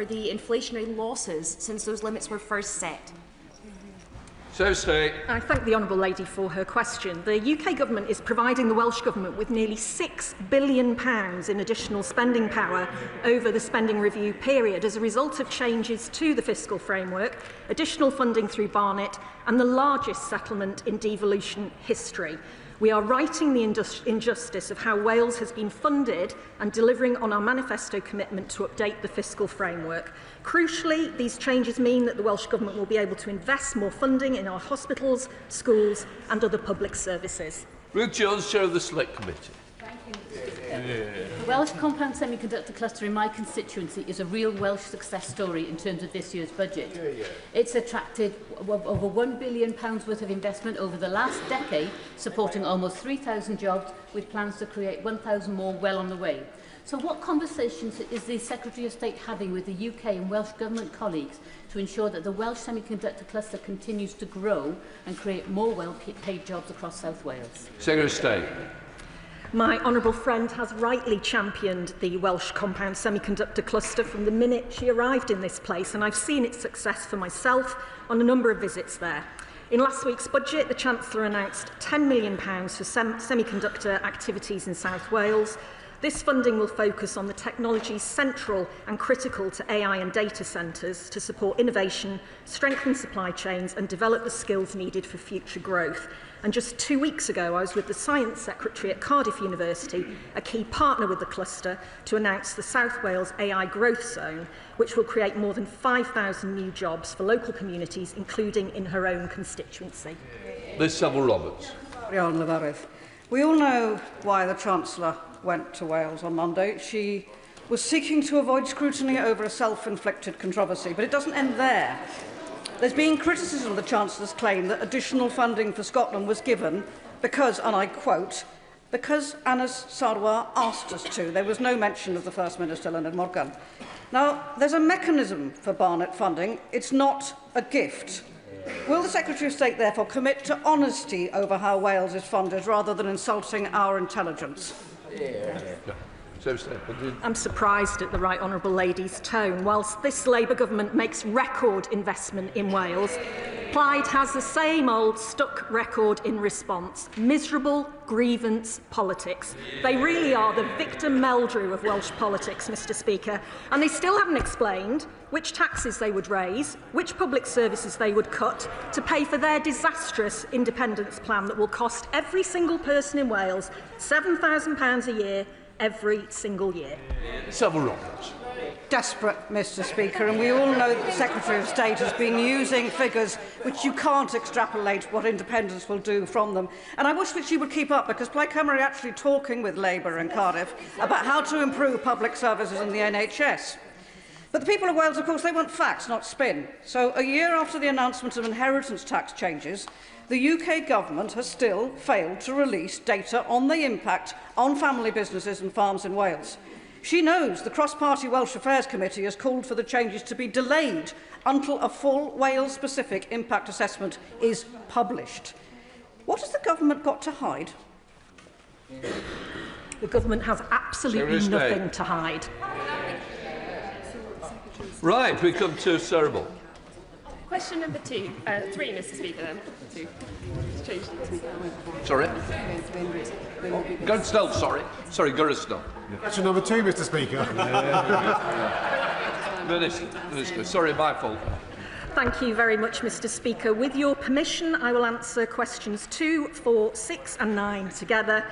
the inflationary losses since those limits were first set? So state. I thank the honourable lady for her question. The UK Government is providing the Welsh Government with nearly £6 billion in additional spending power over the spending review period as a result of changes to the fiscal framework, additional funding through Barnett and the largest settlement in devolution history. We are righting the injustice of how Wales has been funded and delivering on our manifesto commitment to update the fiscal framework. Crucially, these changes mean that the Welsh Government will be able to invest more funding in our hospitals, schools and other public services. Ruth Jones, Chair of the Select Committee. The Welsh compound semiconductor cluster in my constituency is a real Welsh success story in terms of this year's budget. It's attracted over £1 billion worth of investment over the last decade, supporting almost 3,000 jobs, with plans to create 1,000 more well on the way. So what conversations is the Secretary of State having with the UK and Welsh Government colleagues to ensure that the Welsh semiconductor cluster continues to grow and create more well-paid jobs across South Wales? Secretary of State. My honourable friend has rightly championed the Welsh compound semiconductor cluster from the minute she arrived in this place, and I've seen its success for myself on a number of visits there. In last week's budget, the Chancellor announced £10 million for semiconductor activities in South Wales. This funding will focus on the technologies central and critical to AI and data centres to support innovation, strengthen supply chains and develop the skills needed for future growth. And just 2 weeks ago, I was with the Science Secretary at Cardiff University, a key partner with the cluster, to announce the South Wales AI Growth Zone, which will create more than 5,000 new jobs for local communities, including in her own constituency. Liz Saville-Roberts. We all know why the Chancellor went to Wales on Monday. She was seeking to avoid scrutiny over a self-inflicted controversy, but it doesn't end there. There's been criticism of the Chancellor's claim that additional funding for Scotland was given because, and I quote, because Anas Sarwar asked us to. There was no mention of the First Minister, Leonard Morgan. Now, there's a mechanism for Barnett funding. It's not a gift. Will the Secretary of State therefore commit to honesty over how Wales is funded rather than insulting our intelligence? I'm surprised at the right honourable lady's tone. Whilst this Labour government makes record investment in Wales, Clyde has the same old stuck record in response. Miserable grievance politics. They really are the Victor Meldrew of Welsh politics, Mr Speaker, and they still haven't explained which taxes they would raise, which public services they would cut to pay for their disastrous independence plan that will cost every single person in Wales £7,000 a year, every single year. Saville-Roberts. Desperate, Mr Speaker, and we all know that the Secretary of State has been using figures which you can't extrapolate what independence will do from them. And I wish that she would keep up, because Plaid Cymru are actually talking with Labour in Cardiff about how to improve public services in the NHS. But the people of Wales, of course, they want facts, not spin. So a year after the announcement of inheritance tax changes, the UK Government has still failed to release data on the impact on family businesses and farms in Wales. She knows the cross-party Welsh Affairs Committee has called for the changes to be delayed until a full Wales-specific impact assessment is published. What has the Government got to hide? The Government has absolutely nothing to hide. Right, we come to Cerebral. Question number three, Mr Speaker, then. Two. Sorry? Gursnell, sorry. Sorry, Gursnell. Question number 2, Mr Speaker. Minister, sorry, my fault. Thank you very much, Mr Speaker. With your permission, I will answer questions 2, 4, 6 and 9 together.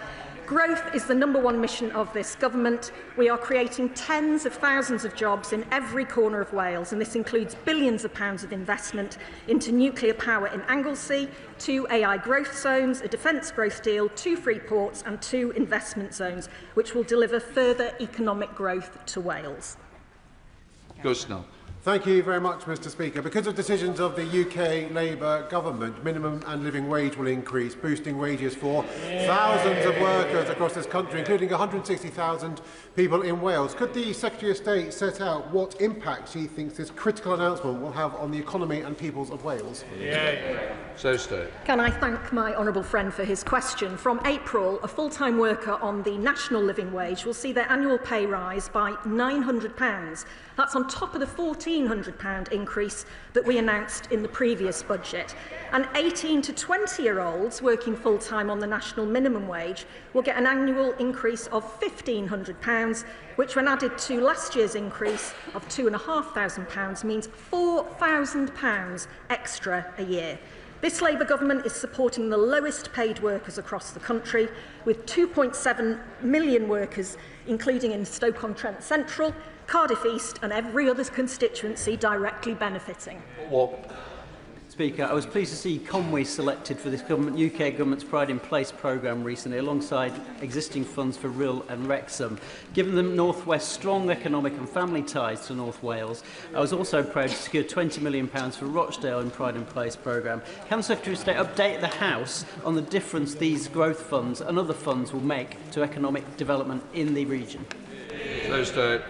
Growth is the #1 mission of this government. We are creating tens of thousands of jobs in every corner of Wales, and this includes billions of pounds of investment into nuclear power in Anglesey, 2 AI growth zones, a defence growth deal, 2 free ports and 2 investment zones, which will deliver further economic growth to Wales. Gursnell. Thank you very much, Mr Speaker. Because of decisions of the UK Labour government, minimum and living wage will increase, boosting wages for thousands of workers across this country, including 160,000 people in Wales. Could the Secretary of State set out what impact she thinks this critical announcement will have on the economy and peoples of Wales? So State. Can I thank my honourable friend for his question? From April, a full-time worker on the national living wage will see their annual pay rise by £900. That's on top of the £1,400 increase that we announced in the previous budget. And 18 to 20-year-olds working full-time on the national minimum wage will get an annual increase of £1,500, which, when added to last year's increase of £2,500, means £4,000 extra a year. This Labour government is supporting the lowest paid workers across the country, with 2.7 million workers, including in Stoke-on-Trent Central, Cardiff East and every other constituency directly benefiting. Speaker, I was pleased to see Conway selected for this UK government's Pride in Place programme recently, alongside existing funds for Rhyl and Wrexham. Given the North West's strong economic and family ties to North Wales, I was also proud to secure £20 million for Rochdale in Pride in Place programme. Can the Secretary of State update the House on the difference these growth funds and other funds will make to economic development in the region? So State.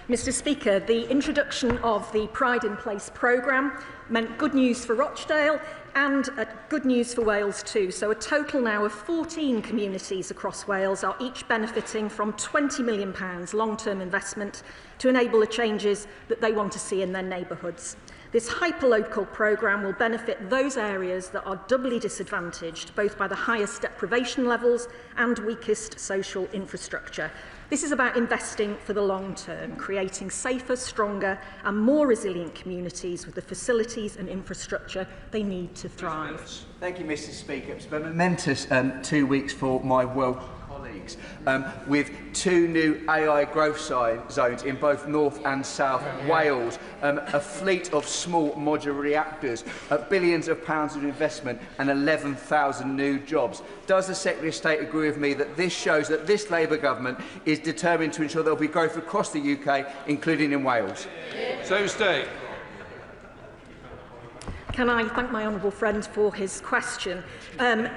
Mr Speaker, the introduction of the Pride in Place programme meant good news for Rochdale and good news for Wales too. So a total now of 14 communities across Wales are each benefiting from £20 million long-term investment to enable the changes that they want to see in their neighbourhoods. This hyperlocal programme will benefit those areas that are doubly disadvantaged, both by the highest deprivation levels and weakest social infrastructure. This is about investing for the long term, creating safer, stronger and more resilient communities with the facilities and infrastructure they need to thrive. Thank you, Mr Speaker. It's been a momentous 2 weeks for my Welsh colleagues, with 2 new AI growth zones in both North and South Wales, a fleet of small modular reactors, billions of pounds of investment and 11,000 new jobs. Does the Secretary of State agree with me that this shows that this Labour government is determined to ensure there will be growth across the UK, including in Wales? So State. Can I thank my honourable friend for his question?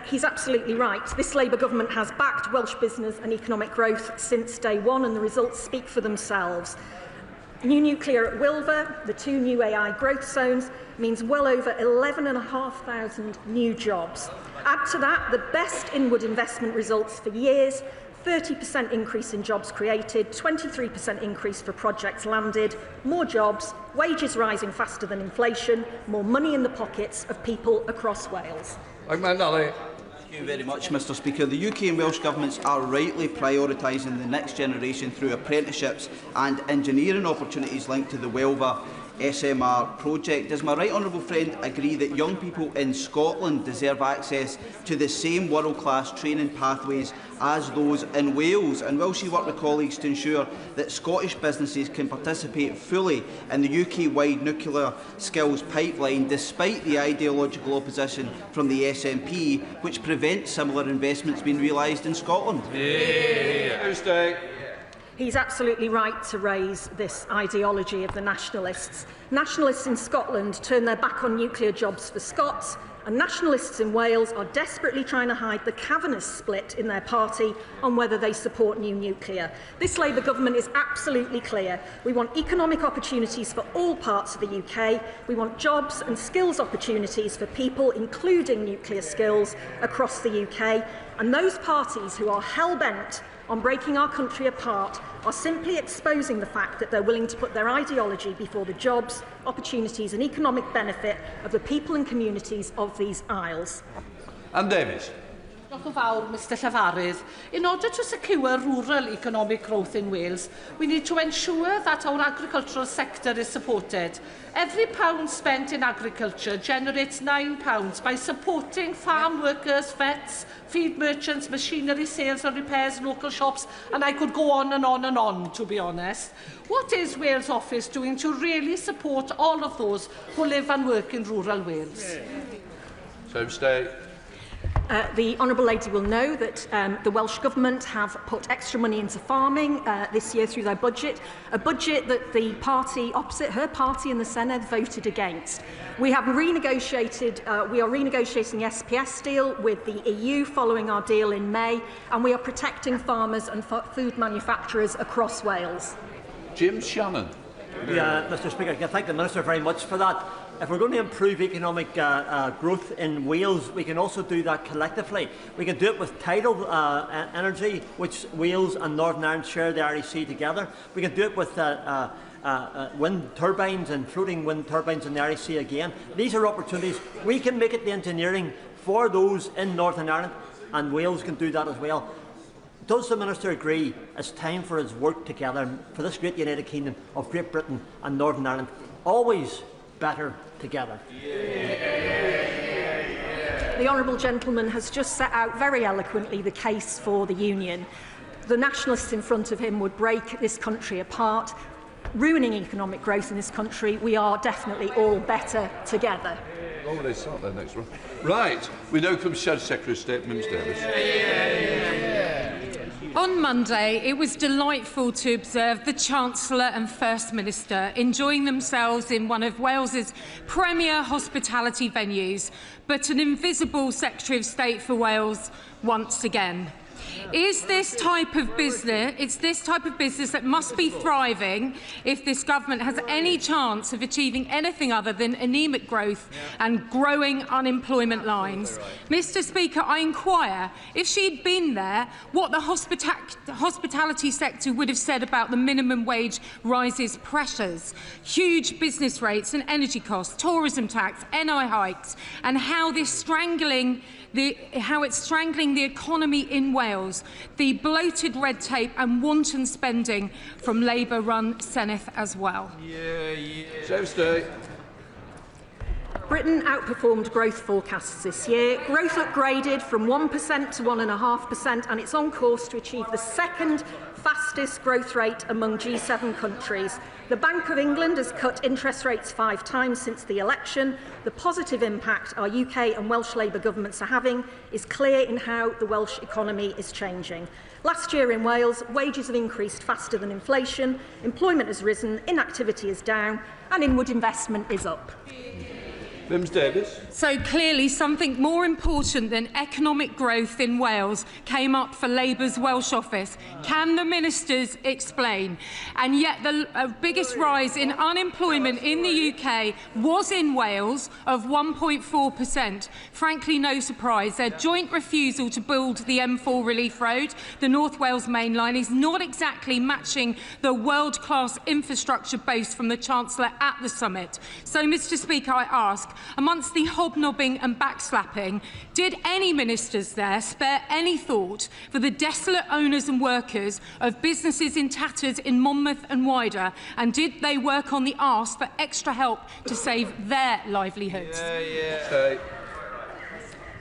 He's absolutely right. This Labour government has backed Welsh business and economic growth since day one, and the results speak for themselves. New nuclear at Wilver, the 2 new AI growth zones, means well over 11,500 new jobs. Add to that the best inward investment results for years, 30% increase in jobs created, 23% increase for projects landed, more jobs, wages rising faster than inflation, more money in the pockets of people across Wales. Thank you very much, Mr Speaker. The UK and Welsh governments are rightly prioritising the next generation through apprenticeships and engineering opportunities linked to the Welver SMR project. Does my right honourable friend agree that young people in Scotland deserve access to the same world-class training pathways as those in Wales? And will she work with colleagues to ensure that Scottish businesses can participate fully in the UK-wide nuclear skills pipeline, despite the ideological opposition from the SNP, which prevents similar investments being realised in Scotland? He's absolutely right to raise this ideology of the nationalists. Nationalists in Scotland turn their back on nuclear jobs for Scots, and nationalists in Wales are desperately trying to hide the cavernous split in their party on whether they support new nuclear. This Labour government is absolutely clear. We want economic opportunities for all parts of the UK. We want jobs and skills opportunities for people, including nuclear skills, across the UK. And those parties who are hell-bent on breaking our country apart are simply exposing the fact that they're willing to put their ideology before the jobs, opportunities and economic benefit of the people and communities of these isles. And Davies. Diolch yn fawr, Mr Llafarydd. In order to secure rural economic growth in Wales, we need to ensure that our agricultural sector is supported. Every pound spent in agriculture generates £9 by supporting farm workers, vets, feed merchants, machinery sales and repairs, local shops, and I could go on and on and on, to be honest. What is Wales Office doing to really support all of those who live and work in rural Wales? So State. The Honourable Lady will know that the Welsh Government have put extra money into farming this year through their budget, a budget that the party opposite, her party in the Senedd, voted against. We have renegotiated, we are renegotiating the SPS deal with the EU following our deal in May, and we are protecting farmers and food manufacturers across Wales. Jim Shannon. Mr Speaker, I can thank the Minister very much for that. If we're going to improve economic growth in Wales, we can also do that collectively. We can do it with tidal energy, which Wales and Northern Ireland share the REC together. We can do it with wind turbines and floating wind turbines in the REC again. These are opportunities. We can make it the engineering for those in Northern Ireland, and Wales can do that as well. Does the Minister agree it's time for us to work together for this great United Kingdom of Great Britain and Northern Ireland? Always better together. The honourable gentleman has just set out very eloquently the case for the Union. The nationalists in front of him would break this country apart, ruining economic growth in this country. We are definitely all better together. Oh, they start their next one. Right, we know from Shadow Secretary of State, Ms Davis. On Monday, it was delightful to observe the Chancellor and First Minister enjoying themselves in one of Wales's premier hospitality venues, but an invisible Secretary of State for Wales once again. It's this type of business that must be thriving if this government has any chance of achieving anything other than anaemic growth and growing unemployment lines. Mr Speaker, I inquire, if she'd been there, what the hospitality sector would have said about the minimum wage rises pressures, huge business rates and energy costs, tourism tax, NI hikes, and how it's strangling the economy in Wales, the bloated red tape and wanton spending from Labour-run Senedd as well. Britain outperformed growth forecasts this year. Growth upgraded from 1% to 1.5%, and it's on course to achieve the second fastest growth rate among G7 countries. The Bank of England has cut interest rates 5 times since the election. The positive impact our UK and Welsh Labour governments are having is clear in how the Welsh economy is changing. Last year in Wales, wages have increased faster than inflation, employment has risen, inactivity is down, and inward investment is up. Ms Davis. So clearly something more important than economic growth in Wales came up for Labour's Welsh office. Can the ministers explain? And yet the biggest rise in unemployment in the UK was in Wales of 1.4%. Frankly, no surprise. Their joint refusal to build the M4 Relief Road, the North Wales main line, is not exactly matching the world-class infrastructure boast from the Chancellor at the summit. So, Mr Speaker, I ask, amongst the hobnobbing and backslapping, did any ministers there spare any thought for the desolate owners and workers of businesses in tatters in Monmouth and wider, and did they work on the arse for extra help to save their livelihoods?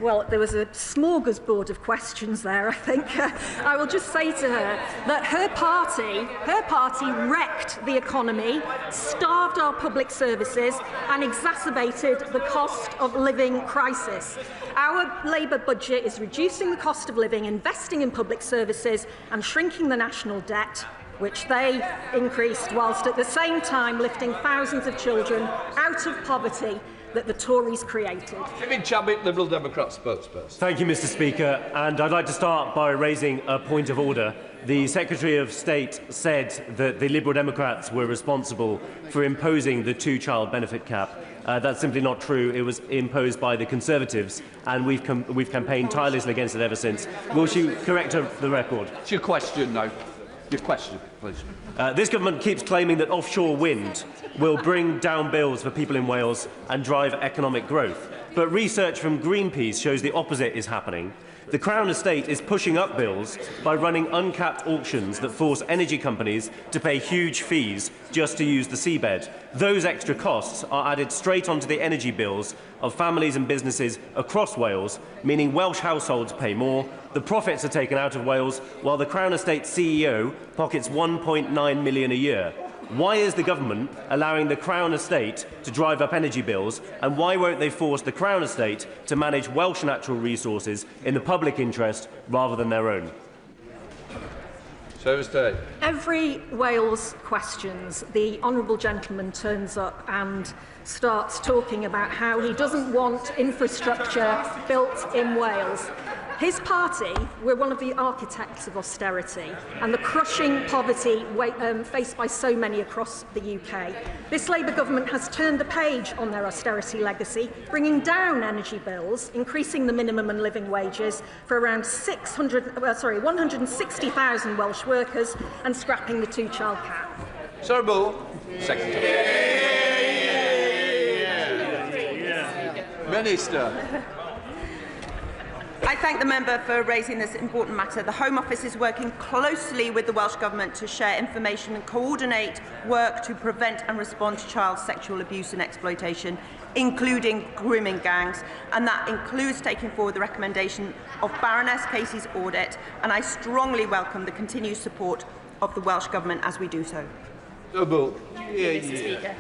Well, there was a smorgasbord of questions there, I think. I will just say to her that her party wrecked the economy, starved our public services and exacerbated the cost of living crisis. Our Labour budget is reducing the cost of living, investing in public services and shrinking the national debt, which they increased, whilst at the same time lifting thousands of children out of poverty that the Tories created. Kemi Badenoch, Liberal Democrat spokesperson. Thank you, Mr Speaker. And I'd like to start by raising a point of order. The Secretary of State said that the Liberal Democrats were responsible for imposing the 2-child benefit cap. That's simply not true. It was imposed by the Conservatives, and we've campaigned tirelessly against it ever since. Will she correct the record? It's your question now. Your question, please. This government keeps claiming that offshore wind will bring down bills for people in Wales and drive economic growth. But research from Greenpeace shows the opposite is happening. The Crown Estate is pushing up bills by running uncapped auctions that force energy companies to pay huge fees just to use the seabed. Those extra costs are added straight onto the energy bills of families and businesses across Wales, meaning Welsh households pay more, the profits are taken out of Wales, while the Crown Estate CEO pockets £1.9 million a year. Why is the government allowing the Crown Estate to drive up energy bills, and why won't they force the Crown Estate to manage Welsh natural resources in the public interest rather than their own? Every Wales questions, the honourable gentleman turns up and starts talking about how he doesn't want infrastructure built in Wales. His party were one of the architects of austerity and the crushing poverty faced by so many across the UK. This Labour government has turned the page on their austerity legacy, bringing down energy bills, increasing the minimum and living wages for around 160,000 Welsh workers and scrapping the two-child cap. Sir Bull, Secretary. Minister. I thank the member for raising this important matter. The Home Office is working closely with the Welsh Government to share information and coordinate work to prevent and respond to child sexual abuse and exploitation, including grooming gangs, and that includes taking forward the recommendation of Baroness Casey's audit, and I strongly welcome the continued support of the Welsh Government as we do so. Mr. Speaker.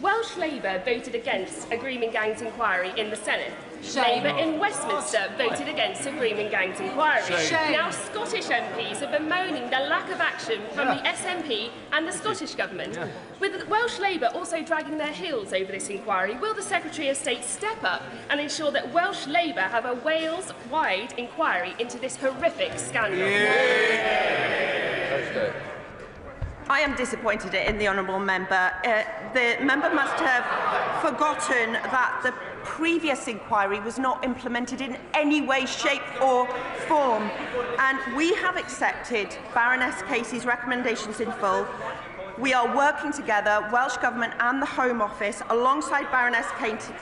Welsh Labour voted against a grooming gangs inquiry in the Senate. Labour in Westminster voted against a grooming gangs inquiry. Now Scottish MPs are bemoaning the lack of action from the SNP and the Scottish Government. With Welsh Labour also dragging their heels over this inquiry, will the Secretary of State step up and ensure that Welsh Labour have a Wales-wide inquiry into this horrific scandal? I am disappointed in the honourable member. The member must have forgotten that the previous inquiry was not implemented in any way, shape or form. And we have accepted Baroness Casey's recommendations in full. We are working together, Welsh Government and the Home Office, alongside Baroness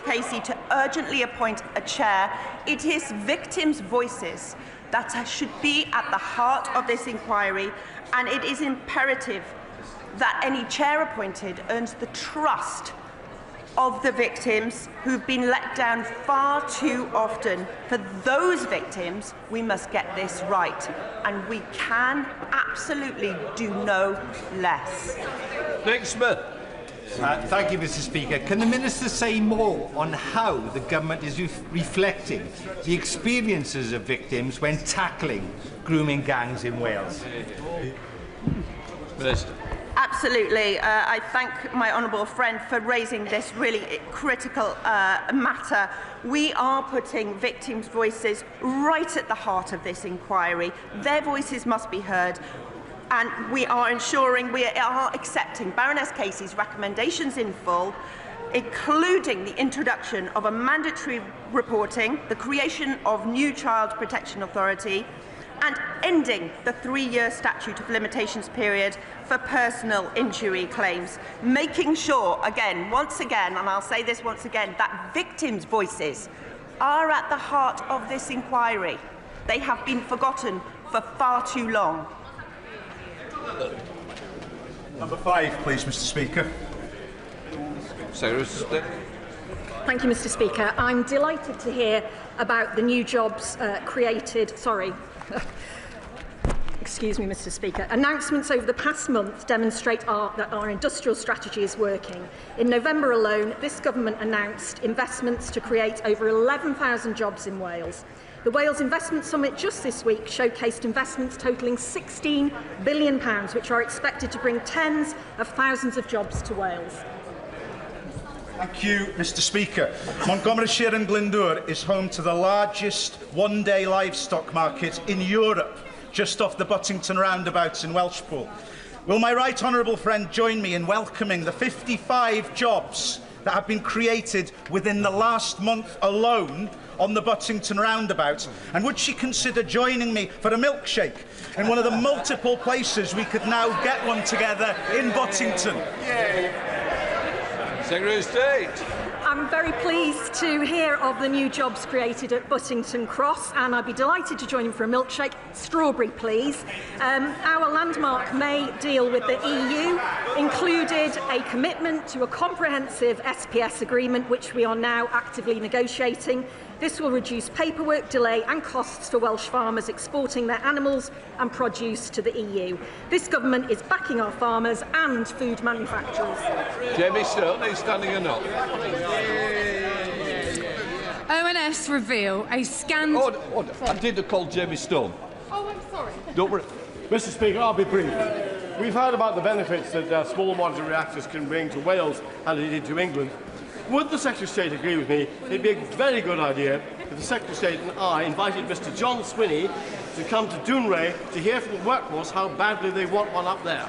Casey to urgently appoint a chair. It is victims' voices that should be at the heart of this inquiry, and it is imperative that any chair appointed earns the trust of the victims who've been let down far too often. For those victims, we must get this right, and we can absolutely do no less. Nick Smith. Thank you, Mr. Speaker. Can the Minister say more on how the Government is reflecting the experiences of victims when tackling grooming gangs in Wales? Minister. Absolutely. I thank my honourable friend for raising this really critical matter. We are putting victims' voices right at the heart of this inquiry. Their voices must be heard. And we are ensuring we are accepting Baroness Casey's recommendations in full, including the introduction of a mandatory reporting, the creation of new Child Protection Authority, and ending the 3-year statute of limitations period for personal injury claims, making sure, again, once again, and I'll say this once again, that victims' voices are at the heart of this inquiry. They have been forgotten for far too long. Number 5, please, Mr. Speaker. Thank you, Mr. Speaker. I'm delighted to hear about the new jobs created. Excuse me, Mr. Speaker. Announcements over the past month demonstrate that our industrial strategy is working. In November alone, this government announced investments to create over 11,000 jobs in Wales. The Wales Investment Summit just this week showcased investments totalling £16 billion, which are expected to bring tens of thousands of jobs to Wales. Thank you, Mr. Speaker. Montgomeryshire and Glyndŵr is home to the largest one-day livestock market in Europe, just off the Buttington roundabouts in Welshpool. Will my right honourable friend join me in welcoming the 55 jobs that have been created within the last month alone on the Buttington roundabout? And would she consider joining me for a milkshake in one of the multiple places we could now get one together in Buttington? Secretary of State. I'm very pleased to hear of the new jobs created at Buttington Cross, and I'd be delighted to join him for a milkshake. Strawberry, please. Our landmark May deal with the EU included a commitment to a comprehensive SPS agreement, which we are now actively negotiating. This will reduce paperwork, delay and costs for Welsh farmers exporting their animals and produce to the EU. This government is backing our farmers and food manufacturers. Jamie Stone, are you standing or not? ONS reveal a scandal. I did call Jamie Stone. Oh, I'm sorry. Don't worry. Mr. Speaker, I'll be brief. We've heard about the benefits that small modular reactors can bring to Wales and indeed to England. Would the Secretary of State agree with me? It'd be a very good idea if the Secretary of State and I invited Mr. John Swinney to come to Dounreay to hear from the workforce how badly they want one up there.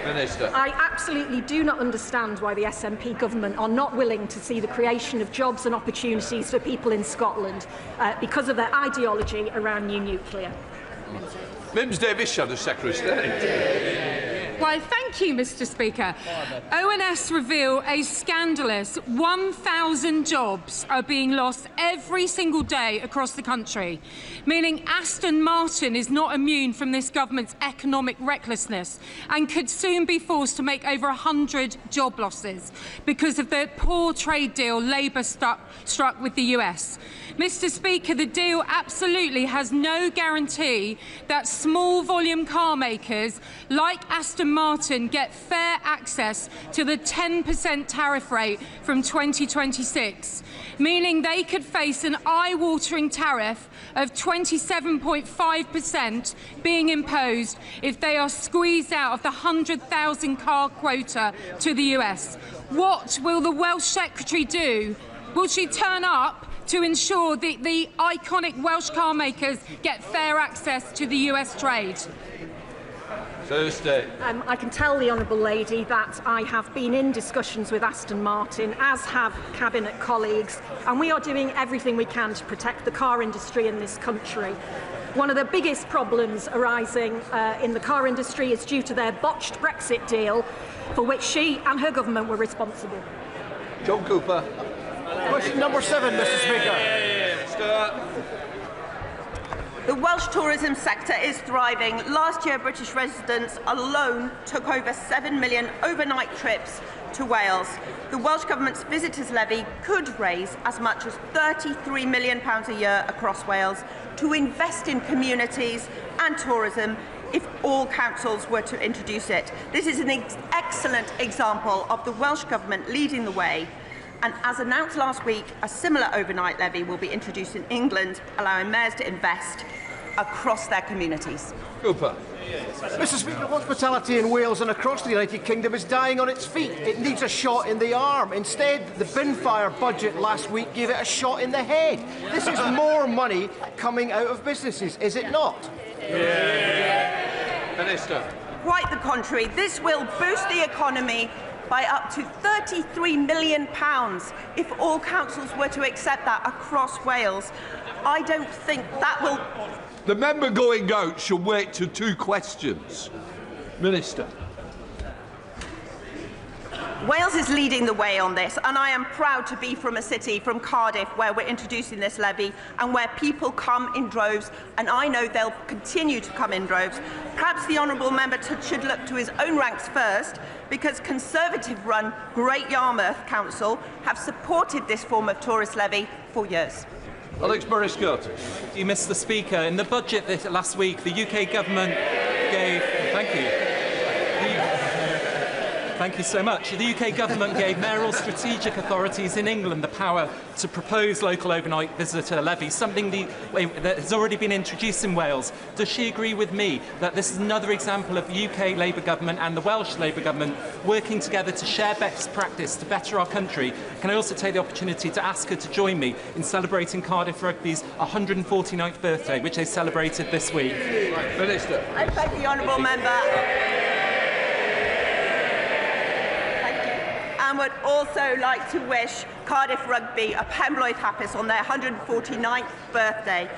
Minister. I absolutely do not understand why the SNP government are not willing to see the creation of jobs and opportunities for people in Scotland because of their ideology around new nuclear. Mims Davis, Shadow Secretary of State. Well, thank you, Mr. Speaker. ONS reveal a scandalous 1,000 jobs are being lost every single day across the country, meaning Aston Martin is not immune from this government's economic recklessness and could soon be forced to make over 100 job losses because of the poor trade deal Labour struck with the US. Mr. Speaker, the deal absolutely has no guarantee that small volume car makers like Aston Martin get fair access to the 10% tariff rate from 2026, meaning they could face an eye-watering tariff of 27.5% being imposed if they are squeezed out of the 100,000 car quota to the US. What will the Welsh Secretary do? Will she turn up to ensure that the iconic Welsh car makers get fair access to the US trade? I can tell the Honourable Lady that I have been in discussions with Aston Martin, as have Cabinet colleagues, and we are doing everything we can to protect the car industry in this country. One of the biggest problems arising in the car industry is due to their botched Brexit deal, for which she and her government were responsible. John Cooper. Question number 7, Mr. Speaker. The Welsh tourism sector is thriving. Last year, British residents alone took over 7 million overnight trips to Wales. The Welsh Government's visitors levy could raise as much as £33 million a year across Wales to invest in communities and tourism if all councils were to introduce it. This is an excellent example of the Welsh Government leading the way. And as announced last week, a similar overnight levy will be introduced in England, allowing mayors to invest across their communities. Cooper. Mr. Speaker, hospitality in Wales and across the United Kingdom is dying on its feet. It needs a shot in the arm. Instead, the bin-fire budget last week gave it a shot in the head. This is more money coming out of businesses, is it not? Minister. Quite the contrary. This will boost the economy by up to £33 million if all councils were to accept that across Wales. I don't think that will... The member going out should wait to 2 questions. Minister. Wales is leading the way on this, and I am proud to be from a city, from Cardiff, where we're introducing this levy and where people come in droves, and I know they'll continue to come in droves. Perhaps the honourable member should look to his own ranks first, because Conservative-run Great Yarmouth Council have supported this form of tourist levy for years. Alex Burris-Curtis. Thank you, Mr. Speaker. In the budget last week, the UK government gave... Thank you. Thank you so much. The UK government gave mayoral strategic authorities in England the power to propose local overnight visitor levies, something that has already been introduced in Wales. Does she agree with me that this is another example of the UK Labour government and the Welsh Labour government working together to share best practice to better our country? Can I also take the opportunity to ask her to join me in celebrating Cardiff Rugby's 149th birthday, which they celebrated this week? Minister. I thank the honourable member. And would also like to wish Cardiff Rugby, a Pembroke Happis on their 149th birthday.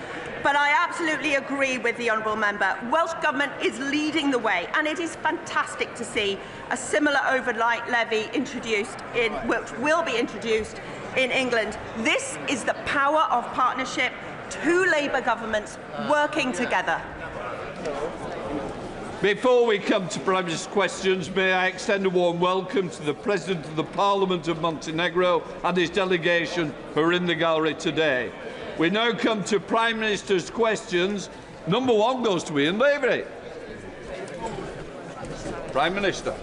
But I absolutely agree with the honourable member. Welsh Government is leading the way, and it is fantastic to see a similar overnight levy introduced which will be introduced in England. This is the power of partnership, two Labour governments working together. Before we come to Prime Minister's questions, may I extend a warm welcome to the President of the Parliament of Montenegro and his delegation who are in the gallery today. We now come to Prime Minister's questions. Number one goes to Ian Lavery. Prime Minister.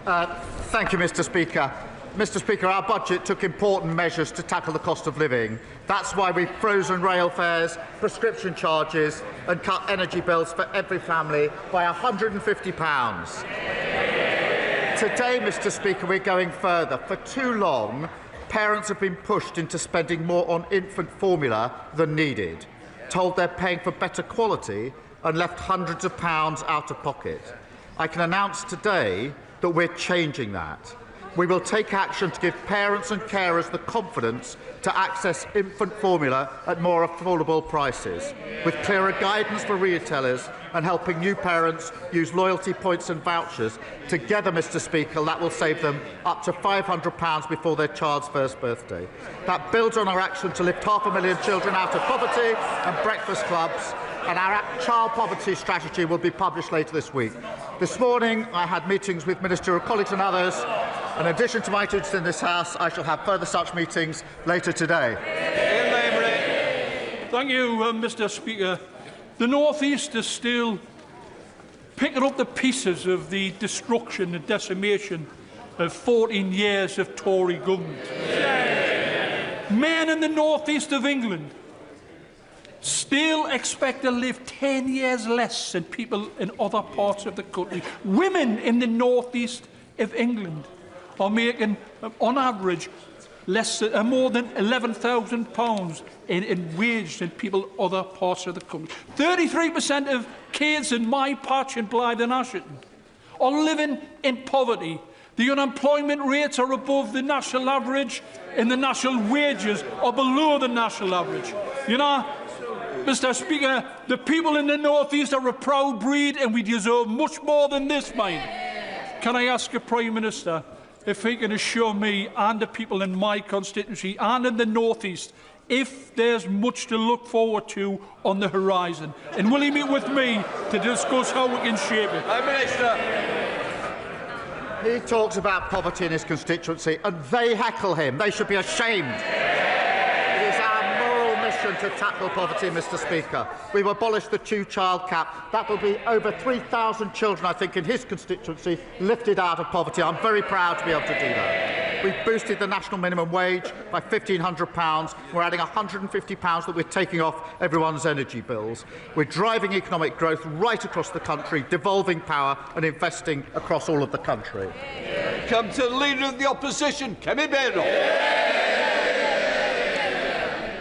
Thank you, Mr. Speaker. Mr. Speaker, our budget took important measures to tackle the cost of living. That's why we've frozen rail fares, prescription charges and cut energy bills for every family by £150. Today, Mr. Speaker, we're going further. For too long, parents have been pushed into spending more on infant formula than needed, told they're paying for better quality and left hundreds of pounds out of pocket. I can announce today that we're changing that. We will take action to give parents and carers the confidence to access infant formula at more affordable prices, with clearer guidance for retailers and helping new parents use loyalty points and vouchers. Together, Mr. Speaker, that will save them up to £500 before their child's first birthday. That builds on our action to lift 500,000 children out of poverty and breakfast clubs, and our child poverty strategy will be published later this week. This morning, I had meetings with ministerial colleagues and others. In addition to my duties in this House, I shall have further such meetings later today. Thank you, Mr. Speaker. The North East is still picking up the pieces of the destruction and decimation of 14 years of Tory government. Men in the North East of England still expect to live 10 years less than people in other parts of the country. Women in the North East of England are making, on average, more than £11,000 in wage than people in other parts of the country. 33% of kids in my patch in Blythe and Ashington are living in poverty. The unemployment rates are above the national average, and the national wages are below the national average. You know, Mr. Speaker, the people in the North East are a proud breed, and we deserve much more than this, mine. Can I ask the Prime Minister if he can assure me and the people in my constituency and in the North East if there's much to look forward to on the horizon? And will he meet with me to discuss how we can shape it? Prime Minister. He talks about poverty in his constituency and they heckle him. They should be ashamed. To tackle poverty, Mr. Speaker. We've abolished the two-child cap. That will be over 3,000 children, I think, in his constituency lifted out of poverty. I'm very proud to be able to do that. We've boosted the national minimum wage by £1,500. We're adding £150 that we're taking off everyone's energy bills. We're driving economic growth right across the country, devolving power and investing across all of the country. Come to the Leader of the Opposition, Kemi Badenoch.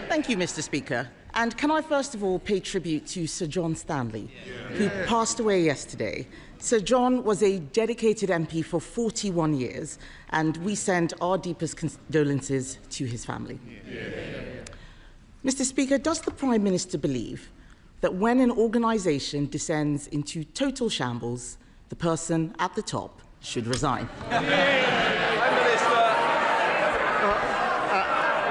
Thank you, Mr. Speaker. And can I first of all pay tribute to Sir John Stanley, who passed away yesterday. Sir John was a dedicated MP for 41 years, and we send our deepest condolences to his family. Mr. Speaker, does the Prime Minister believe that when an organisation descends into total shambles, the person at the top should resign?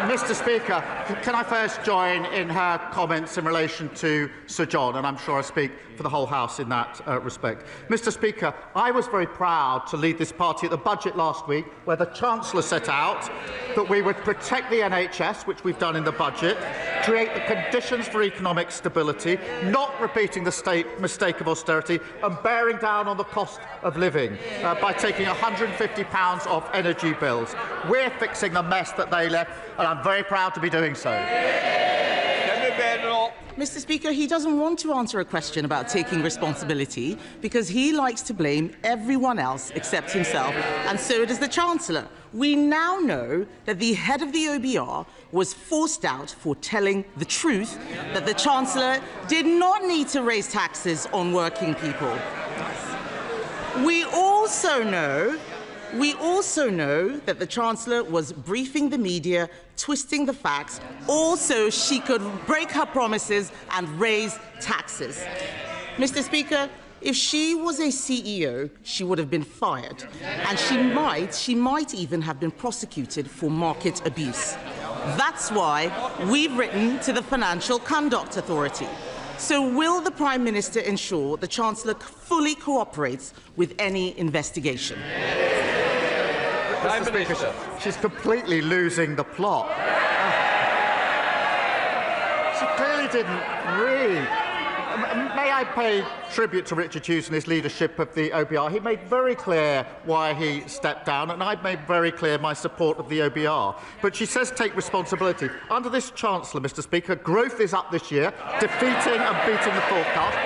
Mr. Speaker, can I first join in her comments in relation to Sir John, and I'm sure I speak for the whole House in that respect. Mr. Speaker, I was very proud to lead this party at the budget last week, where the Chancellor set out that we would protect the NHS, which we've done in the budget, create the conditions for economic stability, not repeating the mistake of austerity, and bearing down on the cost of living by taking £150 off energy bills. We're fixing the mess that they left, and I'm very proud to be doing so. Mr. Speaker, he doesn't want to answer a question about taking responsibility because he likes to blame everyone else except himself, and so does the Chancellor. We now know that the head of the OBR was forced out for telling the truth, that the Chancellor did not need to raise taxes on working people. We also know We also know that the Chancellor was briefing the media, twisting the facts, all so she could break her promises and raise taxes. Mr. Speaker, if she was a CEO, she would have been fired, and she might even have been prosecuted for market abuse. That's why we've written to the Financial Conduct Authority. So will the Prime Minister ensure the Chancellor fully cooperates with any investigation? Mr. Speaker, she's completely losing the plot. She clearly didn't read. May I pay tribute to Richard Hughes and his leadership of the OBR? He made very clear why he stepped down, and I've made very clear my support of the OBR. But she says take responsibility. Under this Chancellor, Mr. Speaker, growth is up this year, defeating and beating the forecast.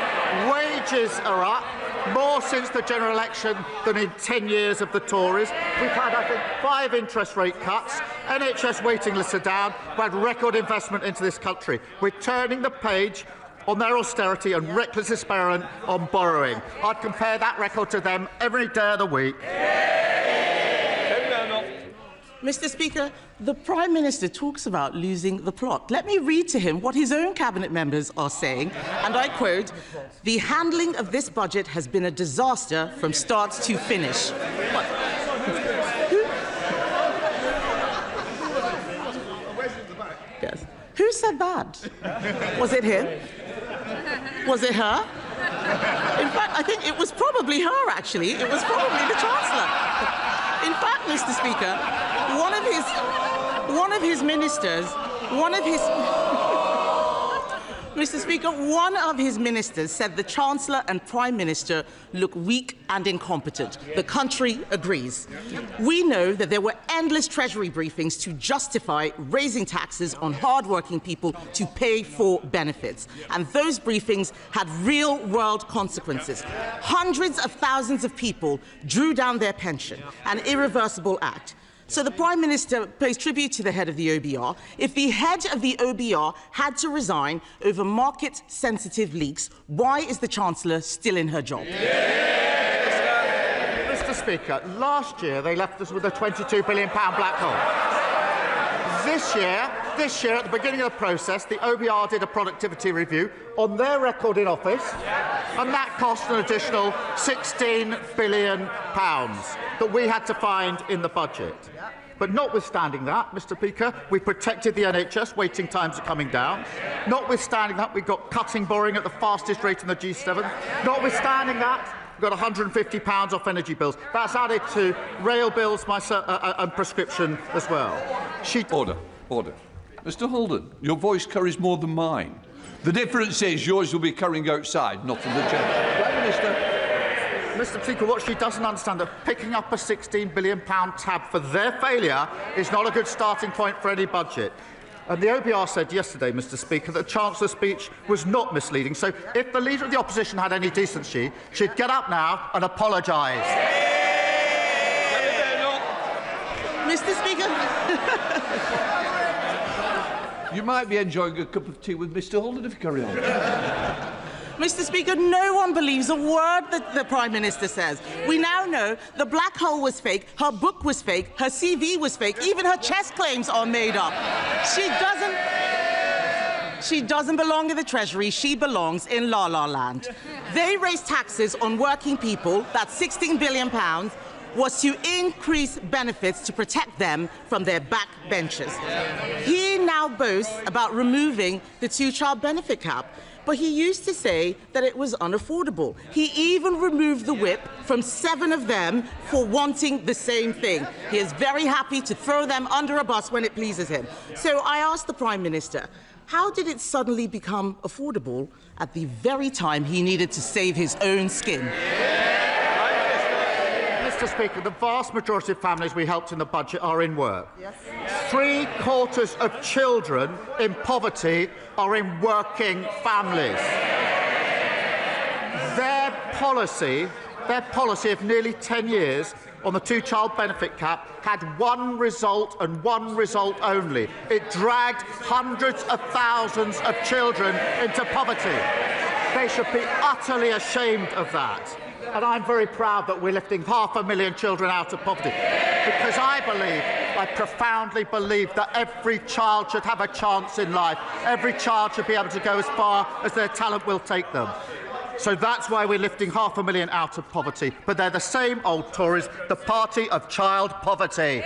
Wages are up, more since the general election than in 10 years of the Tories. We've had, I think, 5 interest rate cuts. NHS waiting lists are down. We've had record investment into this country. We're turning the page on their austerity and reckless experiment on borrowing. I'd compare that record to them every day of the week. Mr. Speaker, the Prime Minister talks about losing the plot. Let me read to him what his own cabinet members are saying, and I quote, "The handling of this budget has been a disaster from start to finish." Yes. Who said that? Was it him? Was it her? In fact, I think it was probably her, actually. It was probably the Chancellor. In fact, Mr. Speaker, one of his ministers said the Chancellor and Prime Minister look weak and incompetent. The country agrees. We know that there were endless Treasury briefings to justify raising taxes on hard-working people to pay for benefits. And those briefings had real-world consequences. Hundreds of thousands of people drew down their pension, an irreversible act. So the Prime Minister pays tribute to the head of the OBR. If the head of the OBR had to resign over market-sensitive leaks, why is the Chancellor still in her job? Mr. Speaker, last year they left us with a £22 billion black hole. This year, at the beginning of the process, the OBR did a productivity review on their record in office, and that cost an additional £16 billion that we had to find in the budget. But notwithstanding that, Mr. Speaker, we protected the NHS, waiting times are coming down. Notwithstanding that, we've got cutting borrowing at the fastest rate in the G7. Notwithstanding that, we've got £150 off energy bills. That's added to rail bills and prescription as well. Order. Mr. Holden, your voice carries more than mine. The difference is yours will be carrying outside, not in the chamber. Prime Minister. Mr. Speaker, what she doesn't understand is that picking up a £16 billion tab for their failure is not a good starting point for any budget. And the OBR said yesterday, Mr. Speaker, that the Chancellor's speech was not misleading. So if the Leader of the Opposition had any decency, she'd get up now and apologise. Mr. Speaker. You might be enjoying a cup of tea with Mr. Holden if you carry on. Mr. Speaker, no one believes a word that the Prime Minister says. We now know the black hole was fake, her book was fake, her CV was fake, even her chest claims are made up. She doesn't belong in the Treasury, she belongs in La La Land. They raised taxes on working people, that's £16 billion, was to increase benefits to protect them from their backbenchers. He now boasts about removing the 2-child benefit cap. But he used to say that it was unaffordable. He even removed the whip from 7 of them for wanting the same thing. He is very happy to throw them under a bus when it pleases him. So I asked the Prime Minister, how did it suddenly become affordable at the very time he needed to save his own skin? Mr. Speaker, the vast majority of families we helped in the budget are in work. Yes. 3/4 of children in poverty are in working families. Their policy of nearly 10 years on the 2-child benefit cap had one result and one result only. It dragged hundreds of thousands of children into poverty. They should be utterly ashamed of that. And I'm very proud that we're lifting 500,000 children out of poverty, because I profoundly believe that every child should have a chance in life. Every child should be able to go as far as their talent will take them. So that's why we're lifting 500,000 out of poverty. But they're the same old Tories, the party of child poverty.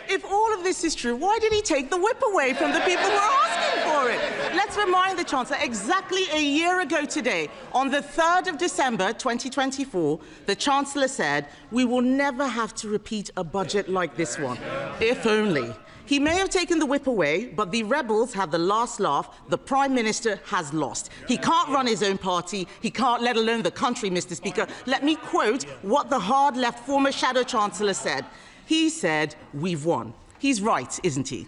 If all of this is true, why did he take the whip away from the people who are asking for it? Let's remind the Chancellor, exactly a year ago today, on the 3rd of December 2024, the Chancellor said, "We will never have to repeat a budget like this one." If only. He may have taken the whip away, but the rebels have the last laugh. The Prime Minister has lost. He can't run his own party. He can't, let alone the country, Mr. Speaker. Let me quote what the hard-left former Shadow Chancellor said. He said, "We've won." He's right, isn't he?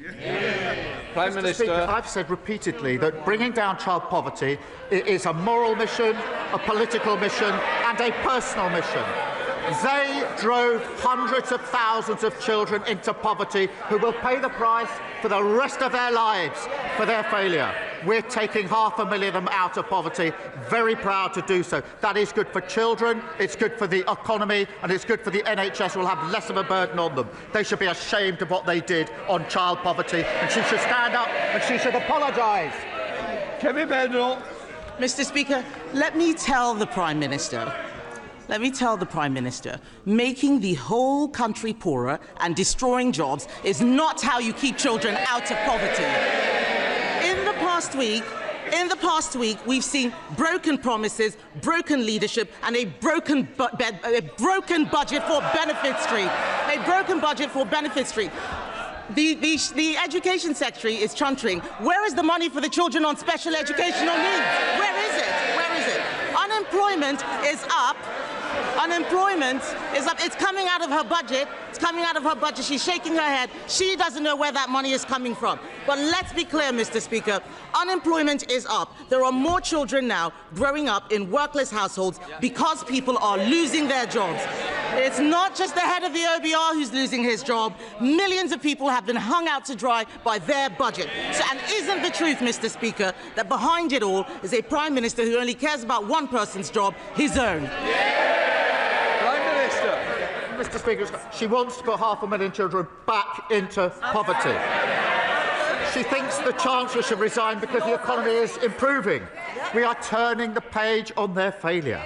Prime Minister. Speaker, I've said repeatedly that bringing down child poverty is a moral mission, a political mission and a personal mission. They drove hundreds of thousands of children into poverty who will pay the price for the rest of their lives for their failure. We're taking 500,000 of them out of poverty. Very proud to do so. That is good for children, it's good for the economy, and it's good for the NHS, who will have less of a burden on them. They should be ashamed of what they did on child poverty, and she should stand up and she should apologise. Kemi Badenoch. Mr. Speaker, let me tell the Prime Minister. Making the whole country poorer and destroying jobs is not how you keep children out of poverty. In the past week, we've seen broken promises, broken leadership, and a broken budget for Benefit Street. The Education Secretary is chuntering. Where is the money for the children on special educational needs? Where is it? Unemployment is up. It's coming out of her budget. She's shaking her head. She doesn't know where that money is coming from. But let's be clear, Mr. Speaker. Unemployment is up. There are more children now growing up in workless households because people are losing their jobs. It's not just the head of the OBR who's losing his job. Millions of people have been hung out to dry by their budget. And isn't the truth, Mr. Speaker, that behind it all is a Prime Minister who only cares about one person's job, his own? Mr. Speaker, she wants to put 500,000 children back into poverty. She thinks the Chancellor should resign because the economy is improving. We are turning the page on their failure.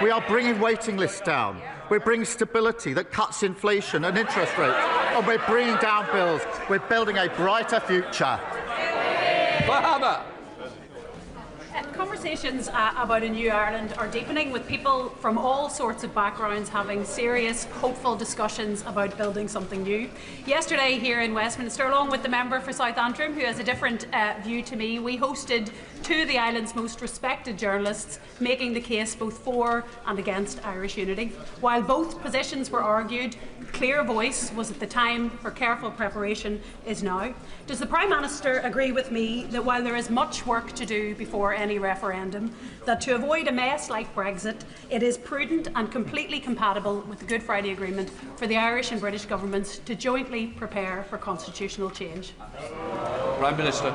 We are bringing waiting lists down. We're bringing stability that cuts inflation and interest rates. And we're bringing down bills. We're building a brighter future. Conversations about a new Ireland are deepening, with people from all sorts of backgrounds having serious, hopeful discussions about building something new. Yesterday here in Westminster, along with the member for South Antrim, who has a different view to me, we hosted two of the island's most respected journalists, making the case both for and against Irish unity. While both positions were argued, clear voice was at the time for careful preparation is now. Does the Prime Minister agree with me that while there is much work to do before any referendum, that to avoid a mess like Brexit, it is prudent and completely compatible with the Good Friday Agreement for the Irish and British governments to jointly prepare for constitutional change? Prime Minister.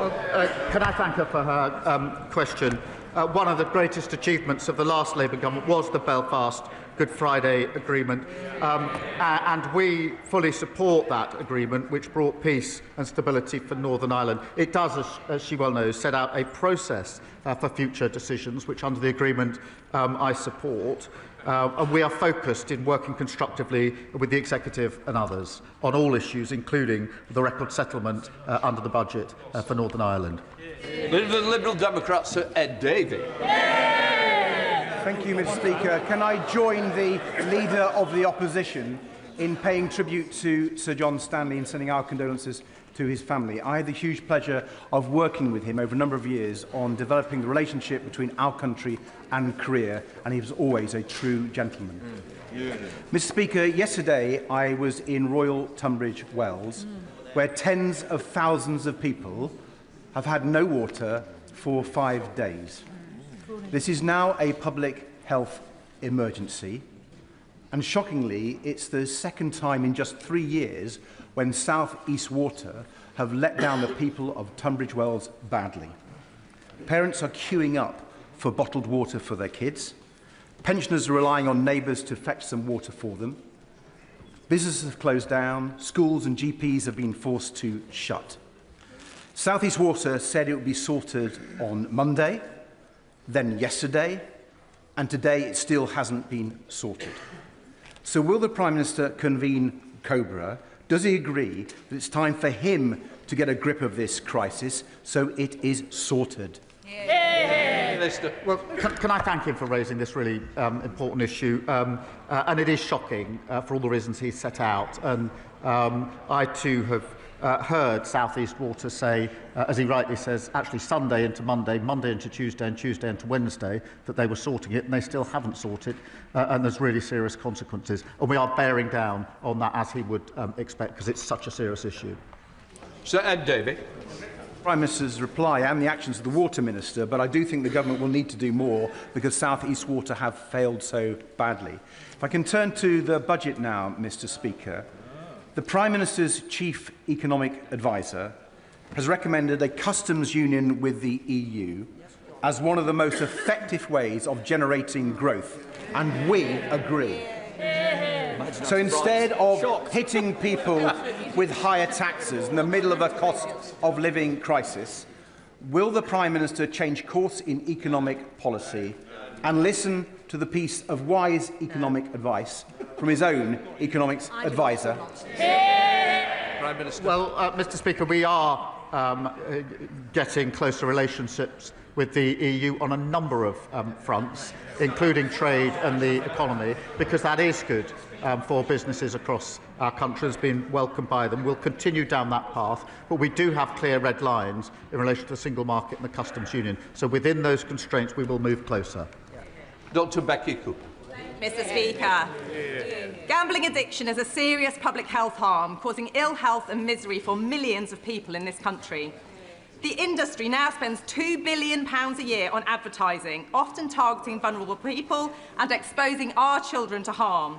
Can I thank her for her question? One of the greatest achievements of the last Labour government was the Belfast Good Friday Agreement, and we fully support that agreement, which brought peace and stability for Northern Ireland. It does, as she well knows, set out a process for future decisions, which under the agreement I support. And we are focused in working constructively with the Executive and others on all issues, including the record settlement under the budget for Northern Ireland. The Liberal Democrat, Sir Ed Davey. Thank you, Mr. Speaker. Can I join the Leader of the Opposition in paying tribute to Sir John Stanley and sending our condolences to his family? I had the huge pleasure of working with him over a number of years on developing the relationship between our country and Korea, and he was always a true gentleman. Mr. Speaker, yesterday I was in Royal Tunbridge Wells, where tens of thousands of people have had no water for 5 days. This is now a public health emergency, and shockingly, it's the second time in just 3 years when South East Water have let down the people of Tunbridge Wells badly. Parents are queuing up for bottled water for their kids. Pensioners are relying on neighbours to fetch some water for them. Businesses have closed down. Schools and GPs have been forced to shut. South East Water said it would be sorted on Monday, then yesterday, and today it still hasn't been sorted. So will the Prime Minister convene COBRA? Does he agree that it's time for him to get a grip of this crisis so it is sorted? Well, can I thank him for raising this really important issue? And it is shocking for all the reasons he set out. And I too have heard South East Water say, as he rightly says, actually Sunday into Monday, Monday into Tuesday, and Tuesday into Wednesday, that they were sorting it, and they still haven't sorted, and there's really serious consequences. And we are bearing down on that, as he would expect, because it's such a serious issue. Sir Ed Davey. Prime Minister's reply and the actions of the Water Minister, but I do think the government will need to do more because South East Water have failed so badly. If I can turn to the budget now, Mr. Speaker. The Prime Minister's chief economic advisor has recommended a customs union with the EU as one of the most effective ways of generating growth, and we agree. So instead of hitting people with higher taxes in the middle of a cost of living crisis, will the Prime Minister change course in economic policy and listen to the piece of wise economic advice from his own economics advisor? Prime Minister. Well, Mr. Speaker, we are getting closer relationships with the EU on a number of fronts, including trade and the economy, because that is good for businesses across our country, has been welcomed by them. We'll continue down that path, but we do have clear red lines in relation to the single market and the customs union. So within those constraints, we will move closer. Dr. Becky Cooper. Mr. Speaker, gambling addiction is a serious public health harm, causing ill health and misery for millions of people in this country. The industry now spends £2 billion a year on advertising, often targeting vulnerable people and exposing our children to harm.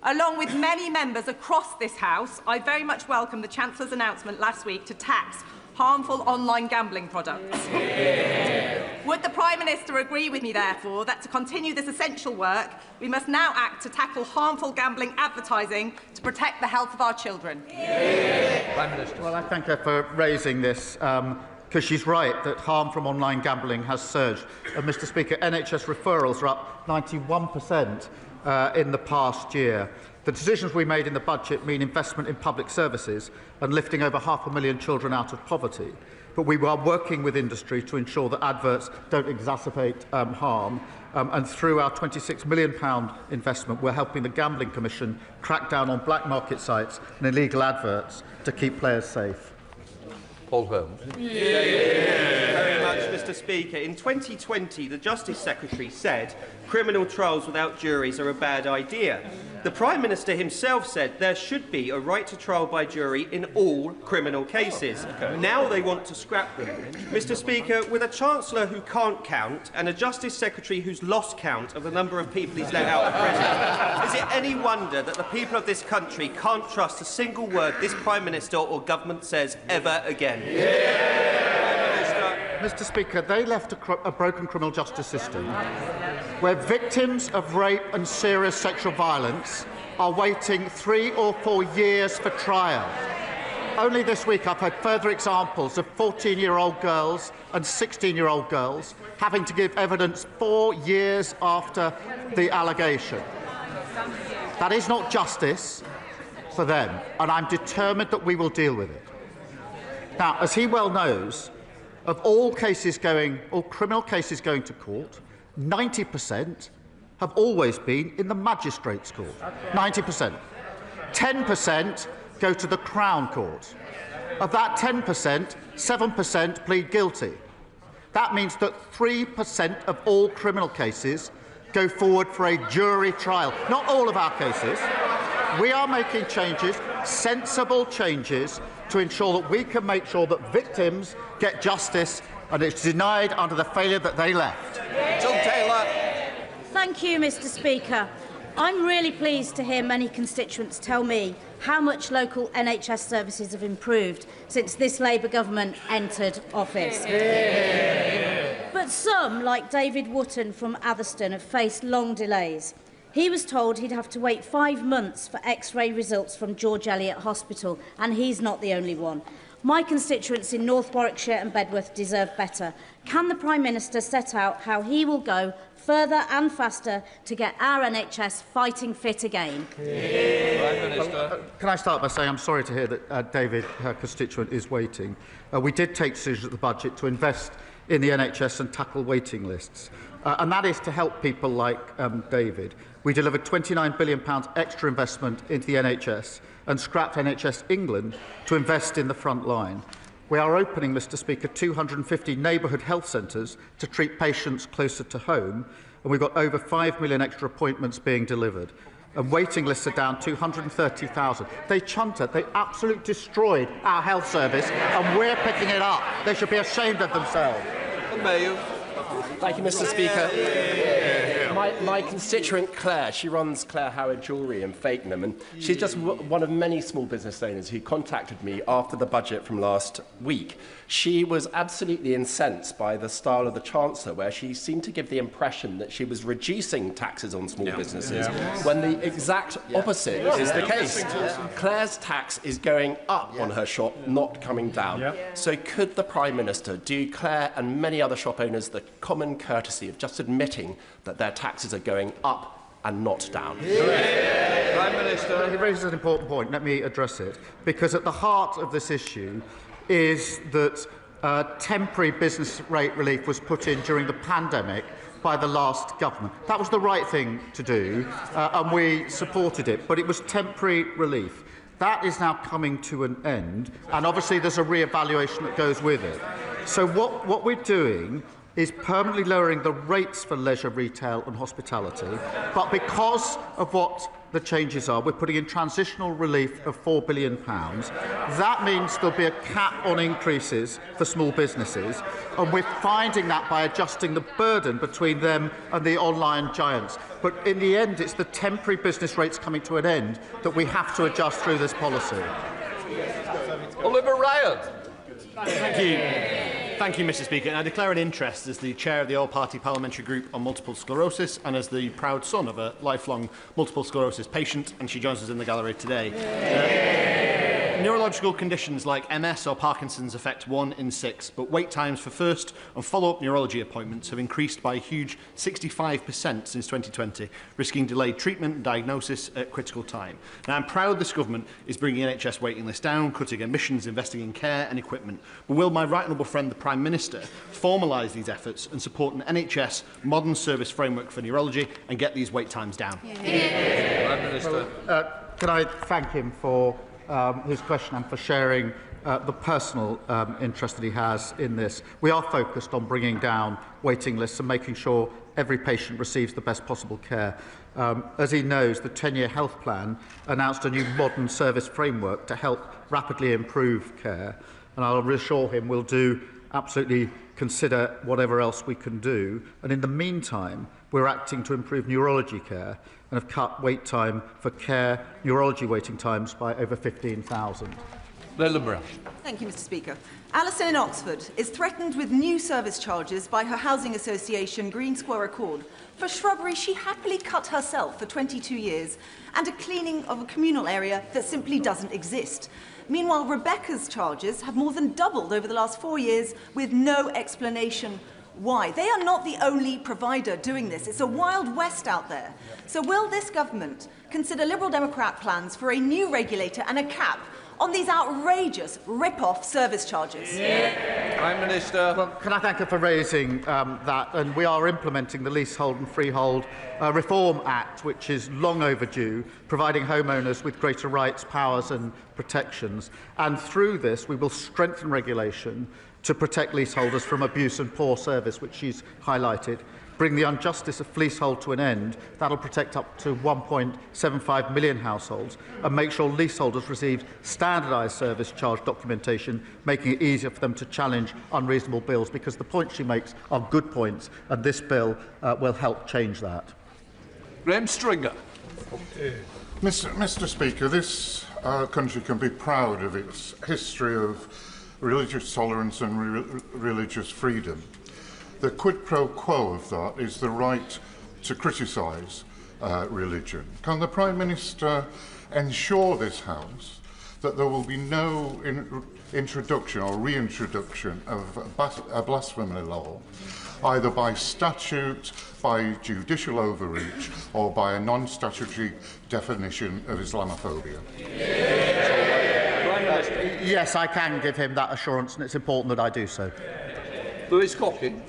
Along with many members across this House, I very much welcome the Chancellor's announcement last week to tax harmful online gambling products. Would the Prime Minister agree with me, therefore, that to continue this essential work, we must now act to tackle harmful gambling advertising to protect the health of our children? Prime Minister. Well, I thank her for raising this, because she's right that harm from online gambling has surged. Mr. Speaker, NHS referrals are up 91% in the past year. The decisions we made in the budget mean investment in public services and lifting over 500,000 children out of poverty. But we are working with industry to ensure that adverts don't exacerbate harm. And through our £26 million investment, we're helping the Gambling Commission crack down on black market sites and illegal adverts to keep players safe. Paul Holmes. Thank you very much, Mr. Speaker. In 2020, the Justice Secretary said criminal trials without juries are a bad idea. The Prime Minister himself said there should be a right to trial by jury in all criminal cases. Now they want to scrap them. Mr. Speaker, with a Chancellor who can't count and a Justice Secretary who's lost count of the number of people he's let out of prison, is it any wonder that the people of this country can't trust a single word this Prime Minister or government says ever again? Mr. Speaker, they left a broken criminal justice system where victims of rape and serious sexual violence are waiting 3 or 4 years for trial. Only this week I've heard further examples of 14-year-old girls and 16-year-old girls having to give evidence 4 years after the allegation. That is not justice for them, and I'm determined that we will deal with it. Now, as he well knows, of all criminal cases going to court, 90% have always been in the magistrate's court. 90%. 10% go to the Crown Court. Of that 10%, 7% plead guilty. That means that 3% of all criminal cases go forward for a jury trial. Not all of our cases. We are making changes, sensible changes, to ensure that we can make sure that victims get justice and it's denied under the failure that they left. John Taylor. Thank you, Mr. Speaker. I'm really pleased to hear many constituents tell me how much local NHS services have improved since this Labour government entered office. But But some, like David Wootton from Atherstone, have faced long delays. He was told he'd have to wait 5 months for X-ray results from George Eliot Hospital, and he's not the only one. My constituents in North Warwickshire and Bedworth deserve better. Can the Prime Minister set out how he will go further and faster to get our NHS fighting fit again? Prime Minister. Can I start by saying I'm sorry to hear that David, her constituent, is waiting. We did take decisions at the budget to invest in the NHS and tackle waiting lists. And that is to help people like David. We delivered £29 billion extra investment into the NHS and scrapped NHS England to invest in the front line. We are opening, Mr Speaker, 250 neighbourhood health centres to treat patients closer to home, and we've got over 5 million extra appointments being delivered. And waiting lists are down 230,000. They chunted, they absolutely destroyed our health service, and we're picking it up. They should be ashamed of themselves. Thank you, Mr Speaker. My constituent Claire, she runs Claire Howard Jewellery in Fakenham, and she's just one of many small business owners who contacted me after the budget from last week. She was absolutely incensed by the style of the Chancellor, where she seemed to give the impression that she was reducing taxes on small businesses, when the exact opposite is the case. Claire's tax is going up on her shop, not coming down. So could the Prime Minister do Claire and many other shop owners the common courtesy of just admitting that their taxes are going up and not down? Prime Minister. He raises an important point. Let me address it. Because at the heart of this issue is that temporary business rate relief was put in during the pandemic by the last government. That was the right thing to do, and we supported it, but it was temporary relief. That is now coming to an end, and obviously there's a re-evaluation that goes with it. So what we're doing is permanently lowering the rates for leisure, retail and hospitality, but because of what the changes are, we're putting in transitional relief of £4 billion. That means there'll be a cap on increases for small businesses, and we're finding that by adjusting the burden between them and the online giants. But in the end, it's the temporary business rates coming to an end that we have to adjust through this policy. Oliver Ryan. Thank you. Thank you, Mr Speaker. I declare an interest as the chair of the All-Party Parliamentary Group on Multiple Sclerosis and as the proud son of a lifelong multiple sclerosis patient, and she joins us in the gallery today. Neurological conditions like MS or Parkinson's affect 1 in 6, but wait times for first and follow-up neurology appointments have increased by a huge 65% since 2020, risking delayed treatment and diagnosis at critical time. Now, I'm proud this government is bringing NHS waiting lists down, cutting emissions, investing in care and equipment. But will my right honourable friend, the Prime Minister, formalise these efforts and support an NHS modern service framework for neurology and get these wait times down? Prime Minister. Can I thank him for his question and for sharing the personal interest that he has in this. We are focused on bringing down waiting lists and making sure every patient receives the best possible care. As he knows, the 10-year health plan announced a new modern service framework to help rapidly improve care, and I'll reassure him we'll do absolutely consider whatever else we can do. And in the meantime, we're acting to improve neurology care and have cut wait time for care, neurology waiting times by over 15,000. Thank you, Mr Speaker. Alison in Oxford is threatened with new service charges by her housing association Green Square Accord for shrubbery she happily cut herself for 22 years and a cleaning of a communal area that simply doesn't exist. Meanwhile, Rebecca's charges have more than doubled over the last 4 years with no explanation why. They are not the only provider doing this. It's a wild west out there. So will this government consider Liberal Democrat plans for a new regulator and a cap on these outrageous rip-off service charges? Prime Minister. Well, can I thank her for raising that? And we are implementing the Leasehold and Freehold Reform Act, which is long overdue, providing homeowners with greater rights, powers and protections. And through this, we will strengthen regulation to protect leaseholders from abuse and poor service, which she's highlighted, bring the injustice of leasehold to an end. That'll protect up to 1.75 million households and make sure leaseholders receive standardised service charge documentation, making it easier for them to challenge unreasonable bills, because the points she makes are good points, and this bill will help change that. Graham Stringer. Mr Speaker, this country can be proud of its history of religious tolerance and religious freedom. the quid pro quo of that is the right to criticise religion. Can the Prime Minister ensure this House that there will be no introduction or reintroduction of a blasphemy law, either by statute, by judicial overreach, or by a non-statutory definition of Islamophobia? Yes, I can give him that assurance, and it's important that I do so. Lewis Cocking.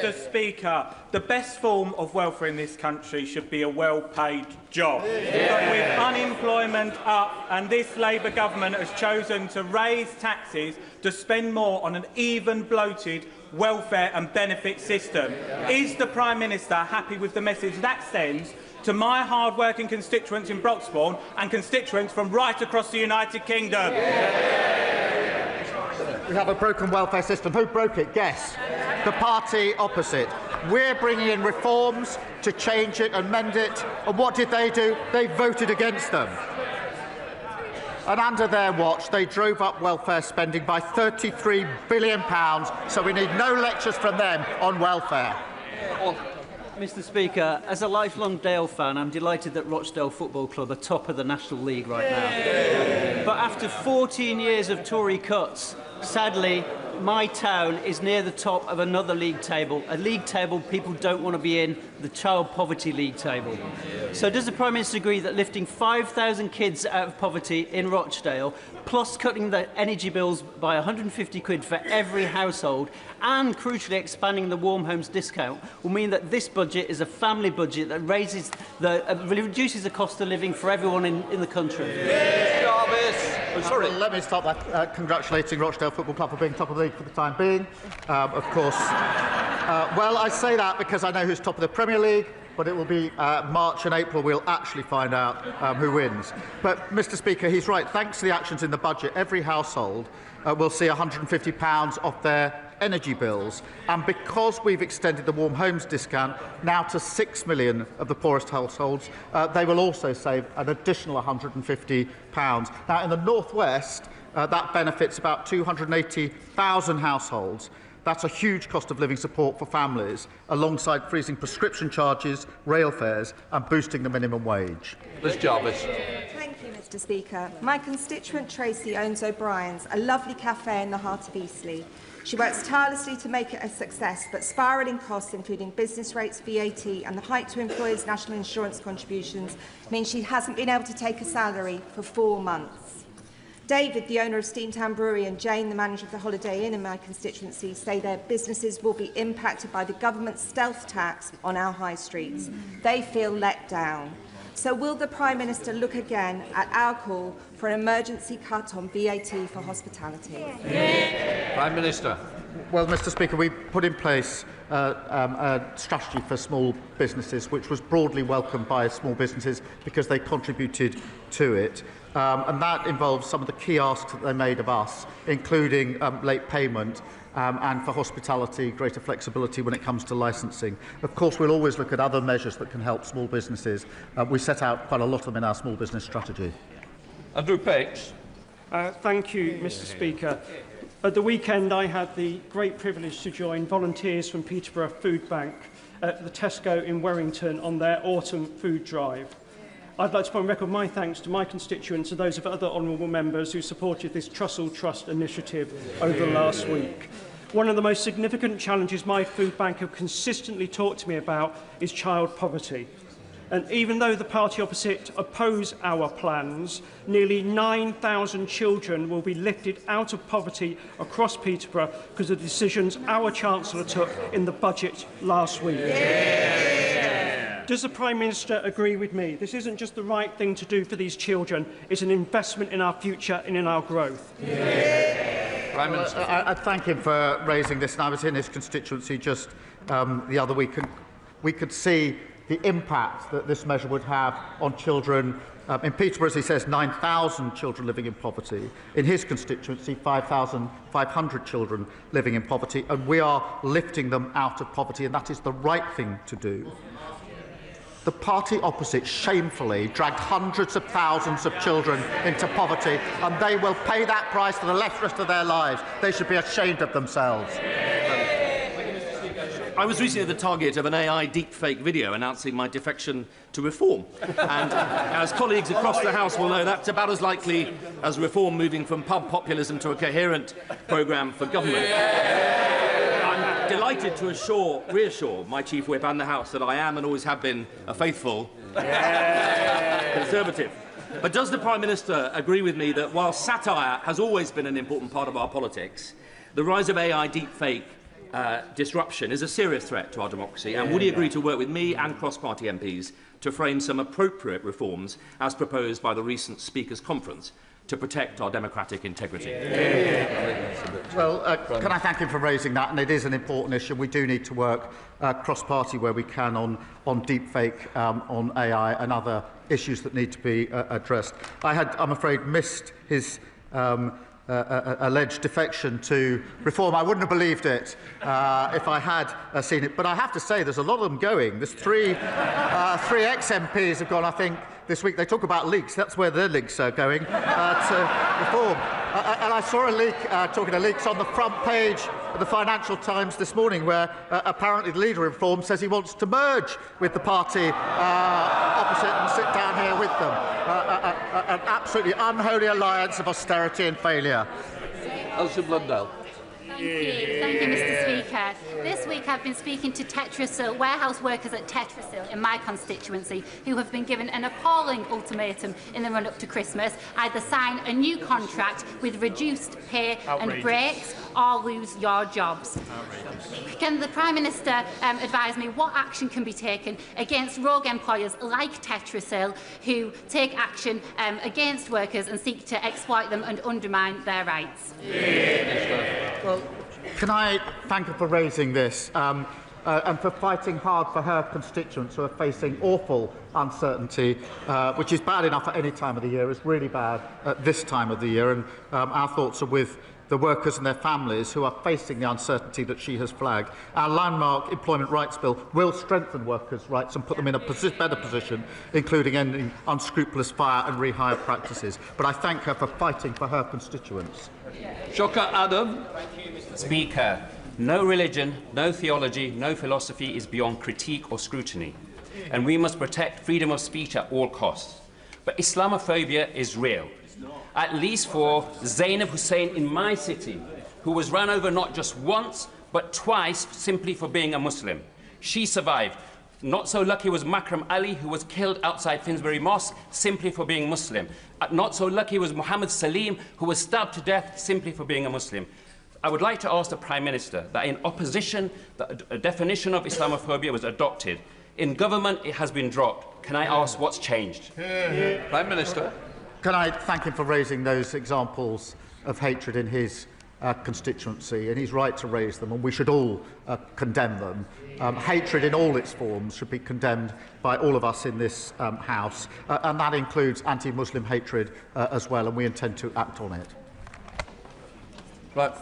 Mr. Speaker, the best form of welfare in this country should be a well-paid job. But with unemployment up and this Labour government has chosen to raise taxes to spend more on an even bloated welfare and benefit system, is the Prime Minister happy with the message that sends to my hard-working constituents in Broxbourne and constituents from right across the United Kingdom? We have a broken welfare system. Who broke it? Guess. The party opposite. We're bringing in reforms to change it and mend it. And what did they do? They voted against them. And under their watch, they drove up welfare spending by £33 billion. So we need no lectures from them on welfare. Mr. Speaker, as a lifelong Dale fan, I'm delighted that Rochdale Football Club are top of the National League right now. But after 14 years of Tory cuts, sadly, my town is near the top of another league table, a league table people don't want to be in, the Child Poverty League table. So does the Prime Minister agree that lifting 5,000 kids out of poverty in Rochdale, plus cutting the energy bills by 150 quid for every household, and crucially expanding the Warm Homes discount, will mean that this budget is a family budget that reduces the cost of living for everyone in the country? Well, let me start by congratulating Rochdale Football Club for being top of the league for the time being. Of course, well, I say that because I know who's top of the Premier League, but it will be March and April we'll actually find out who wins. But, Mr. Speaker, he's right. Thanks to the actions in the budget, every household will see £150 off their energy bills. And because we've extended the Warm Homes discount now to 6 million of the poorest households, they will also save an additional £150. Now, in the North West, that benefits about 280,000 households. That's a huge cost of living support for families, alongside freezing prescription charges, rail fares and boosting the minimum wage. Liz Jarvis. Thank you, Mr. Speaker. My constituent Tracy owns O'Brien's, a lovely cafe in the heart of Eastleigh. She works tirelessly to make it a success, but spiralling costs, including business rates, VAT and the hike to employers' national insurance contributions, mean she hasn't been able to take a salary for 4 months. David, the owner of Steamtown Brewery, and Jane, the manager of the Holiday Inn in my constituency, say their businesses will be impacted by the government's stealth tax on our high streets. They feel let down. So will the Prime Minister look again at our call for an emergency cut on VAT for hospitality? Prime Minister. Well, Mr. Speaker, we put in place a strategy for small businesses, which was broadly welcomed by small businesses because they contributed to it. And that involves some of the key asks that they made of us, including late payment and for hospitality, greater flexibility when it comes to licensing. Of course, we'll always look at other measures that can help small businesses. We set out quite a lot of them in our small business strategy. Andrew Pakes. Thank you, Mr. Speaker. At the weekend, I had the great privilege to join volunteers from Peterborough Food Bank at the Tesco in Warrington on their autumn food drive. I'd like to put on record my thanks to my constituents and those of other honourable members who supported this Trussell Trust initiative over the last week. One of the most significant challenges my food bank have consistently talked to me about is child poverty. And even though the party opposite oppose our plans, nearly 9,000 children will be lifted out of poverty across Peterborough because of the decisions our Chancellor took in the budget last week. Does the Prime Minister agree with me? This isn't just the right thing to do for these children, it's an investment in our future and in our growth. Prime Minister. I thank him for raising this, and I was in his constituency just the other week, and we could see the impact that this measure would have on children. In Peterborough, as he says, 9,000 children living in poverty. In his constituency, 5,500 children living in poverty, and we are lifting them out of poverty, and that is the right thing to do. the party opposite shamefully dragged hundreds of thousands of children into poverty, and they will pay that price for the rest of their lives. They should be ashamed of themselves. I was recently the target of an AI deepfake video announcing my defection to reform. And as colleagues across the House will know, that's about as likely as reform moving from pub populism to a coherent programme for government. I'm delighted to reassure my Chief Whip and the House that I am and always have been a faithful Conservative. But does the Prime Minister agree with me that while satire has always been an important part of our politics, the rise of AI deepfake disruption is a serious threat to our democracy, and would he agree to work with me and cross-party MPs to frame some appropriate reforms as proposed by the recent Speakers' Conference to protect our democratic integrity? Well, can I thank him for raising that? And it is an important issue. We do need to work cross-party where we can on deepfake, on AI and other issues that need to be addressed. I had, I'm afraid, missed his alleged defection to reform. I wouldn't have believed it if I had seen it. But I have to say, there's a lot of them going. There's three ex-MPs have gone, I think, this week. They talk about leaks. That's where their leaks are going to reform. And I saw a leak, talking of leaks, on the front page of the Financial Times this morning, where apparently the leader of Reform says he wants to merge with the party opposite and sit down here with them. An absolutely unholy alliance of austerity and failure. Alison Blundell. Thank you, Mr. Speaker. This week I've been speaking to Tetrasil, warehouse workers at Tetrasil in my constituency, who have been given an appalling ultimatum in the run-up to Christmas: either sign a new contract with reduced pay and breaks, or lose your jobs. Can the Prime Minister advise me what action can be taken against rogue employers like Tetrasil who take action against workers and seek to exploit them and undermine their rights? Well, can I thank her for raising this and for fighting hard for her constituents who are facing awful uncertainty, which is bad enough at any time of the year. It's really bad at this time of the year, and our thoughts are with the workers and their families who are facing the uncertainty that she has flagged. Our landmark Employment Rights Bill will strengthen workers' rights and put them in a better position, including ending unscrupulous fire and rehire practices. But I thank her for fighting for her constituents. Shocker Adam. Speaker, no religion, no theology, no philosophy is beyond critique or scrutiny, and we must protect freedom of speech at all costs. But Islamophobia is real. At least for Zainab Hussein in my city, who was run over not just once, but twice simply for being a Muslim. She survived. Not so lucky was Makram Ali, who was killed outside Finsbury Mosque simply for being Muslim. Not so lucky was Muhammad Salim, who was stabbed to death simply for being a Muslim. I would like to ask the Prime Minister that in opposition, a definition of Islamophobia was adopted. In government, it has been dropped. Can I ask what's changed? Prime Minister. Can I thank him for raising those examples of hatred in his constituency, and he's right to raise them, and we should all condemn them. Hatred in all its forms should be condemned by all of us in this House, and that includes anti-Muslim hatred as well, and we intend to act on it. Right.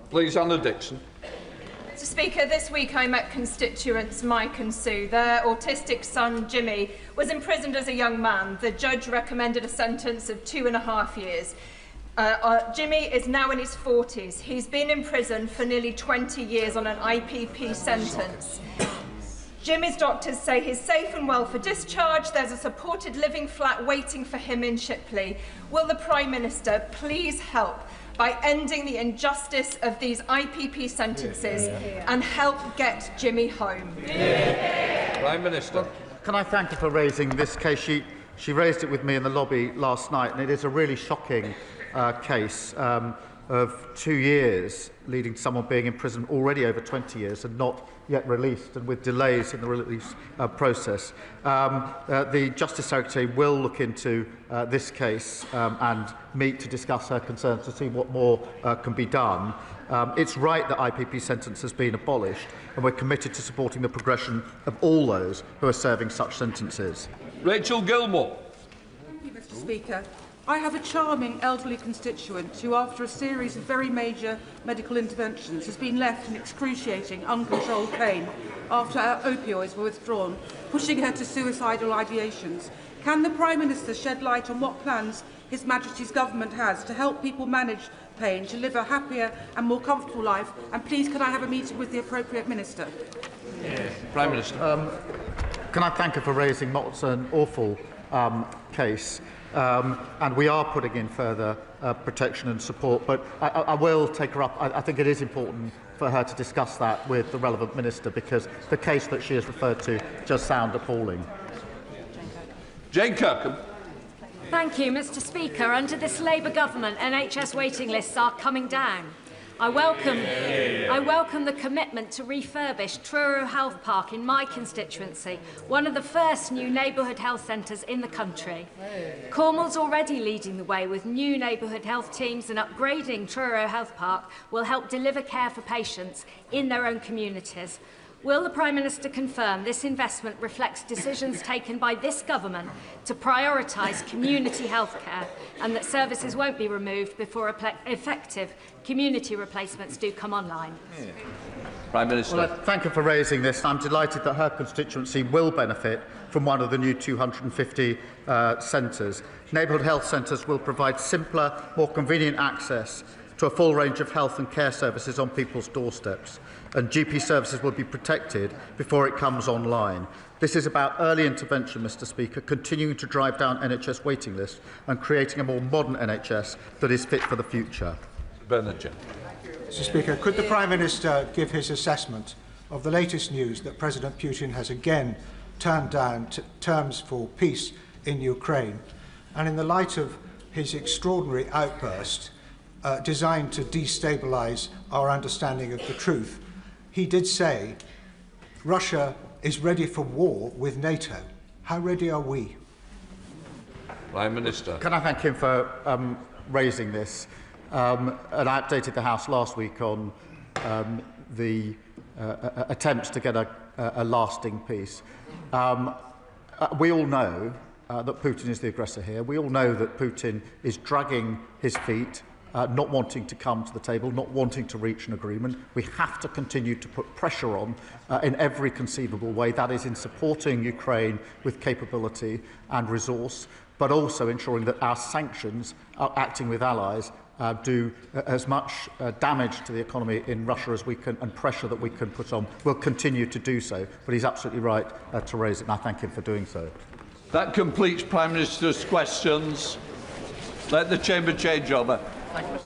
Please, Anna Dixon. Mr. Speaker, this week I met constituents Mike and Sue. Their autistic son, Jimmy, was imprisoned as a young man. The judge recommended a sentence of 2.5 years. Jimmy is now in his 40s. He's been in prison for nearly 20 years on an IPP sentence. Jimmy's doctors say he's safe and well for discharge. There's a supported living flat waiting for him in Shipley. Will the Prime Minister please help by ending the injustice of these IPP sentences and help get Jimmy home? Prime Minister. Can I thank her for raising this case? She raised it with me in the lobby last night, and it is a really shocking case of 2 years, leading to someone being in prison already over 20 years and not yet released, and with delays in the release process. The Justice Secretary will look into this case and meet to discuss her concerns to see what more can be done. It's right that IPP sentence has been abolished, and we're committed to supporting the progression of all those who are serving such sentences. Rachel Gilmore. Thank you, Mr. Speaker. I have a charming elderly constituent who, after a series of very major medical interventions, has been left in excruciating, uncontrolled pain after her opioids were withdrawn, pushing her to suicidal ideations. Can the Prime Minister shed light on what plans His Majesty's Government has to help people manage pain, to live a happier and more comfortable life? And please, can I have a meeting with the appropriate Minister? Prime Minister. Can I thank her for raising what's an awful case? And we are putting in further protection and support, but I will take her up. I think it is important for her to discuss that with the relevant minister, because the case that she has referred to does sound appalling. Jane Kirkham. Thank you, Mr. Speaker. Under this Labour government, NHS waiting lists are coming down. I welcome the commitment to refurbish Truro Health Park in my constituency, one of the first new neighbourhood health centres in the country. Cornwall's already leading the way with new neighbourhood health teams, and upgrading Truro Health Park will help deliver care for patients in their own communities. Will the Prime Minister confirm this investment reflects decisions taken by this government to prioritise community healthcare, and that services won't be removed before effective community replacements do come online? Prime Minister. Well, thank you for raising this. I'm delighted that her constituency will benefit from one of the new 250 centres. Neighbourhood health centres will provide simpler, more convenient access to a full range of health and care services on people's doorsteps, and GP services will be protected before it comes online. This is about early intervention, Mr. Speaker, continuing to drive down NHS waiting lists and creating a more modern NHS that is fit for the future. Mr. Speaker, could the Prime Minister give his assessment of the latest news that President Putin has again turned down terms for peace in Ukraine, and in the light of his extraordinary outburst designed to destabilise our understanding of the truth? He did say Russia is ready for war with NATO. How ready are we? Prime Minister. Can I thank him for raising this? And I updated the House last week on the attempts to get a lasting peace. We all know that Putin is the aggressor here. We all know that Putin is dragging his feet, not wanting to come to the table, not wanting to reach an agreement. We have to continue to put pressure on in every conceivable way. That is in supporting Ukraine with capability and resource, but also ensuring that our sanctions, acting with allies, do as much damage to the economy in Russia as we can, and pressure that we can put on. We'll continue to do so, but he's absolutely right to raise it, and I thank him for doing so. That completes Prime Minister's questions. Let the Chamber change over. Thank you, Mr.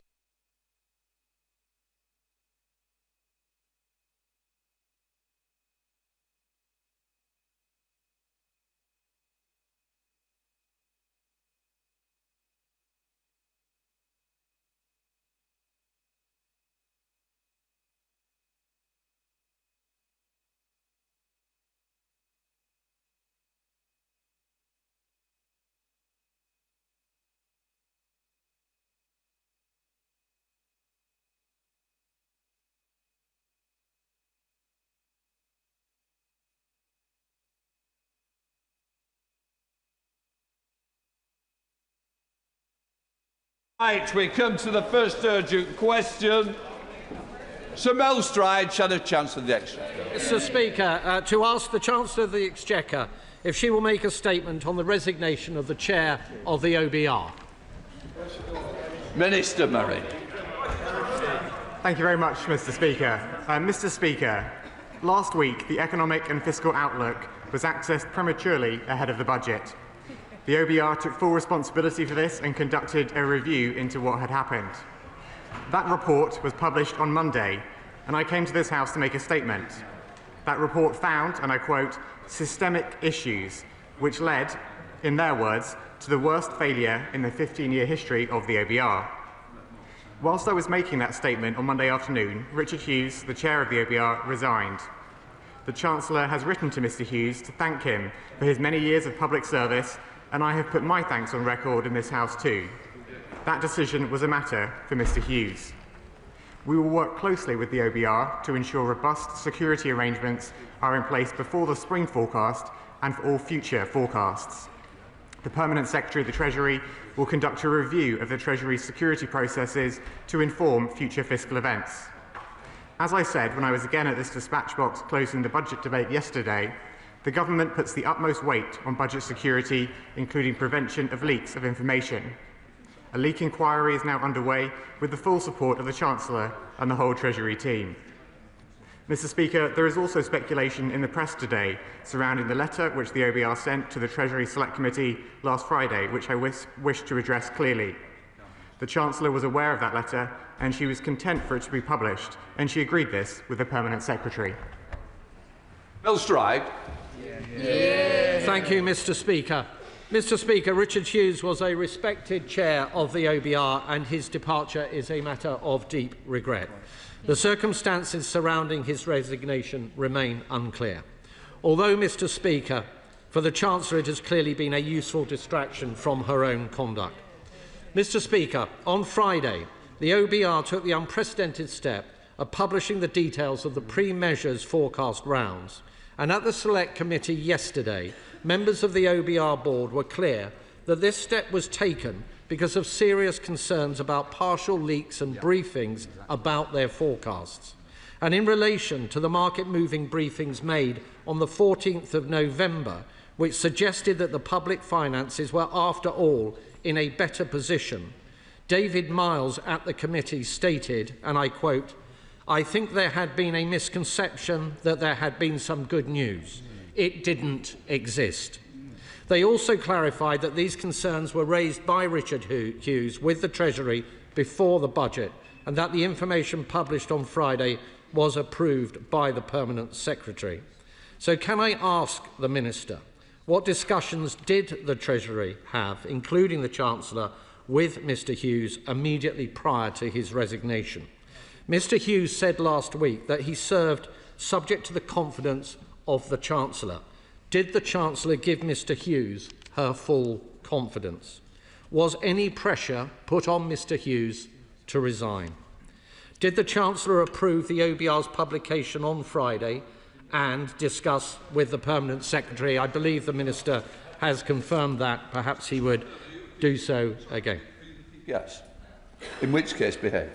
Right, we come to the first urgent question. Sir Mel Stride, Shadow Chancellor of the Exchequer. Mr. Speaker, to ask the Chancellor of the Exchequer if she will make a statement on the resignation of the Chair of the OBR. Minister Murray. Thank you very much, Mr. Speaker. Mr. Speaker, last week the economic and fiscal outlook was accessed prematurely ahead of the budget. The OBR took full responsibility for this and conducted a review into what had happened. That report was published on Monday, and I came to this House to make a statement. That report found, and I quote, systemic issues, which led, in their words, to the worst failure in the 15-year history of the OBR. Whilst I was making that statement on Monday afternoon, Richard Hughes, the chair of the OBR, resigned. The Chancellor has written to Mr. Hughes to thank him for his many years of public service, and I have put my thanks on record in this House too. That decision was a matter for Mr. Hughes. We will work closely with the OBR to ensure robust security arrangements are in place before the spring forecast and for all future forecasts. The Permanent Secretary of the Treasury will conduct a review of the Treasury's security processes to inform future fiscal events. As I said when I was again at this dispatch box closing the budget debate yesterday, the government puts the utmost weight on budget security, including prevention of leaks of information. A leak inquiry is now underway with the full support of the Chancellor and the whole Treasury team. Mr. Speaker, there is also speculation in the press today surrounding the letter which the OBR sent to the Treasury Select Committee last Friday, which I wish to address clearly. The Chancellor was aware of that letter and she was content for it to be published, and she agreed this with the Permanent Secretary. Bill Stride. Thank you, Mr. Speaker. Mr. Speaker, Richard Hughes was a respected chair of the OBR, and his departure is a matter of deep regret. The circumstances surrounding his resignation remain unclear. Although, Mr. Speaker, for the Chancellor it has clearly been a useful distraction from her own conduct. Mr. Speaker, on Friday, the OBR took the unprecedented step of publishing the details of the pre-measures forecast rounds, and at the Select Committee yesterday, members of the OBR board were clear that this step was taken because of serious concerns about partial leaks and briefings about their forecasts. And in relation to the market-moving briefings made on the 14th of November, which suggested that the public finances were, after all, in a better position, David Miles at the committee stated, and I quote, "I think there had been a misconception that there had been some good news. It didn't exist." They also clarified that these concerns were raised by Richard Hughes with the Treasury before the budget, and that the information published on Friday was approved by the Permanent Secretary. So can I ask the Minister, what discussions did the Treasury have, including the Chancellor, with Mr. Hughes immediately prior to his resignation? Mr. Hughes said last week that he served subject to the confidence of the Chancellor. Did the Chancellor give Mr. Hughes her full confidence? Was any pressure put on Mr. Hughes to resign? Did the Chancellor approve the OBR's publication on Friday and discuss with the Permanent Secretary? I believe the Minister has confirmed that. Perhaps he would do so again. Yes. In which case, behave.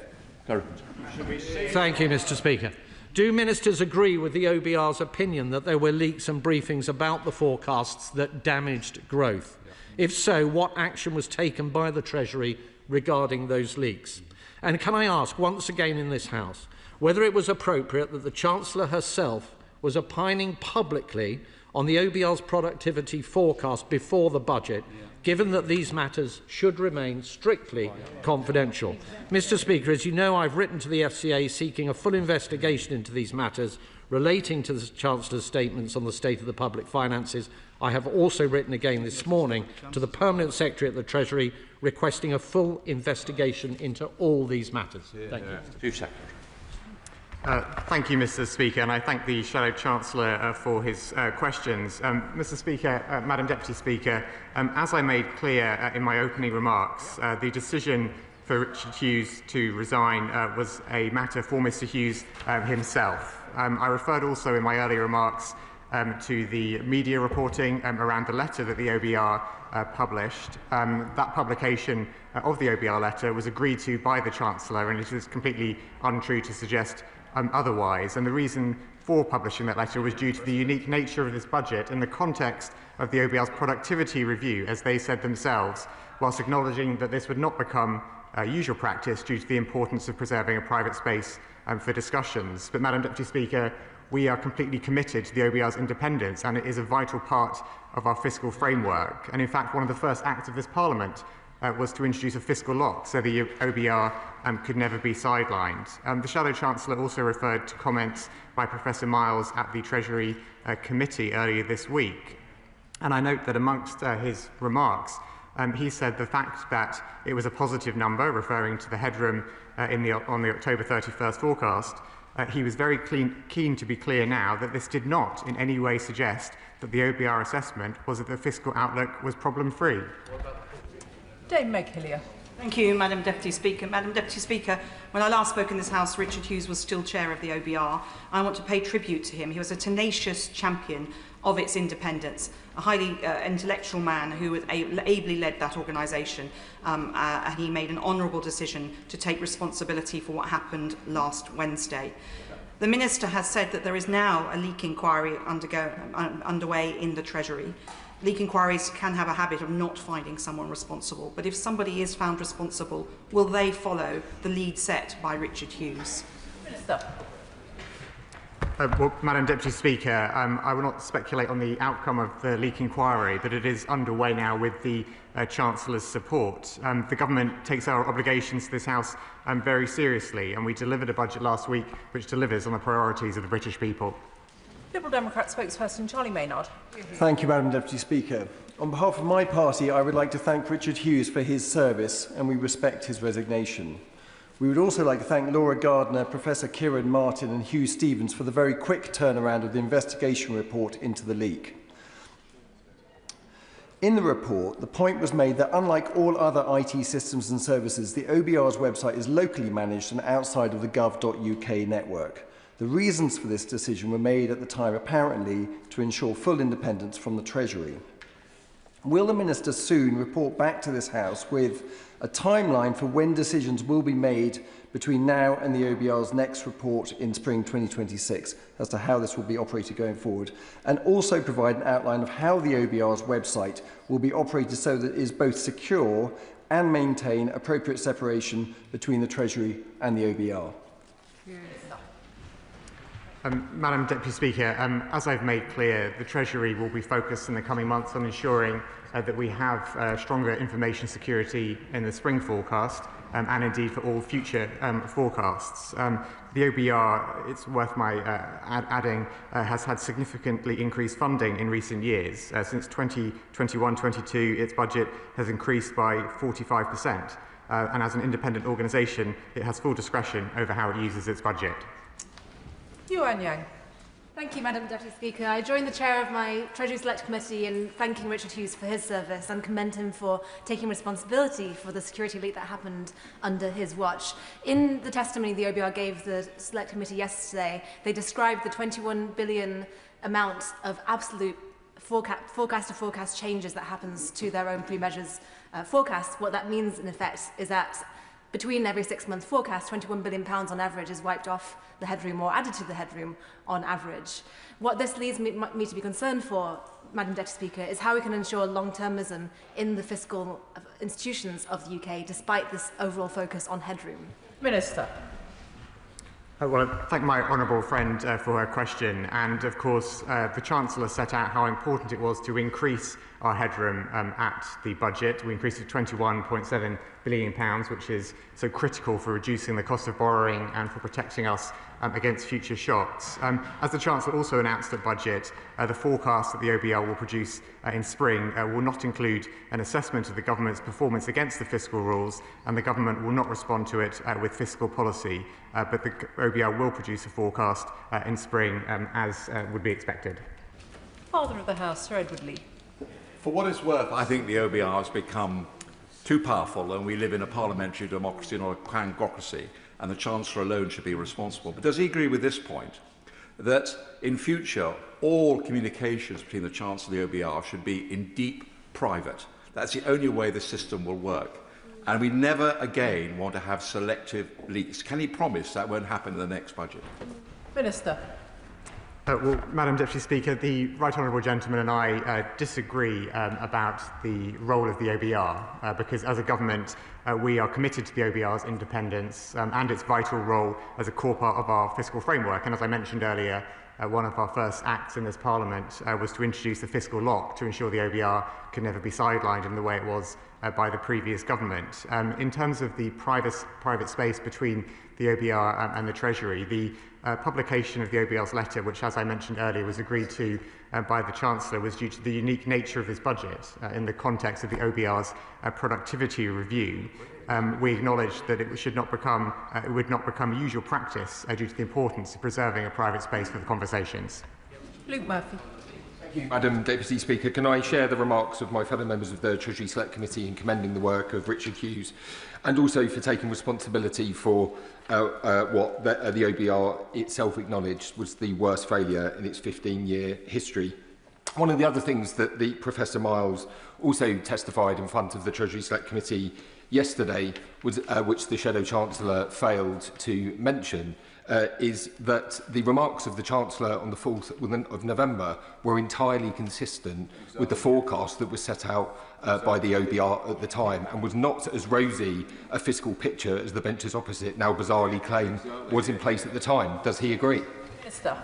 Thank you, Mr. Speaker. Do ministers agree with the OBR's opinion that there were leaks and briefings about the forecasts that damaged growth? If so, what action was taken by the Treasury regarding those leaks? And can I ask once again in this House whether it was appropriate that the Chancellor herself was opining publicly on the OBR's productivity forecast before the budget, given that these matters should remain strictly confidential? Mr. Speaker, as you know, I've written to the FCA seeking a full investigation into these matters relating to the Chancellor's statements on the state of the public finances. I have also written again this morning to the Permanent Secretary at the Treasury requesting a full investigation into all these matters. Thank you. Thank you, Mr. Speaker, and I thank the Shadow Chancellor for his questions. Mr. Speaker, Madam Deputy Speaker, as I made clear in my opening remarks, the decision for Richard Hughes to resign was a matter for Mr. Hughes himself. I referred also in my earlier remarks to the media reporting around the letter that the OBR published. That publication of the OBR letter was agreed to by the Chancellor, and it is completely untrue to suggest otherwise. And the reason for publishing that letter was due to the unique nature of this budget in the context of the OBR's productivity review, as they said themselves, whilst acknowledging that this would not become usual practice due to the importance of preserving a private space for discussions. But, Madam Deputy Speaker, we are completely committed to the OBR's independence, and it is a vital part of our fiscal framework. And in fact, one of the first acts of this Parliament was to introduce a fiscal lock so the OBR could never be sidelined. The Shadow Chancellor also referred to comments by Professor Miles at the Treasury Committee earlier this week. And I note that amongst his remarks, he said the fact that it was a positive number, referring to the headroom on the October 31st forecast, he was very keen to be clear now that this did not in any way suggest that the OBR assessment was that the fiscal outlook was problem-free. Dame Meg Hillier. Thank you, Madam Deputy Speaker. Madam Deputy Speaker, when I last spoke in this House, Richard Hughes was still chair of the OBR. I want to pay tribute to him. He was a tenacious champion of its independence, a highly intellectual man who has ably led that organisation, and he made an honourable decision to take responsibility for what happened last Wednesday. The Minister has said that there is now a leak inquiry underway in the Treasury. Leak inquiries can have a habit of not finding someone responsible, but if somebody is found responsible, will they follow the lead set by Richard Hughes? Minister. Well, Madam Deputy Speaker, I will not speculate on the outcome of the leak inquiry, but it is underway now with the Chancellor's support. The Government takes our obligations to this House very seriously, and we delivered a budget last week which delivers on the priorities of the British people. Liberal Democrat spokesperson Charlie Maynard. Thank you, Madam Deputy Speaker. On behalf of my party, I would like to thank Richard Hughes for his service, and we respect his resignation. We would also like to thank Laura Gardner, Professor Kieran Martin and Hugh Stevens for the very quick turnaround of the investigation report into the leak. In the report, the point was made that unlike all other IT systems and services, the OBR's website is locally managed and outside of the gov.uk network. The reasons for this decision were made at the time apparently to ensure full independence from the Treasury. Will the Minister soon report back to this House with a timeline for when decisions will be made between now and the OBR's next report in spring 2026 as to how this will be operated going forward, and also provide an outline of how the OBR's website will be operated so that it is both secure and maintain appropriate separation between the Treasury and the OBR? Madam Deputy Speaker, as I've made clear, the Treasury will be focused in the coming months on ensuring that we have stronger information security in the spring forecast and indeed for all future forecasts. The OBR, it's worth my adding, has had significantly increased funding in recent years. Since 2021-22, its budget has increased by 45%. And as an independent organisation, it has full discretion over how it uses its budget. Yuan Yang. Thank you, Madam Deputy Speaker. I join the chair of my Treasury Select Committee in thanking Richard Hughes for his service and commend him for taking responsibility for the security leak that happened under his watch. In the testimony the OBR gave the Select Committee yesterday, they described the 21 billion amount of absolute forecast-to-forecast changes that happens to their own pre-measures forecast. What that means, in effect, is that between every 6-month forecast, £21 billion on average is wiped off the headroom or added to the headroom on average. What this leads me to be concerned for, Madam Deputy Speaker, is how we can ensure long-termism in the fiscal institutions of the UK despite this overall focus on headroom. Minister. Well, I thank my honourable friend for her question, and of course the Chancellor set out how important it was to increase our headroom at the budget. We increased it to £21.7 billion, which is so critical for reducing the cost of borrowing and for protecting us against future shocks. As the Chancellor also announced at budget, the forecast that the OBR will produce in spring will not include an assessment of the government's performance against the fiscal rules, and the government will not respond to it with fiscal policy, but the OBR will produce a forecast in spring as would be expected. Father of the House, Sir Edward Lee. For what it's worth, I think the OBR has become too powerful, and we live in a parliamentary democracy, not a quangocracy, and the Chancellor alone should be responsible. But does he agree with this point, that in future all communications between the Chancellor and the OBR should be in deep private? That's the only way the system will work. And we never again want to have selective leaks. Can he promise that won't happen in the next budget? Minister. Well, Madam Deputy Speaker, the Right Honourable Gentleman and I disagree about the role of the OBR, because as a government we are committed to the OBR's independence and its vital role as a core part of our fiscal framework. And as I mentioned earlier, one of our first acts in this Parliament was to introduce the fiscal lock to ensure the OBR could never be sidelined in the way it was by the previous government. In terms of the private space between the OBR and the Treasury, the publication of the OBR's letter, which, as I mentioned earlier, was agreed to by the Chancellor, was due to the unique nature of his budget in the context of the OBR's productivity review. We acknowledge that it would not become usual practice due to the importance of preserving a private space for the conversations. Luke Murphy. Thank you, Madam Deputy Speaker. Can I share the remarks of my fellow members of the Treasury Select Committee in commending the work of Richard Hughes, and also for taking responsibility for what the OBR itself acknowledged was the worst failure in its 15-year history. One of the other things that Professor Miles also testified in front of the Treasury Select Committee yesterday, was, which the Shadow Chancellor failed to mention, is that the remarks of the Chancellor on the 4th of November were entirely consistent with the forecast that was set out by the OBR at the time, and was not as rosy a fiscal picture as the benches opposite now bizarrely claim was in place at the time. Does he agree? Minister.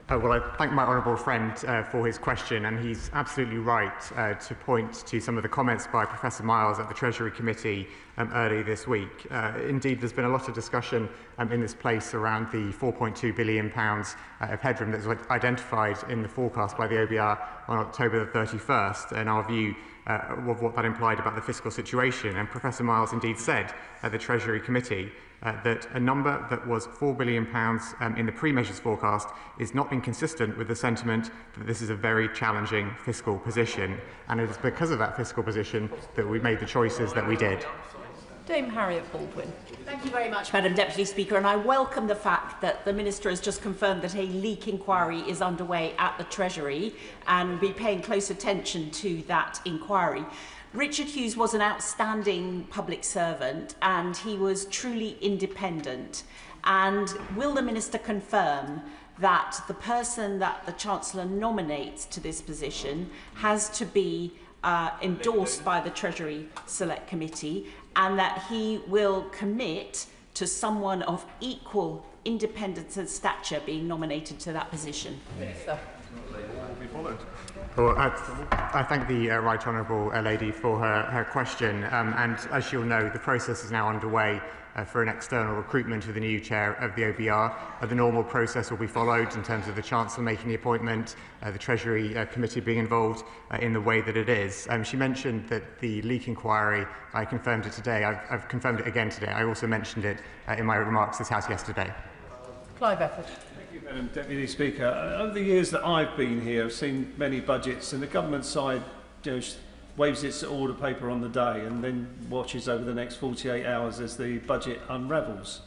Well, I thank my honourable friend for his question, and he's absolutely right to point to some of the comments by Professor Miles at the Treasury Committee early this week. Indeed, there's been a lot of discussion in this place around the £4.2 billion of headroom that was identified in the forecast by the OBR on October the 31st, and our view of what that implied about the fiscal situation. And Professor Miles indeed said at the Treasury Committee that a number that was £4 billion in the pre-measures forecast is not inconsistent with the sentiment that this is a very challenging fiscal position. And it is because of that fiscal position that we made the choices that we did. Dame Harriet Baldwin. Thank you very much, Madam Deputy Speaker, and I welcome the fact that the Minister has just confirmed that a leak inquiry is underway at the Treasury, and we'll be paying close attention to that inquiry. Richard Hughes was an outstanding public servant, and he was truly independent. And will the Minister confirm that the person that the Chancellor nominates to this position has to be endorsed by the Treasury Select Committee, and that he will commit to someone of equal independence and stature being nominated to that position? Minister. Well, I thank the Right Honourable lady for her question, and as she'll know, the process is now underway for an external recruitment of the new chair of the OBR. The normal process will be followed in terms of the Chancellor making the appointment, the Treasury Committee being involved in the way that it is. She mentioned that the leak inquiry, I confirmed it today. I've confirmed it again today. I also mentioned it in my remarks to this House yesterday. Clive Efford. Thank you, Madam Deputy Speaker. Over the years that I've been here, I've seen many budgets, and the government side waves its order paper on the day and then watches over the next 48 hours as the budget unravels.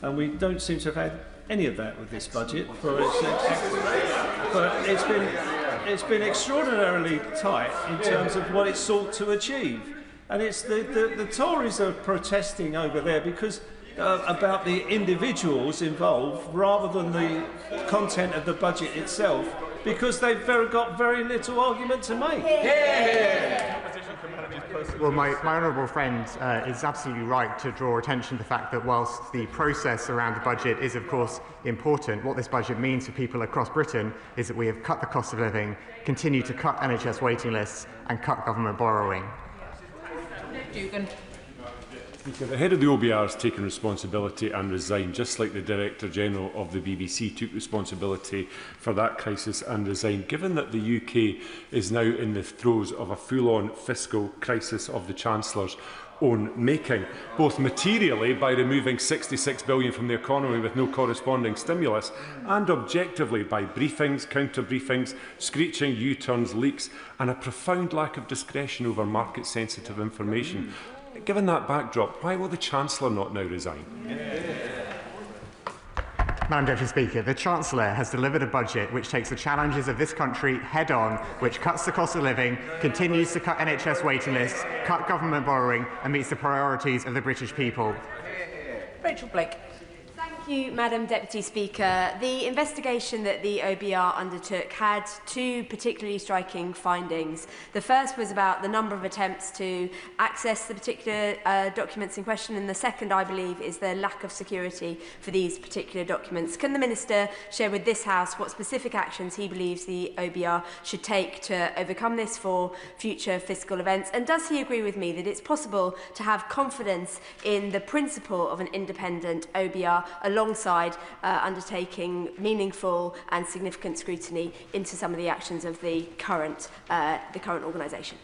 And we don't seem to have had any of that with this budget. It's been extraordinarily tight in terms of what it sought to achieve. And it's the Tories are protesting over there because about the individuals involved rather than the content of the budget itself, because they've got very little argument to make. Well, my honourable friend is absolutely right to draw attention to the fact that whilst the process around the budget is of course important, what this budget means for people across Britain is that we have cut the cost of living, continue to cut NHS waiting lists and cut government borrowing. Dugan. The head of the OBR has taken responsibility and resigned, just like the Director General of the BBC took responsibility for that crisis and resigned. Given that the UK is now in the throes of a full-on fiscal crisis of the Chancellor's own making, both materially by removing £66 billion from the economy with no corresponding stimulus, and objectively by briefings, counter-briefings, screeching U-turns, leaks, and a profound lack of discretion over market-sensitive information. Given that backdrop, why will the Chancellor not now resign? Madam Deputy Speaker, the Chancellor has delivered a budget which takes the challenges of this country head-on, which cuts the cost of living, continues to cut NHS waiting lists, cut government borrowing and meets the priorities of the British people. Rachel Blake. Thank you, Madam Deputy Speaker. The investigation that the OBR undertook had two particularly striking findings. The first was about the number of attempts to access the particular documents in question, and the second, I believe, is the lack of security for these particular documents. Can the Minister share with this House what specific actions he believes the OBR should take to overcome this for future fiscal events? And does he agree with me that it's possible to have confidence in the principle of an independent OBR alongside undertaking meaningful and significant scrutiny into some of the actions of the current organisation?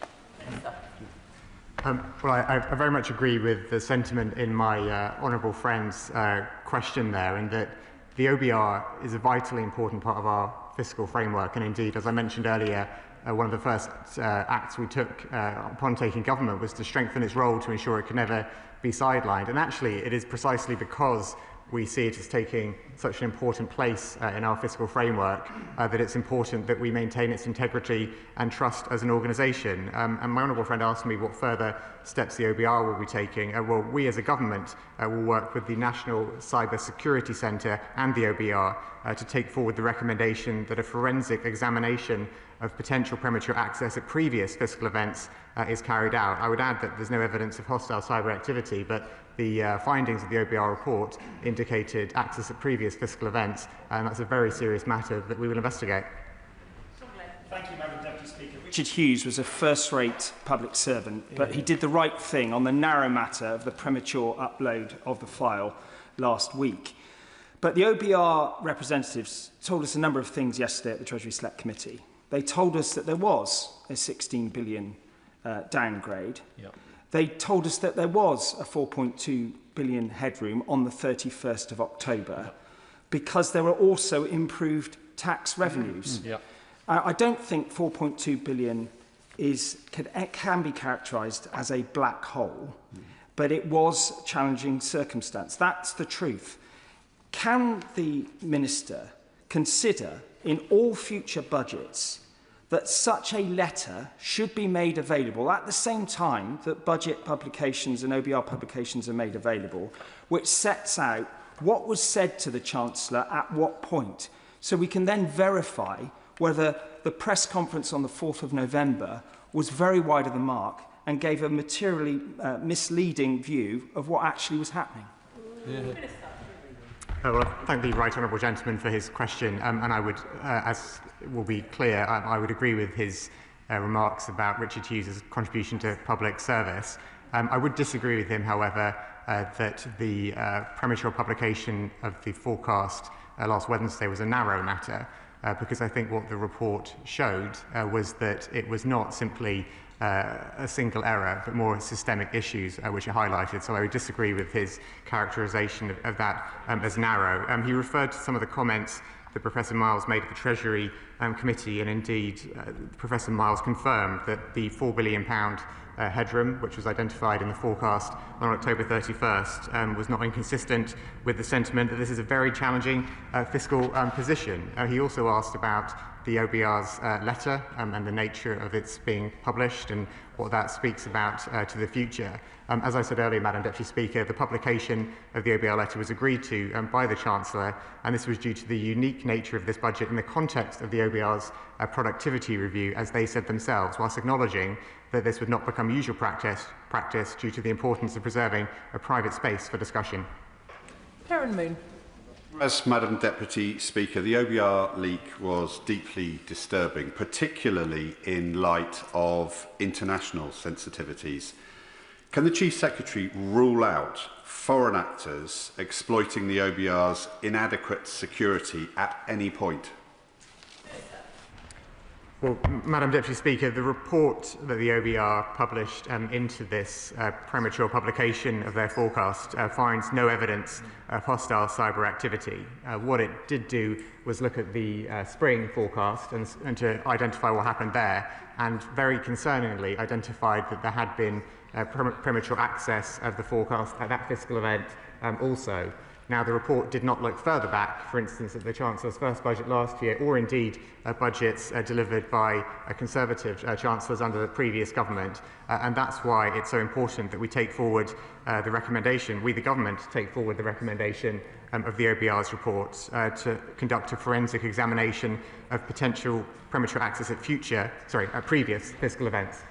Well, I very much agree with the sentiment in my honourable friend's question there, in that the OBR is a vitally important part of our fiscal framework, and indeed, as I mentioned earlier, one of the first acts we took upon taking government was to strengthen its role to ensure it could never be sidelined. And actually, it is precisely because we see it as taking such an important place in our fiscal framework that it's important that we maintain its integrity and trust as an organisation. And my honourable friend asked me what further steps the OBR will be taking. Well, we as a government will work with the National Cyber Security Centre and the OBR to take forward the recommendation that a forensic examination of potential premature access at previous fiscal events is carried out. I would add that there's no evidence of hostile cyber activity, but the findings of the OBR report indicated access at previous fiscal events, and that's a very serious matter that we will investigate. Thank you, Madam Deputy Speaker. Richard Hughes was a first-rate public servant, but he did the right thing on the narrow matter of the premature upload of the file last week. But the OBR representatives told us a number of things yesterday at the Treasury Select Committee. They told us that there was a 16 billion downgrade. Yep. They told us that there was a 4.2 billion headroom on the 31st of October because there were also improved tax revenues. Yep. I don't think 4.2 billion can be characterised as a black hole, but it was a challenging circumstance. That's the truth. Can the Minister consider in all future budgets that such a letter should be made available at the same time that budget publications and OBR publications are made available, which sets out what was said to the Chancellor at what point, so we can then verify whether the press conference on the 4th of November was very wide of the mark and gave a materially misleading view of what actually was happening? Yeah. Well, thank the right honourable gentleman for his question, and I would, as will be clear, I would agree with his remarks about Richard Hughes' contribution to public service. I would disagree with him, however, that the premature publication of the forecast last Wednesday was a narrow matter, because I think what the report showed was that it was not simply a single error, but more systemic issues which are highlighted. So I would disagree with his characterisation of that as narrow. He referred to some of the comments that Professor Miles made at the Treasury Committee, and indeed Professor Miles confirmed that the £4 billion headroom, which was identified in the forecast on October 31st, was not inconsistent with the sentiment that this is a very challenging fiscal position. He also asked about the OBR's letter and the nature of its being published and what that speaks about to the future. As I said earlier, Madam Deputy Speaker, the publication of the OBR letter was agreed to by the Chancellor, and this was due to the unique nature of this budget in the context of the OBR's productivity review, as they said themselves, whilst acknowledging that this would not become usual practice due to the importance of preserving a private space for discussion. Karen Moon. As Madam Deputy Speaker, the OBR leak was deeply disturbing, particularly in light of international sensitivities. Can the Chief Secretary rule out foreign actors exploiting the OBR's inadequate security at any point? Well, Madam Deputy Speaker, the report that the OBR published into this premature publication of their forecast finds no evidence of hostile cyber activity. What it did do was look at the spring forecast and to identify what happened there, and very concerningly identified that there had been premature access of the forecast at that fiscal event also. Now, the report did not look further back, for instance, at the Chancellor's first budget last year, or indeed budgets delivered by Conservative Chancellors under the previous government, and that's why it's so important that we take forward the recommendation, we the government take forward the recommendation of the OBR's report to conduct a forensic examination of potential premature access at previous fiscal events.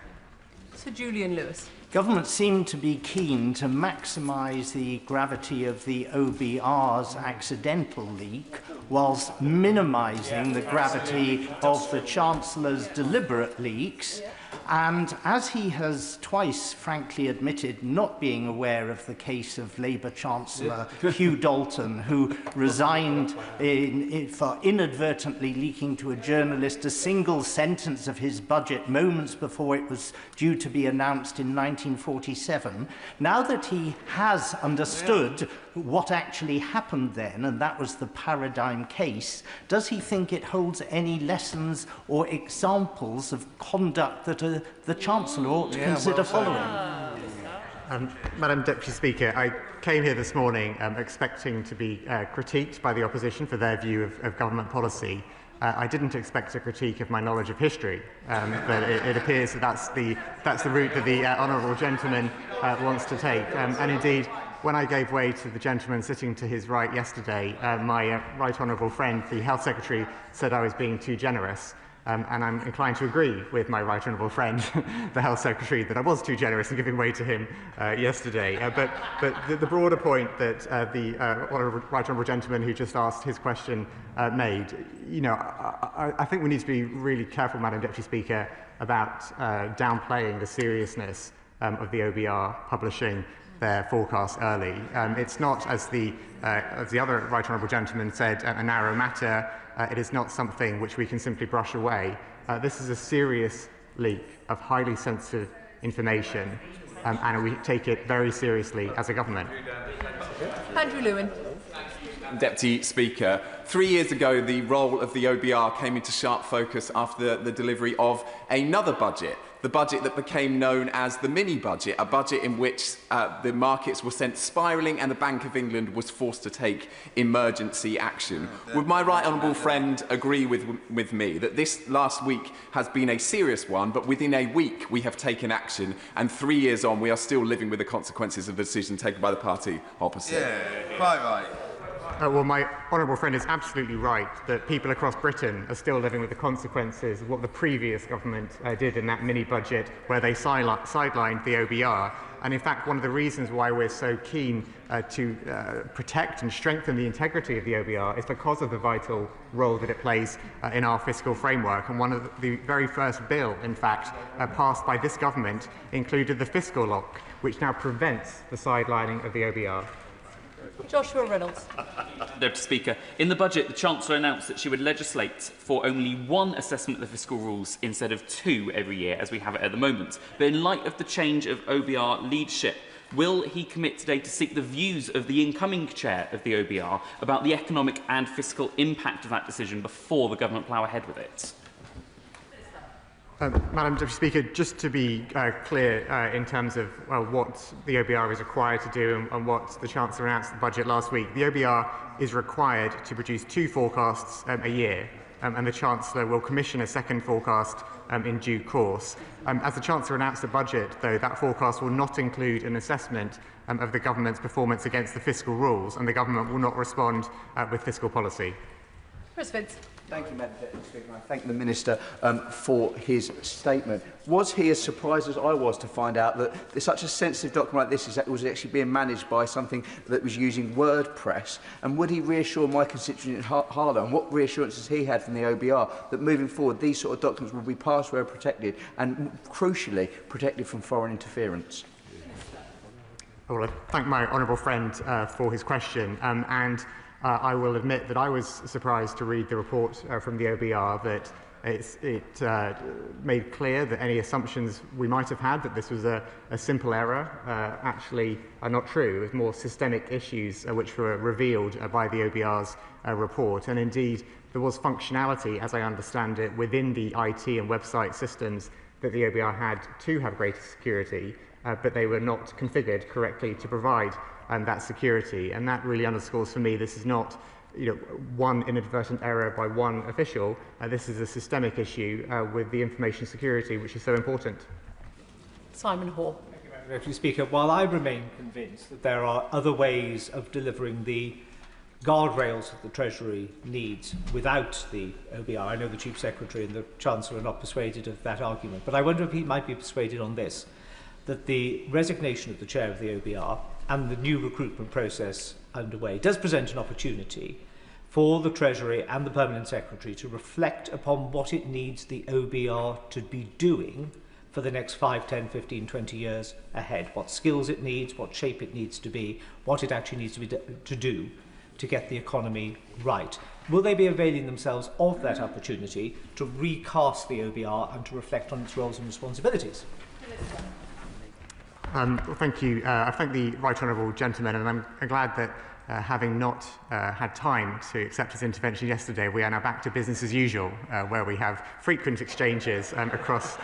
Sir Julian Lewis. Government seemed to be keen to maximise the gravity of the OBR's accidental leak whilst minimising the gravity of the Chancellor's deliberate leaks. And as he has twice frankly admitted not being aware of the case of Labour Chancellor Hugh Dalton, who resigned for inadvertently leaking to a journalist a single sentence of his budget moments before it was due to be announced in 1947, now that he has understood what actually happened then, and that was the paradigm case, does he think it holds any lessons or examples of conduct that the Chancellor ought to consider following? Madam Deputy Speaker, I came here this morning expecting to be critiqued by the opposition for their view of government policy. I didn't expect a critique of my knowledge of history, but it appears that that's the route that the honourable gentleman wants to take. And indeed, when I gave way to the gentleman sitting to his right yesterday, my right honourable friend, the Health Secretary, said I was being too generous. And I'm inclined to agree with my right honourable friend, the Health Secretary, that I was too generous in giving way to him yesterday. But the broader point that the right honourable gentleman who just asked his question made, I think we need to be really careful, Madam Deputy Speaker, about downplaying the seriousness of the OBR publishing their forecast early. It's not, as the other right honourable gentleman said, a narrow matter. It is not something which we can simply brush away. This is a serious leak of highly sensitive information, and we take it very seriously as a government. Andrew Lewin. Deputy Speaker, 3 years ago the role of the OBR came into sharp focus after the delivery of another budget, the budget that became known as the mini-budget, a budget in which the markets were sent spiralling and the Bank of England was forced to take emergency action. Would my right honourable friend agree with me that this last week has been a serious one, but within a week we have taken action, and 3 years on we are still living with the consequences of the decision taken by the party opposite? Yeah, quite right. Well, my honourable friend is absolutely right that people across Britain are still living with the consequences of what the previous government did in that mini-budget where they sidelined the OBR. And in fact, one of the reasons why we're so keen to protect and strengthen the integrity of the OBR is because of the vital role that it plays in our fiscal framework. And one of the very first bill, in fact, passed by this government included the fiscal lock, which now prevents the sidelining of the OBR. Joshua Reynolds. Deputy Speaker, in the budget, the Chancellor announced that she would legislate for only one assessment of the fiscal rules instead of two every year, as we have it at the moment. But in light of the change of OBR leadership, will he commit today to seek the views of the incoming chair of the OBR about the economic and fiscal impact of that decision before the government plough ahead with it? Madam Deputy Speaker, just to be clear in terms of what the OBR is required to do and what the Chancellor announced in the budget last week, the OBR is required to produce two forecasts a year, and the Chancellor will commission a second forecast in due course. As the Chancellor announced the budget, though, that forecast will not include an assessment of the government's performance against the fiscal rules, and the government will not respond with fiscal policy. Chris Vince. Thank you, Madam Deputy Speaker. I thank the Minister for his statement. Was he as surprised as I was to find out that such a sensitive document like this was actually being managed by something that was using WordPress? And would he reassure my constituent Harlow, and what reassurances he had from the OBR, that moving forward these sort of documents will be password protected and, crucially, protected from foreign interference? Well, I thank my honourable friend for his question, and I will admit that I was surprised to read the report from the OBR that it made clear that any assumptions we might have had that this was a simple error actually are not true. It was more systemic issues which were revealed by the OBR's report, and indeed there was functionality, as I understand it, within the IT and website systems that the OBR had to have greater security, but they were not configured correctly to provide that security. And that really underscores for me this is not one inadvertent error by one official. This is a systemic issue with the information security, which is so important. Simon Hall. Thank you, Madam Deputy Speaker. While I remain convinced that there are other ways of delivering the guardrails that the Treasury needs without the OBR, I know the Chief Secretary and the Chancellor are not persuaded of that argument, but I wonder if he might be persuaded on this, that the resignation of the chair of the OBR and the new recruitment process underway does present an opportunity for the Treasury and the Permanent Secretary to reflect upon what it needs the OBR to be doing for the next 5, 10, 15, 20 years ahead. What skills it needs, what shape it needs to be, what it actually needs to do to get the economy right. Will they be availing themselves of that opportunity to recast the OBR and to reflect on its roles and responsibilities? Well, thank you. I thank the right honourable gentleman, and I'm glad that having not had time to accept his intervention yesterday, we are now back to business as usual, where we have frequent exchanges across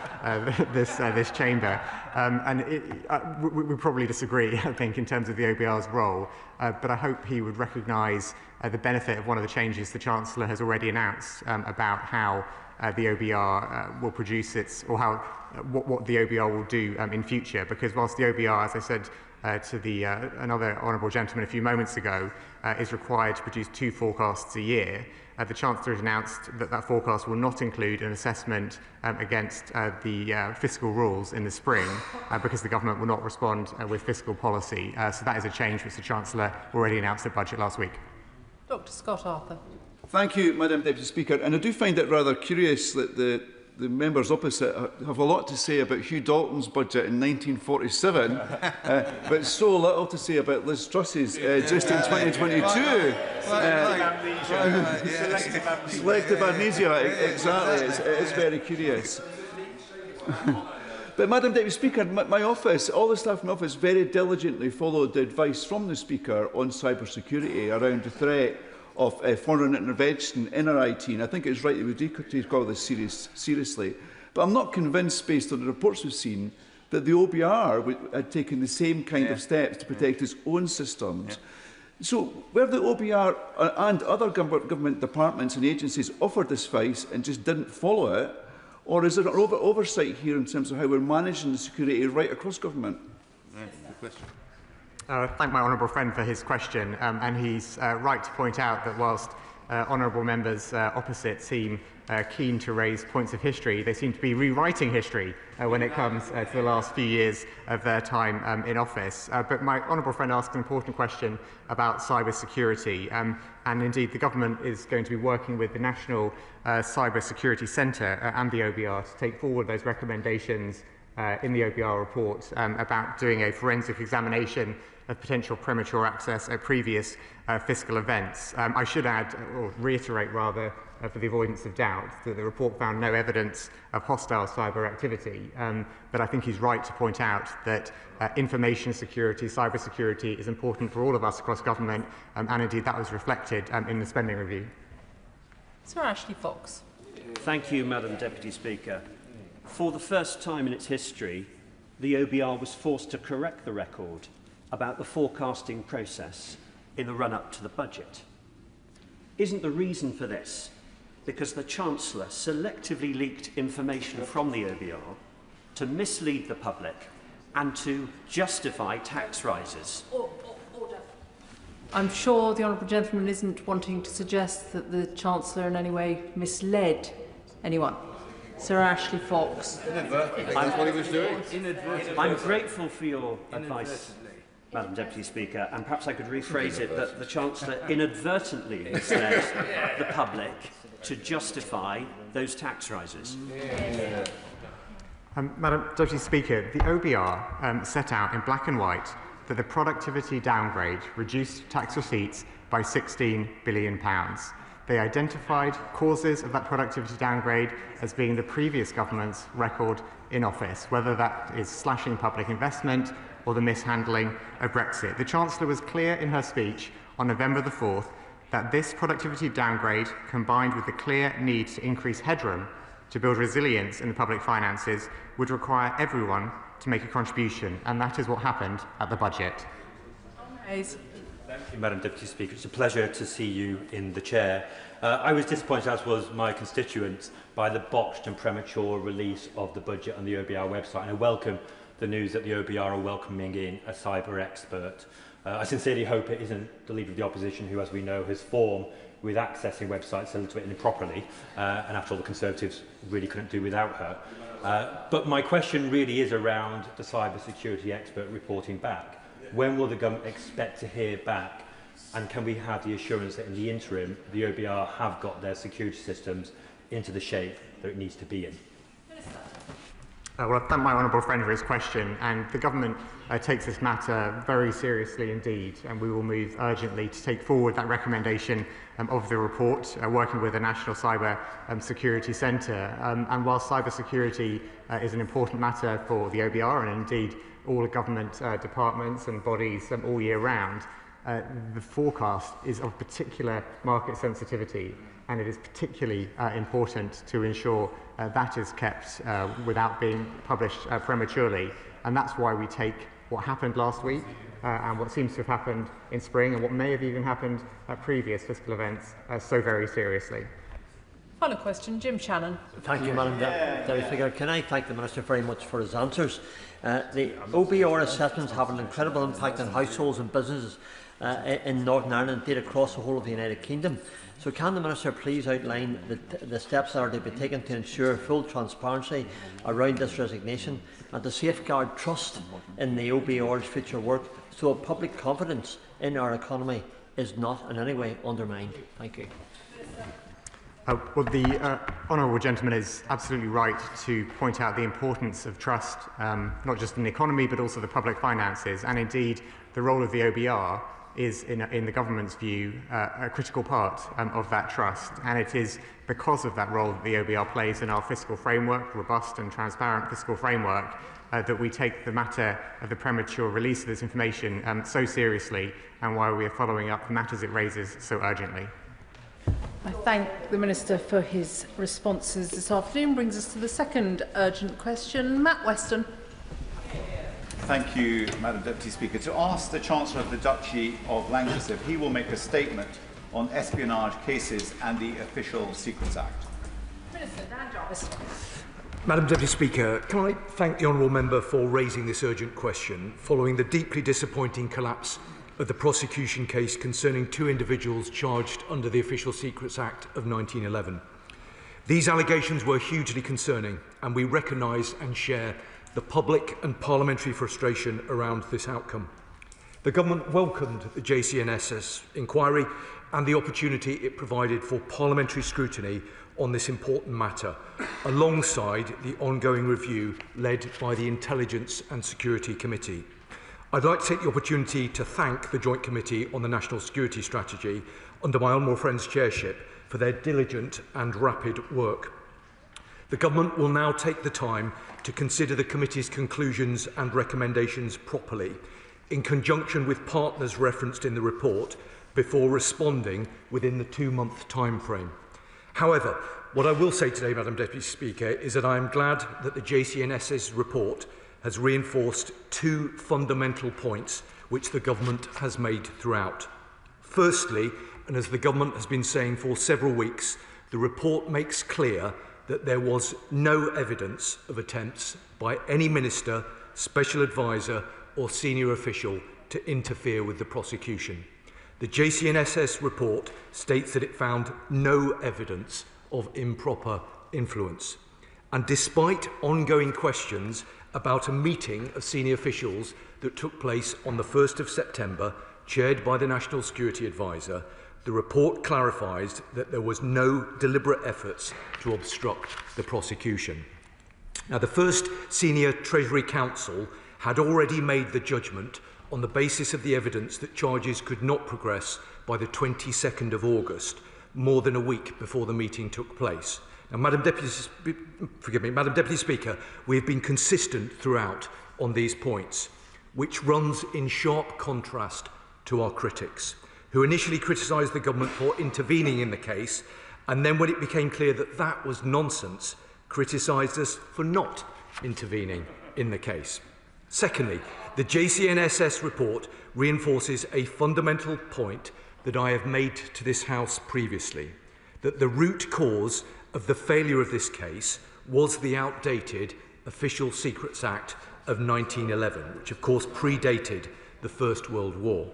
this chamber. We probably disagree, I think, in terms of the OBR's role, but I hope he would recognise the benefit of one of the changes the Chancellor has already announced about how the OBR will produce what the OBR will do in future, because whilst the OBR, as I said to another honourable gentleman a few moments ago, is required to produce 2 forecasts a year, the Chancellor has announced that that forecast will not include an assessment against the fiscal rules in the spring, because the government will not respond with fiscal policy. So that is a change which the Chancellor already announced at budget last week. Dr. Scott Arthur. Thank you, Madam Deputy Speaker. And I do find it rather curious that the members opposite have a lot to say about Hugh Dalton's budget in 1947, but so little to say about Liz Truss's just in 2022. Selective amnesia, exactly. It is very curious. But, Madam Deputy Speaker, my office, all the staff in my office very diligently followed the advice from the Speaker on cybersecurity around the threat of foreign intervention in our IT, and I think it's right that we do take all this seriously. But I'm not convinced, based on the reports we've seen, that the OBR had taken the same kind of steps to protect its own systems. So, where the OBR and other government departments and agencies offered this advice and just didn't follow it, or is there an oversight here in terms of how we're managing the security right across government? Good question. Thank my honourable friend for his question, and he's right to point out that whilst honourable members opposite seem keen to raise points of history, they seem to be rewriting history when it comes to the last few years of their time in office. But my honourable friend asked an important question about cyber security, and indeed the government is going to be working with the National Cyber Security Centre and the OBR to take forward those recommendations in the OBR report about doing a forensic examination of potential premature access at previous fiscal events. I should add, or reiterate rather, for the avoidance of doubt, that the report found no evidence of hostile cyber activity. But I think he's right to point out that information security, cyber security is important for all of us across government, and indeed that was reflected in the spending review. Sir Ashley Fox. Thank you, Madam Deputy Speaker. For the first time in its history, the OBR was forced to correct the record about the forecasting process in the run-up to the budget. Isn't the reason for this because the Chancellor selectively leaked information from the OBR to mislead the public and to justify tax rises? Order. I'm sure the honourable gentleman isn't wanting to suggest that the Chancellor in any way misled anyone. Sir Ashley Fox. That's what he was doing. I'm grateful for your advice, Madam Deputy Speaker, and perhaps I could rephrase it that the Chancellor inadvertently misled the public to justify those tax rises. Madam Deputy Speaker, the OBR set out in black and white that the productivity downgrade reduced tax receipts by £16 billion. They identified causes of that productivity downgrade as being the previous government's record in office, whether that is slashing public investment or the mishandling of Brexit. The Chancellor was clear in her speech on November the 4th that this productivity downgrade, combined with the clear need to increase headroom to build resilience in the public finances, would require everyone to make a contribution, and that is what happened at the budget. Thank you, Madam Deputy Speaker. It's a pleasure to see you in the chair. I was disappointed, as was my constituents, by the botched and premature release of the budget on the OBR website, and I welcome the news that the OBR are welcoming in a cyber expert. I sincerely hope it isn't the Leader of the Opposition who, as we know, has formed with accessing websites a little bit improperly, and after all, the Conservatives really couldn't do without her. But my question really is around the cyber security expert reporting back. When will the government expect to hear back, and can we have the assurance that in the interim the OBR have got their security systems into the shape that it needs to be in? Well, I thank my honourable friend for his question, and the government takes this matter very seriously indeed, and we will move urgently to take forward that recommendation of the report, working with the National Cyber Security Centre. And while cyber security is an important matter for the OBR and indeed all government departments and bodies all year round, the forecast is of particular market sensitivity, and it is particularly important to ensure that is kept without being published prematurely. And that's why we take what happened last week and what seems to have happened in spring and what may have even happened at previous fiscal events so very seriously. Final question, Jim Shannon. Thank you, Madam Deputy Speaker. Can I thank the Minister very much for his answers? The OBR assessments have an incredible impact on households and businesses in Northern Ireland, indeed across the whole of the United Kingdom. So can the Minister please outline the steps that are to be taken to ensure full transparency around this resignation and to safeguard trust in the OBR's future work so that public confidence in our economy is not in any way undermined? Thank you. Well, the honourable gentleman is absolutely right to point out the importance of trust, not just in the economy but also the public finances, and indeed the role of the OBR is, in the government's view, a critical part of that trust. And it is because of that role that the OBR plays in our fiscal framework, robust and transparent fiscal framework, that we take the matter of the premature release of this information so seriously, and why we are following up the matters it raises so urgently. I thank the Minister for his responses this afternoon. Brings us to the second urgent question. Matt Weston. Thank you, Madam Deputy Speaker. To ask the Chancellor of the Duchy of Lancashire if he will make a statement on espionage cases and the Official Secrets Act. Minister Dan Jarvis. Madam Deputy Speaker, can I thank the honourable member for raising this urgent question following the deeply disappointing collapse of the prosecution case concerning two individuals charged under the Official Secrets Act of 1911. These allegations were hugely concerning, and we recognise and share the public and parliamentary frustration around this outcome. The Government welcomed the JCNSS inquiry and the opportunity it provided for parliamentary scrutiny on this important matter, alongside the ongoing review led by the Intelligence and Security Committee. I'd like to take the opportunity to thank the Joint Committee on the National Security Strategy under my honourable friend's chairship for their diligent and rapid work. The Government will now take the time to consider the Committee's conclusions and recommendations properly, in conjunction with partners referenced in the report, before responding within the 2-month timeframe. However, what I will say today, Madam Deputy Speaker, is that I am glad that the JCNS's report has reinforced two fundamental points which the Government has made throughout. Firstly, and as the Government has been saying for several weeks, the report makes clear that there was no evidence of attempts by any minister, special advisor or senior official to interfere with the prosecution. The JCNSS report states that it found no evidence of improper influence. And despite ongoing questions about a meeting of senior officials that took place on the 1st of September, chaired by the National Security Advisor, the report clarifies that there was no deliberate efforts to obstruct the prosecution. Now, the first Senior Treasury Counsel had already made the judgment on the basis of the evidence that charges could not progress by the 22nd of August, more than a week before the meeting took place. Now, Madam Deputy Speaker, we have been consistent throughout on these points, which runs in sharp contrast to our critics, who initially criticised the Government for intervening in the case, and then when it became clear that that was nonsense, criticised us for not intervening in the case. Secondly, the JCNSS report reinforces a fundamental point that I have made to this House previously, that the root cause of the failure of this case was the outdated Official Secrets Act of 1911, which of course predated the First World War.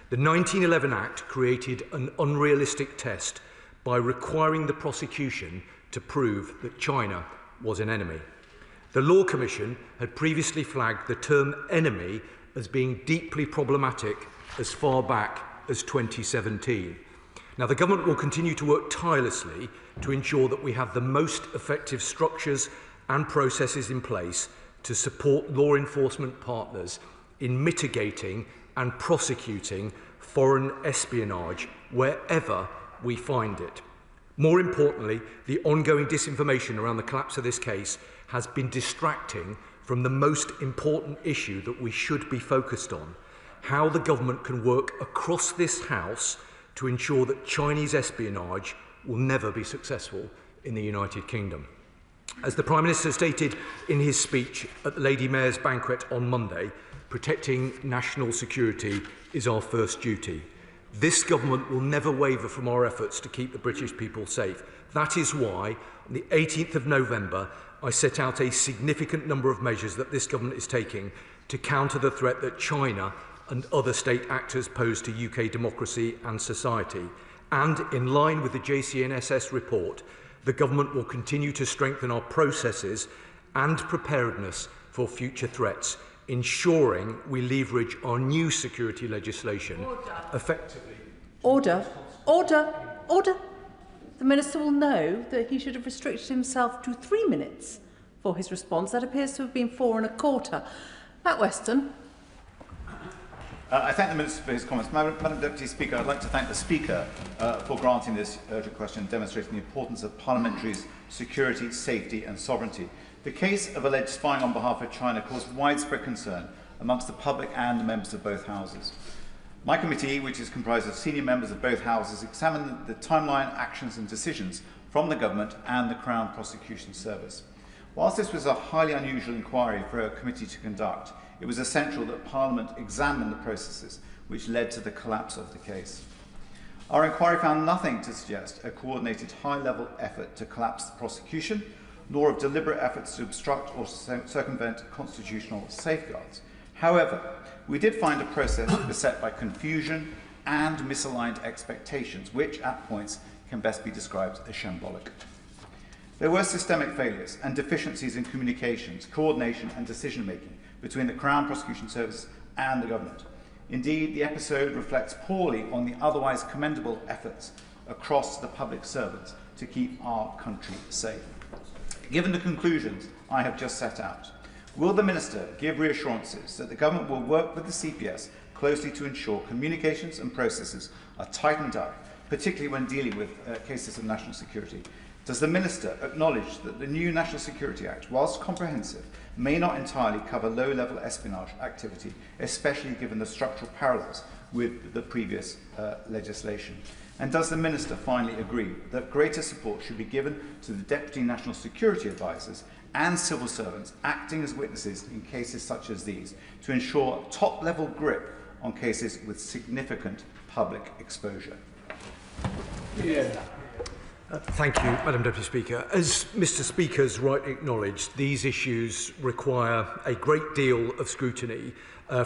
The 1911 Act created an unrealistic test by requiring the prosecution to prove that China was an enemy. The Law Commission had previously flagged the term enemy as being deeply problematic as far back as 2017. Now, the Government will continue to work tirelessly to ensure that we have the most effective structures and processes in place to support law enforcement partners in mitigating and prosecuting foreign espionage wherever we find it. More importantly, the ongoing disinformation around the collapse of this case has been distracting from the most important issue that we should be focused on, how the government can work across this House to ensure that Chinese espionage will never be successful in the United Kingdom. As the Prime Minister stated in his speech at the Lady Mayor's banquet on Monday, protecting national security is our first duty. This government will never waver from our efforts to keep the British people safe. That is why, on the 18th of November, I set out a significant number of measures that this government is taking to counter the threat that China and other state actors pose to UK democracy and society. And in line with the JCNSS report, the government will continue to strengthen our processes and preparedness for future threats, ensuring we leverage our new security legislation effectively. Order. Order. Order. The Minister will know that he should have restricted himself to 3 minutes for his response. That appears to have been 4 1/4. Matt Weston. I thank the Minister for his comments. Madam Deputy Speaker, I'd like to thank the Speaker for granting this urgent question, demonstrating the importance of parliamentary's security, safety and sovereignty. The case of alleged spying on behalf of China caused widespread concern amongst the public and the members of both houses. My committee, which is comprised of senior members of both houses, examined the timeline, actions and decisions from the government and the Crown Prosecution Service. Whilst this was a highly unusual inquiry for a committee to conduct, it was essential that Parliament examine the processes which led to the collapse of the case. Our inquiry found nothing to suggest a coordinated high-level effort to collapse the prosecution, nor of deliberate efforts to obstruct or circumvent constitutional safeguards. However, we did find a process beset by confusion and misaligned expectations, which at points can best be described as shambolic. There were systemic failures and deficiencies in communications, coordination and decision-making between the Crown Prosecution Service and the government. Indeed, the episode reflects poorly on the otherwise commendable efforts across the public servants to keep our country safe. Given the conclusions I have just set out, will the Minister give reassurances that the government will work with the CPS closely to ensure communications and processes are tightened up, particularly when dealing with cases of national security? Does the Minister acknowledge that the new National Security Act, whilst comprehensive, may not entirely cover low-level espionage activity, especially given the structural parallels with the previous legislation? And does the Minister finally agree that greater support should be given to the Deputy National Security Advisers and civil servants acting as witnesses in cases such as these to ensure top-level grip on cases with significant public exposure? Thank you, Madam Deputy Speaker. As Mr Speaker has rightly acknowledged, these issues require a great deal of scrutiny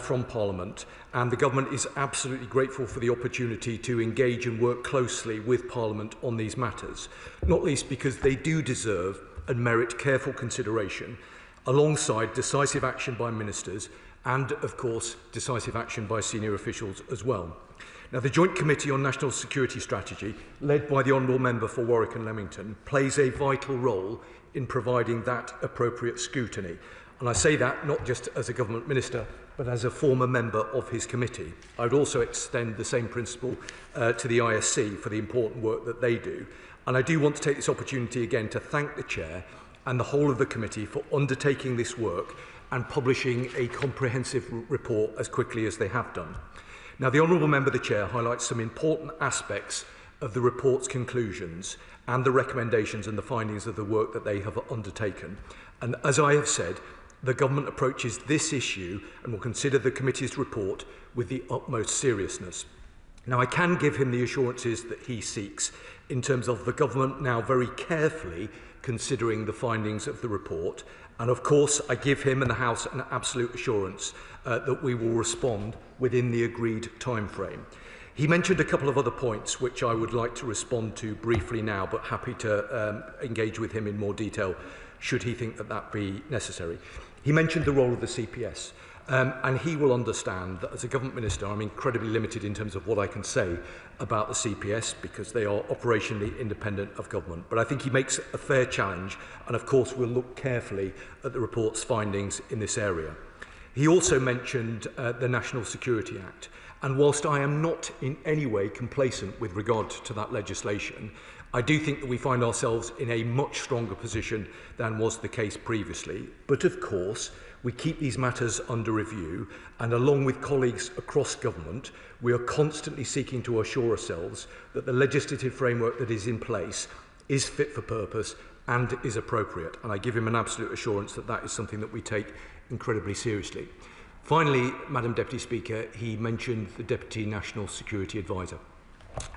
from Parliament, and the Government is absolutely grateful for the opportunity to engage and work closely with Parliament on these matters, not least because they do deserve and merit careful consideration, alongside decisive action by ministers and, of course, decisive action by senior officials as well. Now, the Joint Committee on National Security Strategy, led by the Honourable Member for Warwick and Leamington, plays a vital role in providing that appropriate scrutiny. And I say that not just as a Government Minister, but as a former member of his committee. I would also extend the same principle to the ISC for the important work that they do. And I do want to take this opportunity again to thank the Chair and the whole of the committee for undertaking this work and publishing a comprehensive report as quickly as they have done. Now, the Honourable Member, the Chair, highlights some important aspects of the report's conclusions and the recommendations and the findings of the work that they have undertaken. And as I have said, the Government approaches this issue and will consider the committee's report with the utmost seriousness. Now, I can give him the assurances that he seeks in terms of the Government now very carefully considering the findings of the report. And of course, I give him and the House an absolute assurance that we will respond within the agreed timeframe. He mentioned a couple of other points which I would like to respond to briefly now, but happy to engage with him in more detail should he think that that be necessary. He mentioned the role of the CPS, and he will understand that as a Government Minister I'm incredibly limited in terms of what I can say about the CPS because they are operationally independent of government. But I think he makes a fair challenge, and of course we'll look carefully at the report's findings in this area. He also mentioned the National Security Act, and whilst I am not in any way complacent with regard to that legislation, I do think that we find ourselves in a much stronger position than was the case previously. But of course, We keep these matters under review, and along with colleagues across government, we are constantly seeking to assure ourselves that the legislative framework that is in place is fit for purpose and is appropriate. And I give him an absolute assurance that that is something that we take incredibly seriously. Finally, Madam Deputy Speaker, he mentioned the Deputy National Security Advisor.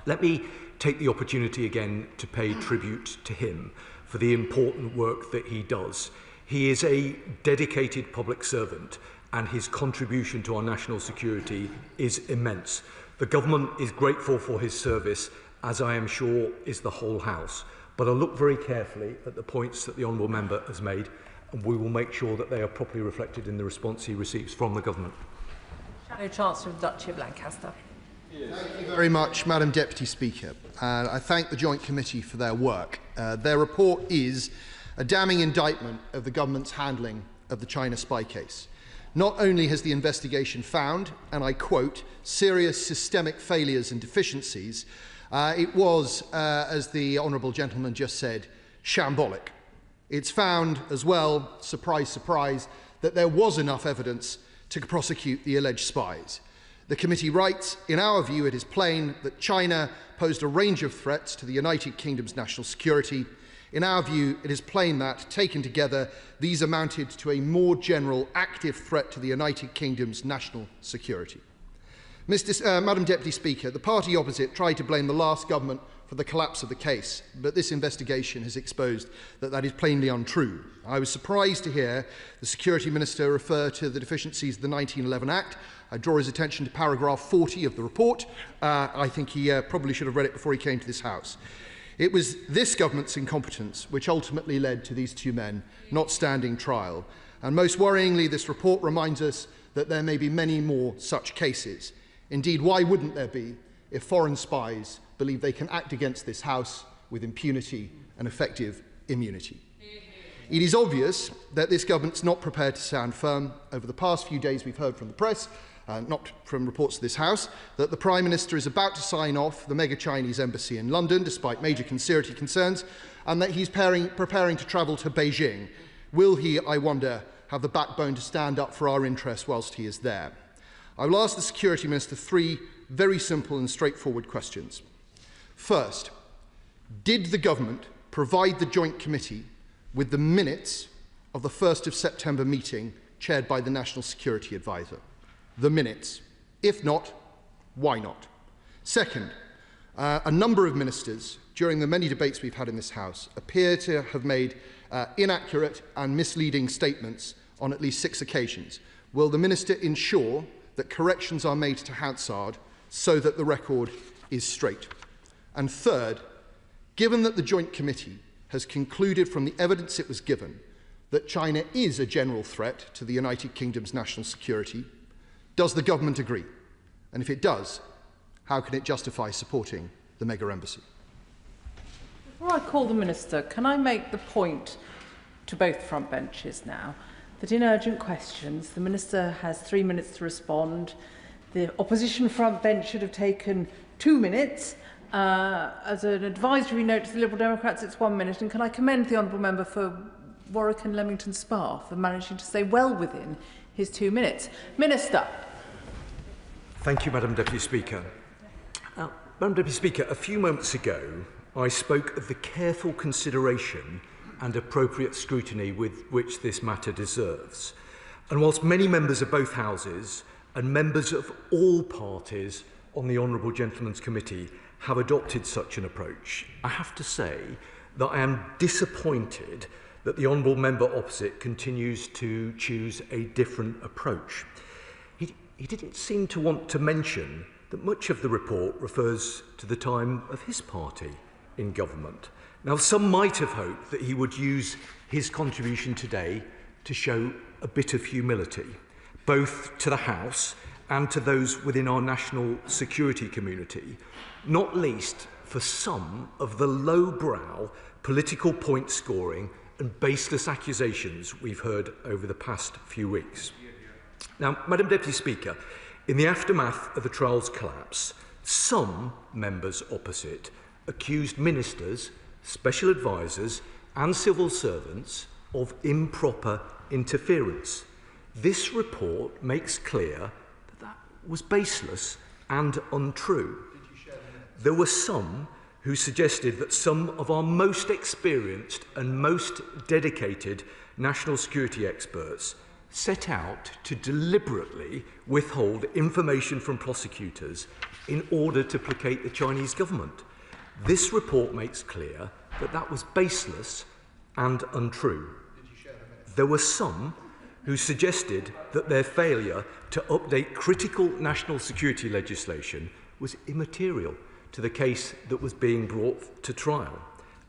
Let me take the opportunity again to pay tribute to him for the important work that he does. He is a dedicated public servant, and his contribution to our national security is immense. The government is grateful for his service, as I am sure is the whole House. But I'll look very carefully at the points that the Honourable Member has made, and we will make sure that they are properly reflected in the response he receives from the government. Shadow Chancellor of the Duchy of Lancaster. Thank you very much, Madam Deputy Speaker. I thank the Joint Committee for their work. Their report is a damning indictment of the government's handling of the China spy case. Not only has the investigation found, and I quote, serious systemic failures and deficiencies, it was, as the Honourable Gentleman just said, shambolic. It's found as well, surprise, surprise, that there was enough evidence to prosecute the alleged spies. The committee writes, in our view, it is plain that China posed a range of threats to the United Kingdom's national security. In our view, it is plain that, taken together, these amounted to a more general active threat to the United Kingdom's national security. Madam Deputy Speaker, the party opposite tried to blame the last government for the collapse of the case, but this investigation has exposed that that is plainly untrue. I was surprised to hear the Security Minister refer to the deficiencies of the 1911 Act. I draw his attention to paragraph 40 of the report. I think he probably should have read it before he came to this House. It was this government's incompetence which ultimately led to these two men not standing trial. And most worryingly, this report reminds us that there may be many more such cases. Indeed, why wouldn't there be if foreign spies believe they can act against this House with impunity and effective immunity? It is obvious that this government's not prepared to stand firm. Over the past few days, we've heard from the press, not from reports to this House, that the Prime Minister is about to sign off the mega Chinese embassy in London, despite major security concerns, and that he's preparing to travel to Beijing. Will he, I wonder, have the backbone to stand up for our interests whilst he is there? I will ask the Security Minister three very simple and straightforward questions. First, did the government provide the Joint Committee with the minutes of the 1st of September meeting chaired by the National Security Advisor? The minutes. If not, why not? Second, a number of ministers during the many debates we've had in this House appear to have made inaccurate and misleading statements on at least 6 occasions. Will the Minister ensure that corrections are made to Hansard so that the record is straight? And third, given that the Joint Committee has concluded from the evidence it was given that China is a general threat to the United Kingdom's national security, does the government agree? And if it does, how can it justify supporting the mega embassy? Before I call the Minister, can I make the point to both front benches now that in urgent questions, the Minister has 3 minutes to respond. The opposition front bench should have taken 2 minutes. As an advisory note to the Liberal Democrats, it's 1 minute. And can I commend the Honourable Member for Warwick and Leamington Spa for managing to stay well within his 2 minutes. Minister. Thank you, Madam Deputy Speaker. Madam Deputy Speaker, a few moments ago, I spoke of the careful consideration and appropriate scrutiny with which this matter deserves. And whilst many members of both Houses and members of all parties on the Honourable Gentleman's Committee have adopted such an approach, I have to say that I am disappointed that the Honourable Member opposite continues to choose a different approach. He didn't seem to want to mention that much of the report refers to the time of his party in government. Now, some might have hoped that he would use his contribution today to show a bit of humility, both to the House and to those within our national security community, not least for some of the lowbrow political point scoring and baseless accusations we've heard over the past few weeks. Now, Madam Deputy Speaker, in the aftermath of the trial's collapse, some members opposite accused ministers, special advisers and civil servants of improper interference. This report makes clear that that was baseless and untrue. There were some who suggested that some of our most experienced and most dedicated national security experts set out to deliberately withhold information from prosecutors in order to placate the Chinese government. This report makes clear that that was baseless and untrue. There were some who suggested that their failure to update critical national security legislation was immaterial to the case that was being brought to trial.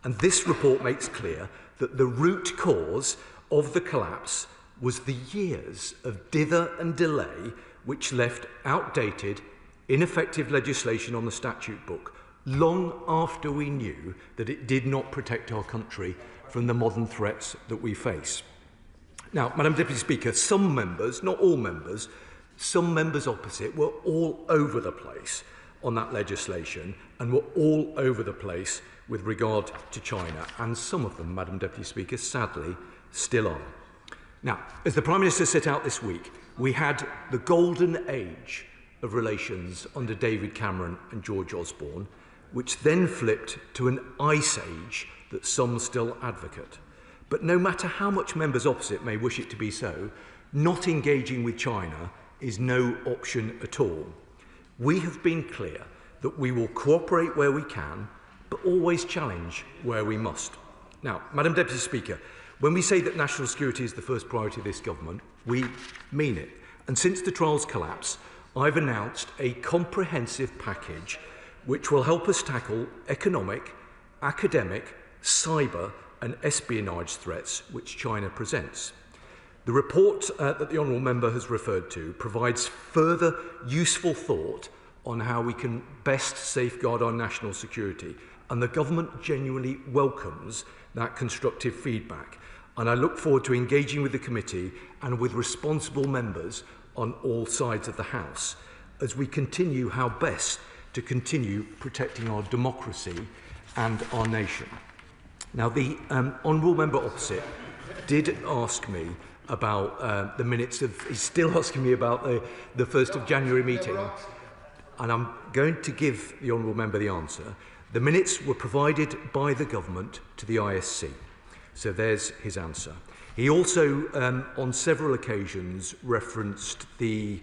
And this report makes clear that the root cause of the collapse was the years of dither and delay which left outdated, ineffective legislation on the statute book long after we knew that it did not protect our country from the modern threats that we face. Now, Madam Deputy Speaker, some members, not all members, some members opposite were all over the place on that legislation and were all over the place with regard to China, and some of them, Madam Deputy Speaker, sadly, still are. Now, as the Prime Minister set out this week, we had the golden age of relations under David Cameron and George Osborne, which then flipped to an ice age that some still advocate. But no matter how much members opposite may wish it to be so, not engaging with China is no option at all. We have been clear that we will cooperate where we can, but always challenge where we must. Now, Madam Deputy Speaker, when we say that national security is the first priority of this government, we mean it. And since the trial's collapse, I've announced a comprehensive package which will help us tackle economic, academic, cyber and espionage threats which China presents. The report that the Honourable Member has referred to provides further useful thought on how we can best safeguard our national security, and the Government genuinely welcomes that constructive feedback. And I look forward to engaging with the committee and with responsible members on all sides of the House as we continue how best to continue protecting our democracy and our nation. Now, the Honourable Member opposite did ask me about the minutes of, he's still asking me about the 1st of January meeting, and I'm going to give the Honourable Member the answer. The minutes were provided by the Government to the ISC, so there's his answer. He also, on several occasions, referenced the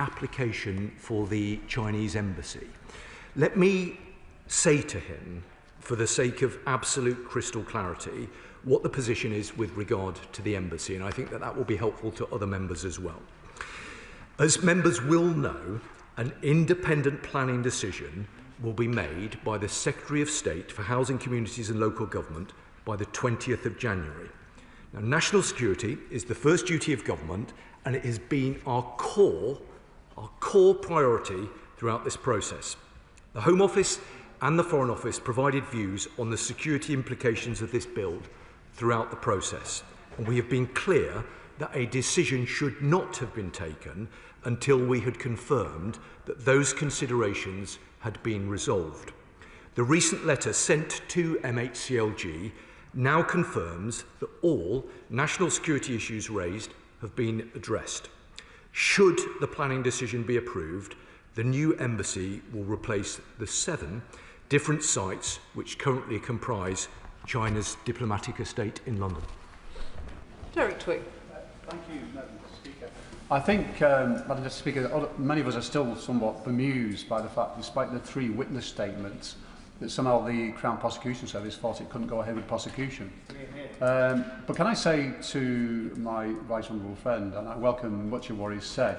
application for the Chinese embassy. Let me say to him, for the sake of absolute crystal clarity, what the position is with regard to the embassy, and I think that that will be helpful to other members as well. As members will know, an independent planning decision will be made by the Secretary of State for Housing, Communities and Local Government by the 20th of January. Now, national security is the first duty of government, and it has been our core priority throughout this process. The Home Office and the Foreign Office provided views on the security implications of this bill throughout the process, and we have been clear that a decision should not have been taken until we had confirmed that those considerations had been resolved. The recent letter sent to MHCLG now confirms that all national security issues raised have been addressed. Should the planning decision be approved, the new embassy will replace the 7 different sites which currently comprise China's diplomatic estate in London. Derek Twigg. Thank you, Madam Speaker. I think, Madam Speaker, many of us are still somewhat bemused by the fact, despite the 3 witness statements, that somehow the Crown Prosecution Service thought it couldn't go ahead with prosecution. But can I say to my right honourable friend, and I welcome much of what he's said,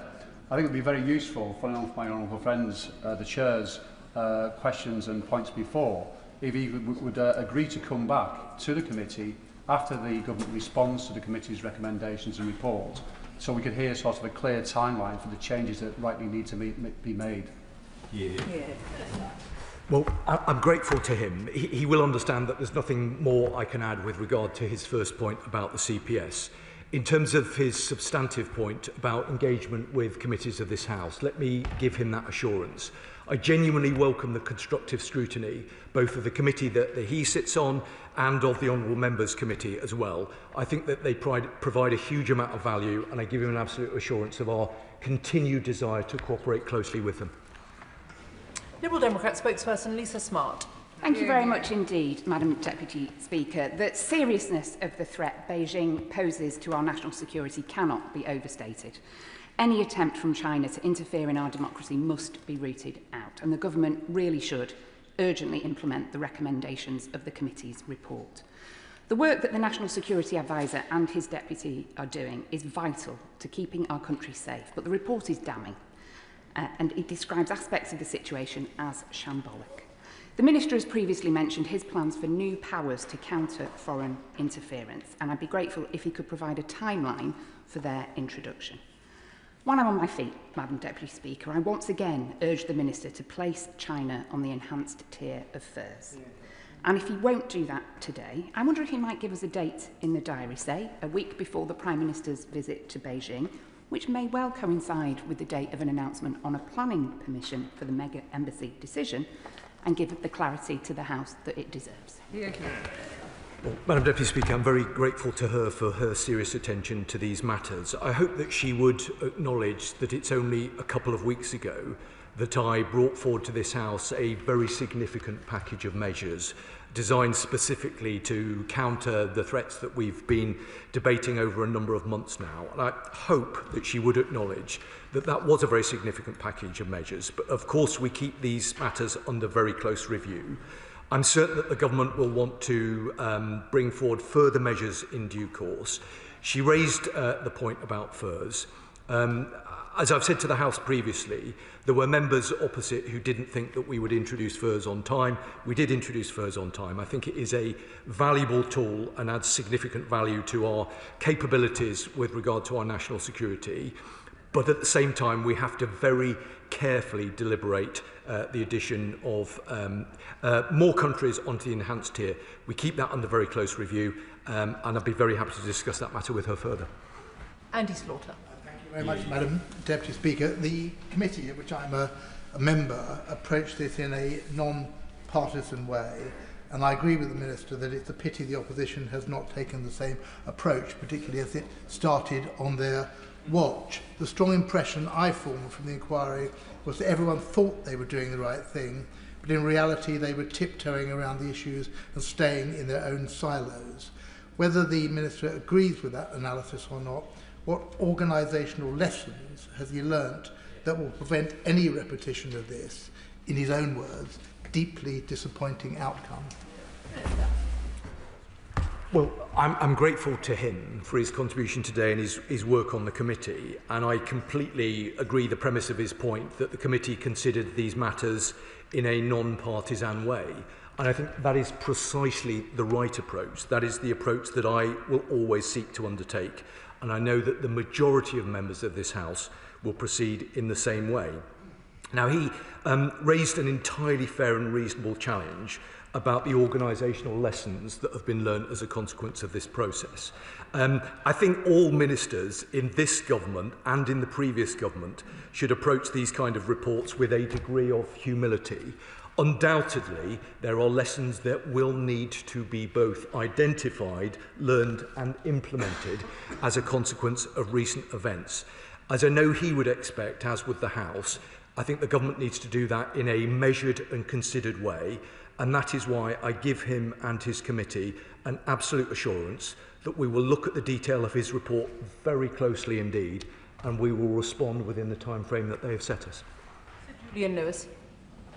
I think it would be very useful for my honourable friends, the Chair's questions and points before, if he would agree to come back to the committee after the government responds to the committee's recommendations and report, so we could hear sort of a clear timeline for the changes that rightly need to be made. Yeah. Well, I'm grateful to him. He will understand that there's nothing more I can add with regard to his first point about the CPS. In terms of his substantive point about engagement with committees of this House, let me give him that assurance. I genuinely welcome the constructive scrutiny, both of the committee that he sits on and of the Honourable Members Committee as well. I think that they provide a huge amount of value, and I give him an absolute assurance of our continued desire to cooperate closely with them. Liberal Democrat spokesperson Lisa Smart. Thank you very much indeed, Madam Deputy Speaker. The seriousness of the threat Beijing poses to our national security cannot be overstated. Any attempt from China to interfere in our democracy must be rooted out, and the government really should urgently implement the recommendations of the committee's report. The work that the National Security Advisor and his deputy are doing is vital to keeping our country safe, but the report is damning, and it describes aspects of the situation as shambolic. The Minister has previously mentioned his plans for new powers to counter foreign interference, and I'd be grateful if he could provide a timeline for their introduction. While I'm on my feet, Madam Deputy Speaker, I once again urge the Minister to place China on the enhanced tier of furs. And if he won't do that today, I wonder if he might give us a date in the diary, say, a week before the Prime Minister's visit to Beijing, which may well coincide with the date of an announcement on a planning permission for the mega embassy decision, and give the clarity to the House that it deserves. Well, Madam Deputy Speaker, I'm very grateful to her for her serious attention to these matters. I hope that she would acknowledge that it's only a couple of weeks ago that I brought forward to this House a very significant package of measures designed specifically to counter the threats that we've been debating over a number of months now. And I hope that she would acknowledge that that was a very significant package of measures. But of course, we keep these matters under very close review. I'm certain that the government will want to bring forward further measures in due course. She raised the point about furs. As I've said to the House previously, there were members opposite who didn't think that we would introduce furs on time. We did introduce furs on time. I think it is a valuable tool and adds significant value to our capabilities with regard to our national security. But at the same time, we have to very carefully deliberate the addition of more countries onto the enhanced tier. We keep that under very close review, and I'd be very happy to discuss that matter with her further. Andy Slaughter. Very much, Madam Deputy Speaker. The committee, of which I'm a member, approached this in a non-partisan way, and I agree with the Minister that it's a pity the opposition has not taken the same approach, particularly as it started on their watch. The strong impression I formed from the inquiry was that everyone thought they were doing the right thing, but in reality they were tiptoeing around the issues and staying in their own silos. Whether the Minister agrees with that analysis or not, what organisational lessons has he learnt that will prevent any repetition of this, in his own words, deeply disappointing outcome? Well, I'm grateful to him for his contribution today and his work on the committee, and I completely agree the premise of his point that the committee considered these matters in a non-partisan way. And I think that is precisely the right approach. That is the approach that I will always seek to undertake. And I know that the majority of members of this House will proceed in the same way. Now, he raised an entirely fair and reasonable challenge about the organisational lessons that have been learned as a consequence of this process. I think all ministers in this government and in the previous government should approach these kind of reports with a degree of humility. Undoubtedly, there are lessons that will need to be both identified, learned and implemented as a consequence of recent events. As I know he would expect, as would the House, I think the government needs to do that in a measured and considered way, and that is why I give him and his committee an absolute assurance that we will look at the detail of his report very closely indeed, and we will respond within the time frame that they have set us. Julian Lewis.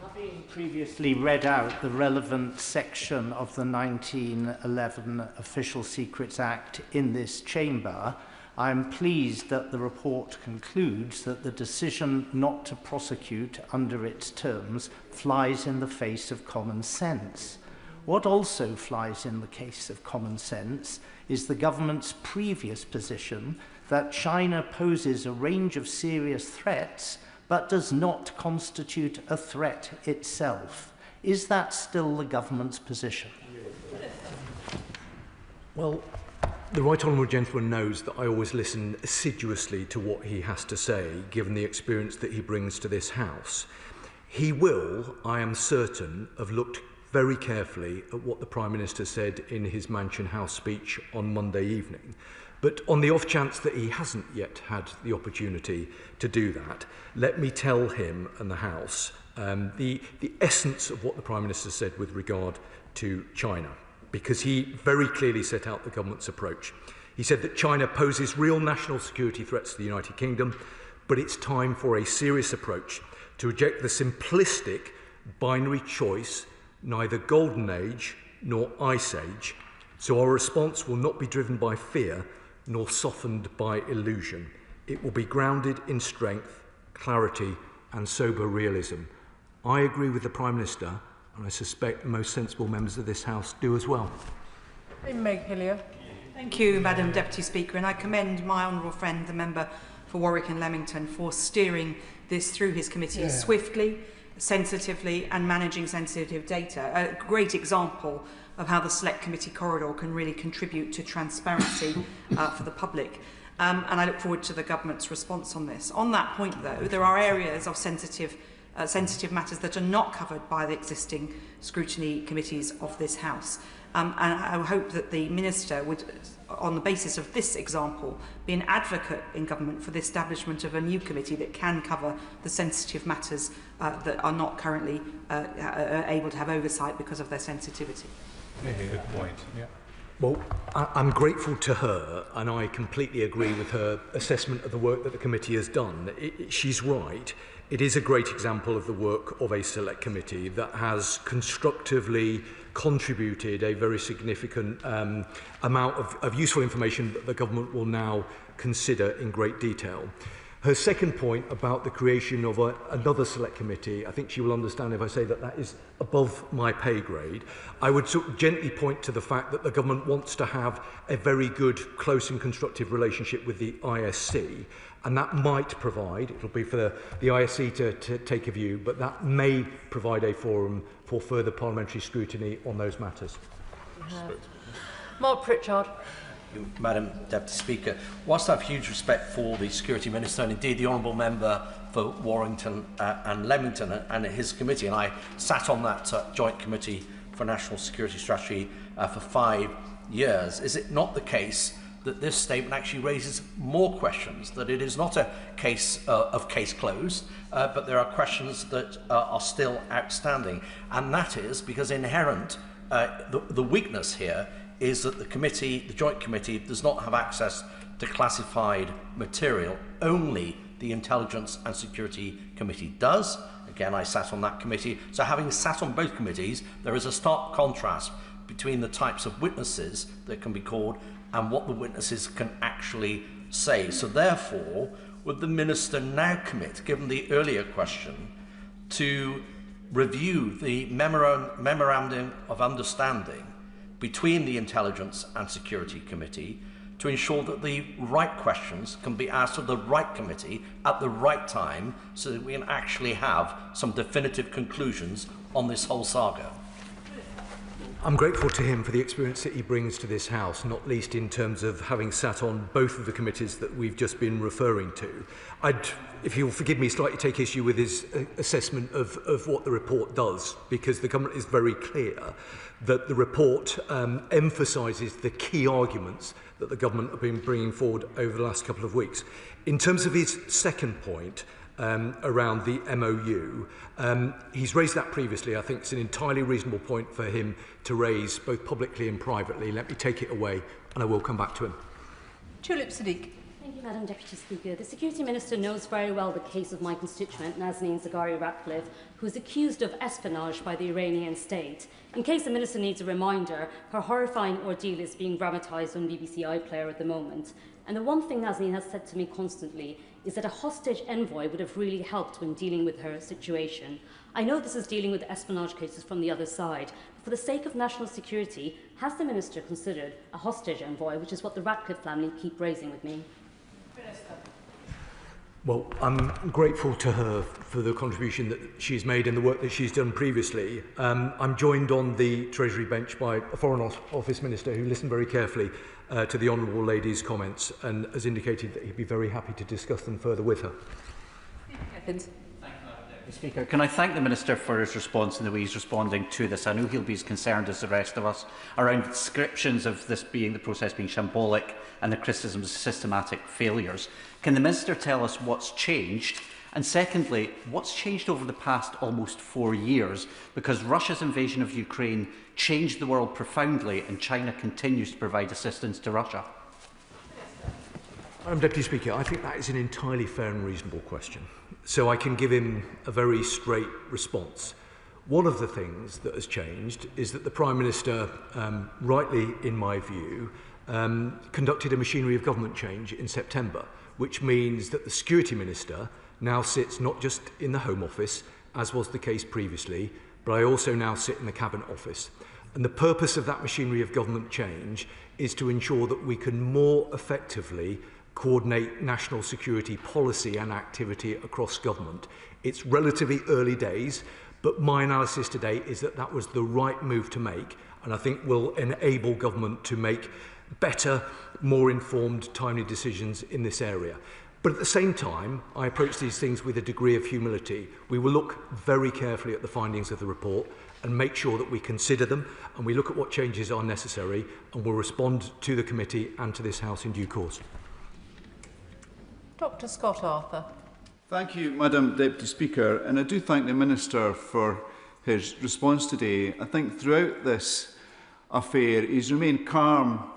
Having previously read out the relevant section of the 1911 Official Secrets Act in this chamber, I am pleased that the report concludes that the decision not to prosecute under its terms flies in the face of common sense. What also flies in the case of common sense is the government's previous position that China poses a range of serious threats but does not constitute a threat itself. Is that still the government's position? Well, The right honourable gentleman knows that I always listen assiduously to what he has to say, given the experience that he brings to this House. He will, I am certain, have looked very carefully at what the Prime Minister said in his Mansion House speech on Monday evening. But on the off chance that he hasn't yet had the opportunity to do that, let me tell him and the House the essence of what the Prime Minister said with regard to China, because he very clearly set out the government's approach. He said that China poses real national security threats to the United Kingdom, but it's time for a serious approach to reject the simplistic binary choice, neither golden age nor ice age. So our response will not be driven by fear nor softened by illusion. It will be grounded in strength, clarity and sober realism. I agree with the Prime Minister, and I suspect most sensible members of this House do as well. Meg Hillier. Thank you, Madam Deputy Speaker, and I commend my honourable friend, the member for Warwick and Leamington, for steering this through his committee swiftly, sensitively and managing sensitive data. A great example of how the Select Committee corridor can really contribute to transparency for the public. And I look forward to the government's response on this. On that point, though, there are areas of sensitive matters that are not covered by the existing scrutiny committees of this House. And I hope that the Minister would, on the basis of this example, be an advocate in government for the establishment of a new committee that can cover the sensitive matters that are not currently able to have oversight because of their sensitivity. Good point. Yeah. Well, I'm grateful to her, and I completely agree with her assessment of the work that the committee has done. She's right. It is a great example of the work of a select committee that has constructively contributed a very significant amount of useful information that the government will now consider in great detail. Her second point about the creation of another select committee, I think she will understand if I say that that is above my pay grade. I would sort of gently point to the fact that the government wants to have a very good, close and constructive relationship with the ISC, and that might provide, it'll be for the ISC to take a view, but that may provide a forum for further parliamentary scrutiny on those matters. Mark Pritchard. Madam Deputy Speaker, whilst I have huge respect for the Security Minister and indeed the Honourable Member for Warrington and Leamington and his committee, and I sat on that Joint Committee for National Security Strategy for 5 years, is it not the case that this statement actually raises more questions, that it is not a case of case closed, but there are questions that are still outstanding, and that is because inherent the weakness here is that the Joint Committee does not have access to classified material. Only the Intelligence and Security Committee does. Again, I sat on that committee. So having sat on both committees, there is a stark contrast between the types of witnesses that can be called and what the witnesses can actually say. So therefore, would the Minister now commit, given the earlier question, to review the memorandum of understanding between the Intelligence and Security Committee to ensure that the right questions can be asked of the right committee at the right time so that we can actually have some definitive conclusions on this whole saga? I'm grateful to him for the experience that he brings to this House, not least in terms of having sat on both of the committees that we've just been referring to. If you'll forgive me, slightly take issue with his assessment of what the report does, because the government is very clear that the report emphasises the key arguments that the government have been bringing forward over the last couple of weeks. In terms of his second point, around the MOU. He's raised that previously. I think it's an entirely reasonable point for him to raise, both publicly and privately. Let me take it away, and I will come back to him. Tulip Siddiq. Thank you, Madam Deputy Speaker. The Security Minister knows very well the case of my constituent, Nazanin Zaghari-Ratcliffe, who is accused of espionage by the Iranian state. In case the Minister needs a reminder, her horrifying ordeal is being dramatised on BBC iPlayer at the moment. And the one thing Nazanin has said to me constantly is that a hostage envoy would have really helped when dealing with her situation. I know this is dealing with espionage cases from the other side, but for the sake of national security, has the Minister considered a hostage envoy, which is what the Ratcliffe family keep raising with me? Well, I'm grateful to her for the contribution that she's made and the work that she's done previously. I'm joined on the Treasury bench by a Foreign Office Minister who listened very carefully to the honourable lady's comments and has indicated that he'd be very happy to discuss them further with her. Speaker, can I thank the Minister for his response and the way he's responding to this? I know he'll be as concerned as the rest of us around descriptions of this being the process being shambolic and the criticisms of systematic failures. Can the Minister tell us what's changed? And secondly, what's changed over the past almost 4 years? Because Russia's invasion of Ukraine changed the world profoundly and China continues to provide assistance to Russia. Madam Deputy Speaker, I think that is an entirely fair and reasonable question. So I can give him a very straight response. One of the things that has changed is that the Prime Minister, rightly in my view, conducted a machinery of government change in September, which means that the Security Minister now sits not just in the Home Office, as was the case previously, but I also now sit in the Cabinet Office. And the purpose of that machinery of government change is to ensure that we can more effectively coordinate national security policy and activity across government. It's relatively early days, but my analysis today is that that was the right move to make, and I think will enable government to make better, more informed, timely decisions in this area. But at the same time, I approach these things with a degree of humility. We will look very carefully at the findings of the report and make sure that we consider them, and we look at what changes are necessary, and will respond to the committee and to this House in due course. Dr. Scott Arthur. Thank you, Madam Deputy Speaker, and I do thank the Minister for his response today. I think throughout this affair he's remained calm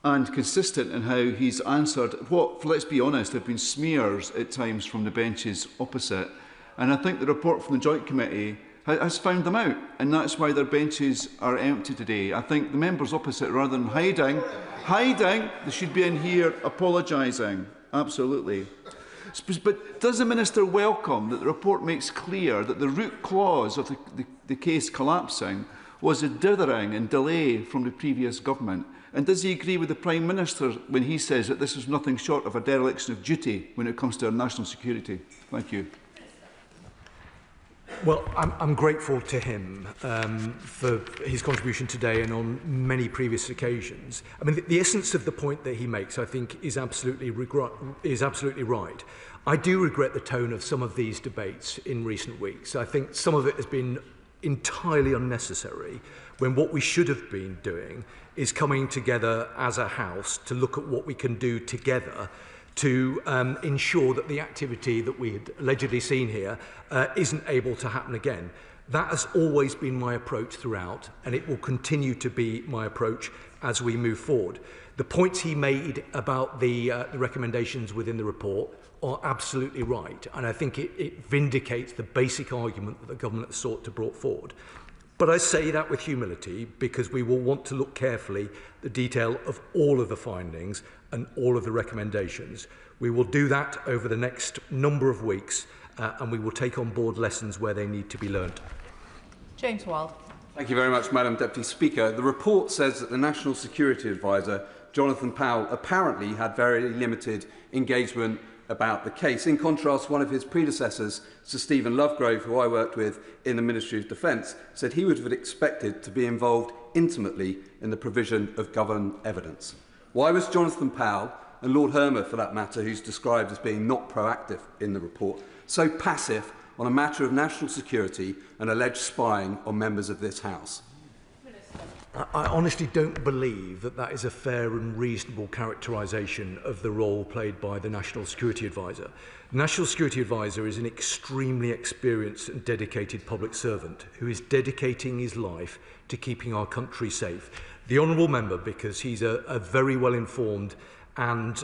and consistent in how he's answered what, let's be honest, have been smears at times from the benches opposite. And I think the report from the Joint Committee has found them out, and that's why their benches are empty today. I think the members opposite, rather than hiding, they should be in here apologising. Absolutely. But does the Minister welcome that the report makes clear that the root cause of the case collapsing was a dithering and delay from the previous government? And does he agree with the Prime Minister when he says that this is nothing short of a dereliction of duty when it comes to our national security? Thank you. Well, I'm grateful to him for his contribution today and on many previous occasions. I mean, the essence of the point that he makes, I think, is absolutely right. I do regret the tone of some of these debates in recent weeks. I think some of it has been entirely unnecessary, when what we should have been doing is coming together as a House to look at what we can do together to ensure that the activity that we had allegedly seen here isn't able to happen again. That has always been my approach throughout, and it will continue to be my approach as we move forward. The points he made about the recommendations within the report are absolutely right, and I think it vindicates the basic argument that the government has sought to brought forward. But I say that with humility because we will want to look carefully at the detail of all of the findings and all of the recommendations. We will do that over the next number of weeks and we will take on board lessons where they need to be learnt. James Wild. Thank you very much, Madam Deputy Speaker. The report says that the National Security Advisor, Jonathan Powell, apparently had very limited engagement about the case. In contrast, one of his predecessors, Sir Stephen Lovegrove, who I worked with in the Ministry of Defence, said he would have expected to be involved intimately in the provision of government evidence. Why was Jonathan Powell, and Lord Hermer for that matter, who's described as being not proactive in the report, so passive on a matter of national security and alleged spying on members of this House? I honestly don't believe that that is a fair and reasonable characterisation of the role played by the National Security Advisor. The National Security Advisor is an extremely experienced and dedicated public servant who is dedicating his life to keeping our country safe. The honourable member, because he's a very well-informed and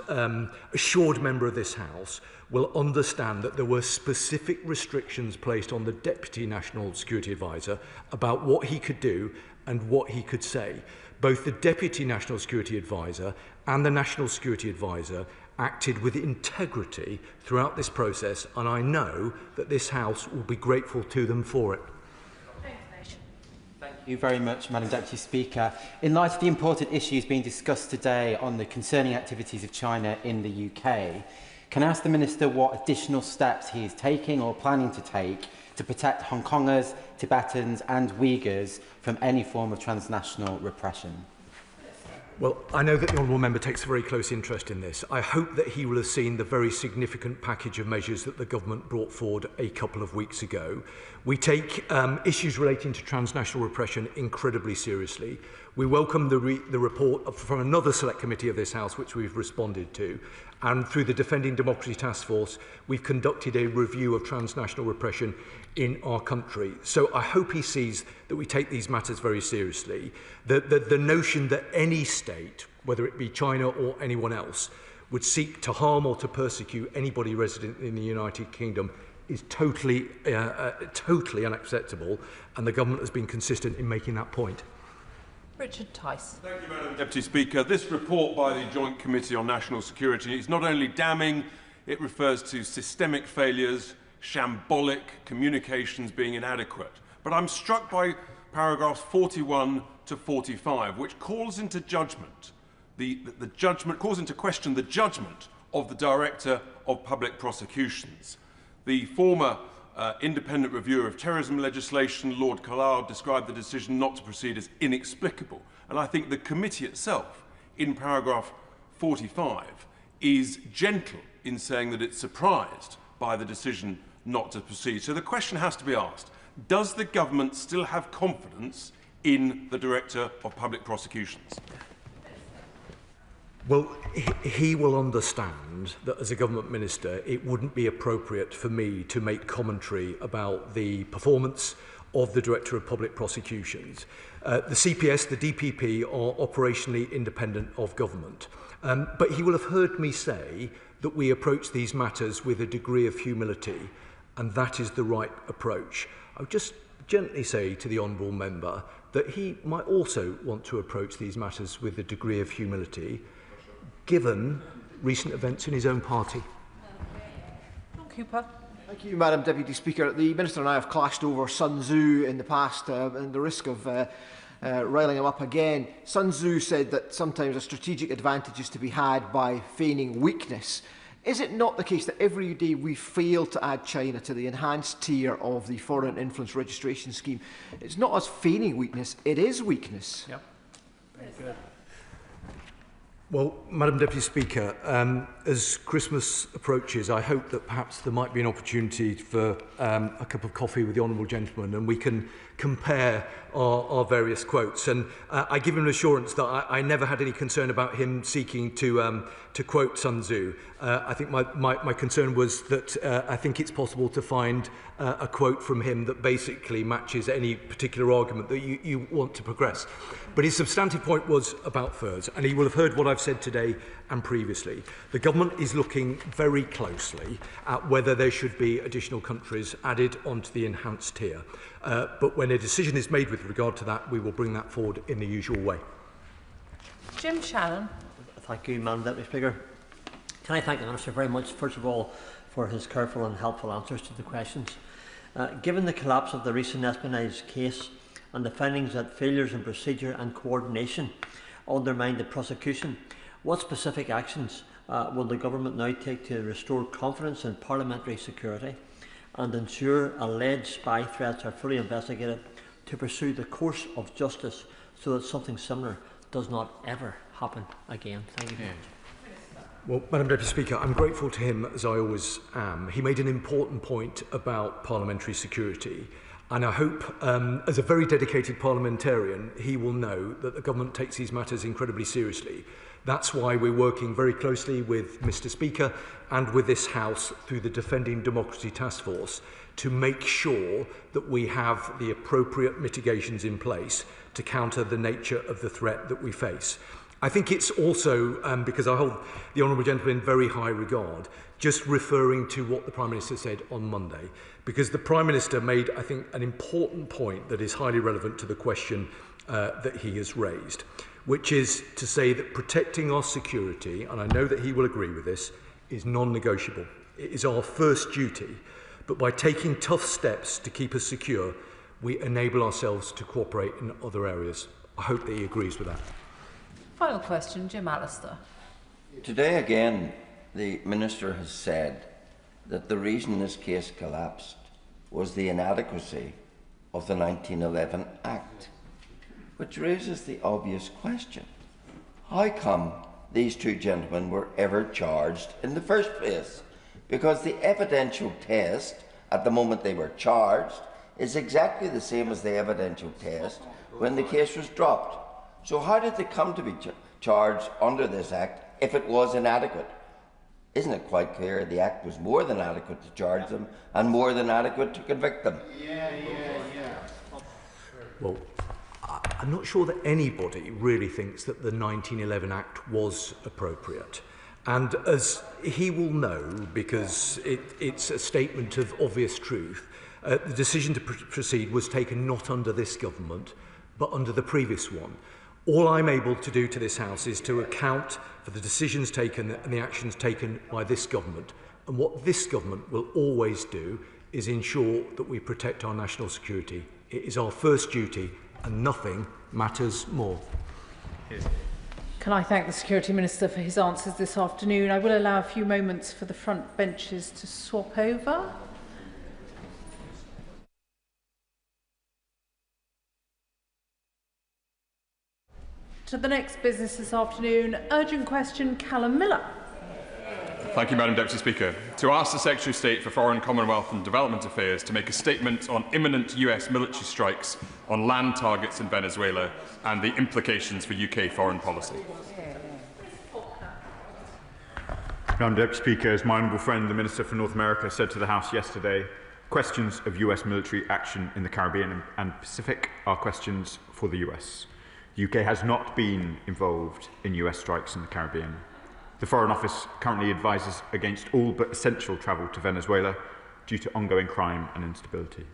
assured member of this House, will understand that there were specific restrictions placed on the Deputy National Security Advisor about what he could do and what he could say. Both the Deputy National Security Advisor and the National Security Advisor acted with integrity throughout this process, and I know that this House will be grateful to them for it. Thank you very much, Madam Deputy Speaker. In light of the important issues being discussed today on the concerning activities of China in the UK, can I ask the Minister what additional steps he is taking or planning to take to protect Hong Kongers, Tibetans and Uyghurs from any form of transnational repression? Well, I know that the Honourable Member takes a very close interest in this. I hope that he will have seen the very significant package of measures that the government brought forward a couple of weeks ago. We take issues relating to transnational repression incredibly seriously. We welcome the report from another select committee of this House, which we've responded to. And through the Defending Democracy Task Force, we've conducted a review of transnational repression in our country. So I hope he sees that we take these matters very seriously. The notion that any state, whether it be China or anyone else, would seek to harm or to persecute anybody resident in the United Kingdom is totally unacceptable, and the government has been consistent in making that point. Richard Tice. Thank you, Madam Deputy Speaker. This report by the Joint Committee on National Security is not only damning, it refers to systemic failures, shambolic communications being inadequate. But I'm struck by paragraphs 41 to 45, which calls into judgment calls into question the judgment of the Director of Public Prosecutions. The former independent reviewer of terrorism legislation, Lord Collard, described the decision not to proceed as inexplicable. And I think the committee itself, in paragraph 45, is gentle in saying that it's surprised by the decision not to proceed. So the question has to be asked, does the government still have confidence in the Director of Public Prosecutions? Well, he will understand that as a government minister, it wouldn't be appropriate for me to make commentary about the performance of the Director of Public Prosecutions. The CPS, the DPP, are operationally independent of government. But he will have heard me say that we approach these matters with a degree of humility, and that is the right approach. I would just gently say to the Honourable Member that he might also want to approach these matters with a degree of humility, given recent events in his own party. John Cooper. Thank you, Madam Deputy Speaker. The Minister and I have clashed over Sun Tzu in the past, and the risk of riling him up again. Sun Tzu said that sometimes a strategic advantage is to be had by feigning weakness. Is it not the case that every day we fail to add China to the enhanced tier of the Foreign Influence Registration Scheme? It's not us feigning weakness, it is weakness. Yep. Very good. Well, Madam Deputy Speaker, as Christmas approaches, I hope that perhaps there might be an opportunity for a cup of coffee with the Honourable Gentleman, and we can compare our various quotes. And I give him an assurance that I never had any concern about him seeking to quote Sun Tzu. I think my concern was that I think it's possible to find a quote from him that basically matches any particular argument that you want to progress. But his substantive point was about furs, and he will have heard what I've said today and previously. The government is looking very closely at whether there should be additional countries added onto the enhanced tier. But when a decision is made with regard to that, we will bring that forward in the usual way. Jim Shannon. Thank you, Madam Deputy Speaker. Can I thank the Minister very much, first of all, for his careful and helpful answers to the questions. Given the collapse of the recent espionage case and the findings that failures in procedure and coordination undermined the prosecution, what specific actions will the Government now take to restore confidence in parliamentary security and ensure alleged spy threats are fully investigated to pursue the course of justice so that something similar does not ever happen again? Thank you very much. Well, Madam Deputy Speaker, I'm grateful to him, as I always am. He made an important point about parliamentary security, and I hope, as a very dedicated parliamentarian, he will know that the government takes these matters incredibly seriously. That's why we're working very closely with Mr. Speaker and with this House through the Defending Democracy Task Force to make sure that we have the appropriate mitigations in place to counter the nature of the threat that we face. I think it's also, because I hold the Honourable Gentleman in very high regard, just referring to what the Prime Minister said on Monday, because the Prime Minister made, I think, an important point that is highly relevant to the question that he has raised, which is to say that protecting our security, and I know that he will agree with this, is non-negotiable. It is our first duty, but by taking tough steps to keep us secure, we enable ourselves to cooperate in other areas. I hope that he agrees with that. Final question, Jim Allister. Today again, the Minister has said that the reason this case collapsed was the inadequacy of the 1911 Act, which raises the obvious question. how come these two gentlemen were ever charged in the first place? Because the evidential test at the moment they were charged is exactly the same as the evidential test when the case was dropped. So how did they come to be charged under this Act if it was inadequate? Isn't it quite clear the Act was more than adequate to charge them and more than adequate to convict them? Well, I'm not sure that anybody really thinks that the 1911 Act was appropriate. And as he will know, because it's a statement of obvious truth, the decision to proceed was taken not under this government, but under the previous one. All I'm able to do to this House is to account for the decisions taken and the actions taken by this government. And what this government will always do is ensure that we protect our national security. It is our first duty, and nothing matters more. Can I thank the Security Minister for his answers this afternoon? I will allow a few moments for the front benches to swap over. To the next business this afternoon, urgent question, Callum Miller. Thank you, Madam Deputy Speaker. To ask the Secretary of State for Foreign, Commonwealth and Development Affairs to make a statement on imminent US military strikes on land targets in Venezuela and the implications for UK foreign policy. Madam Deputy Speaker, as my honourable friend, the Minister for North America, said to the House yesterday, questions of US military action in the Caribbean and Pacific are questions for the US. The UK has not been involved in US strikes in the Caribbean. The Foreign Office currently advises against all but essential travel to Venezuela due to ongoing crime and instability.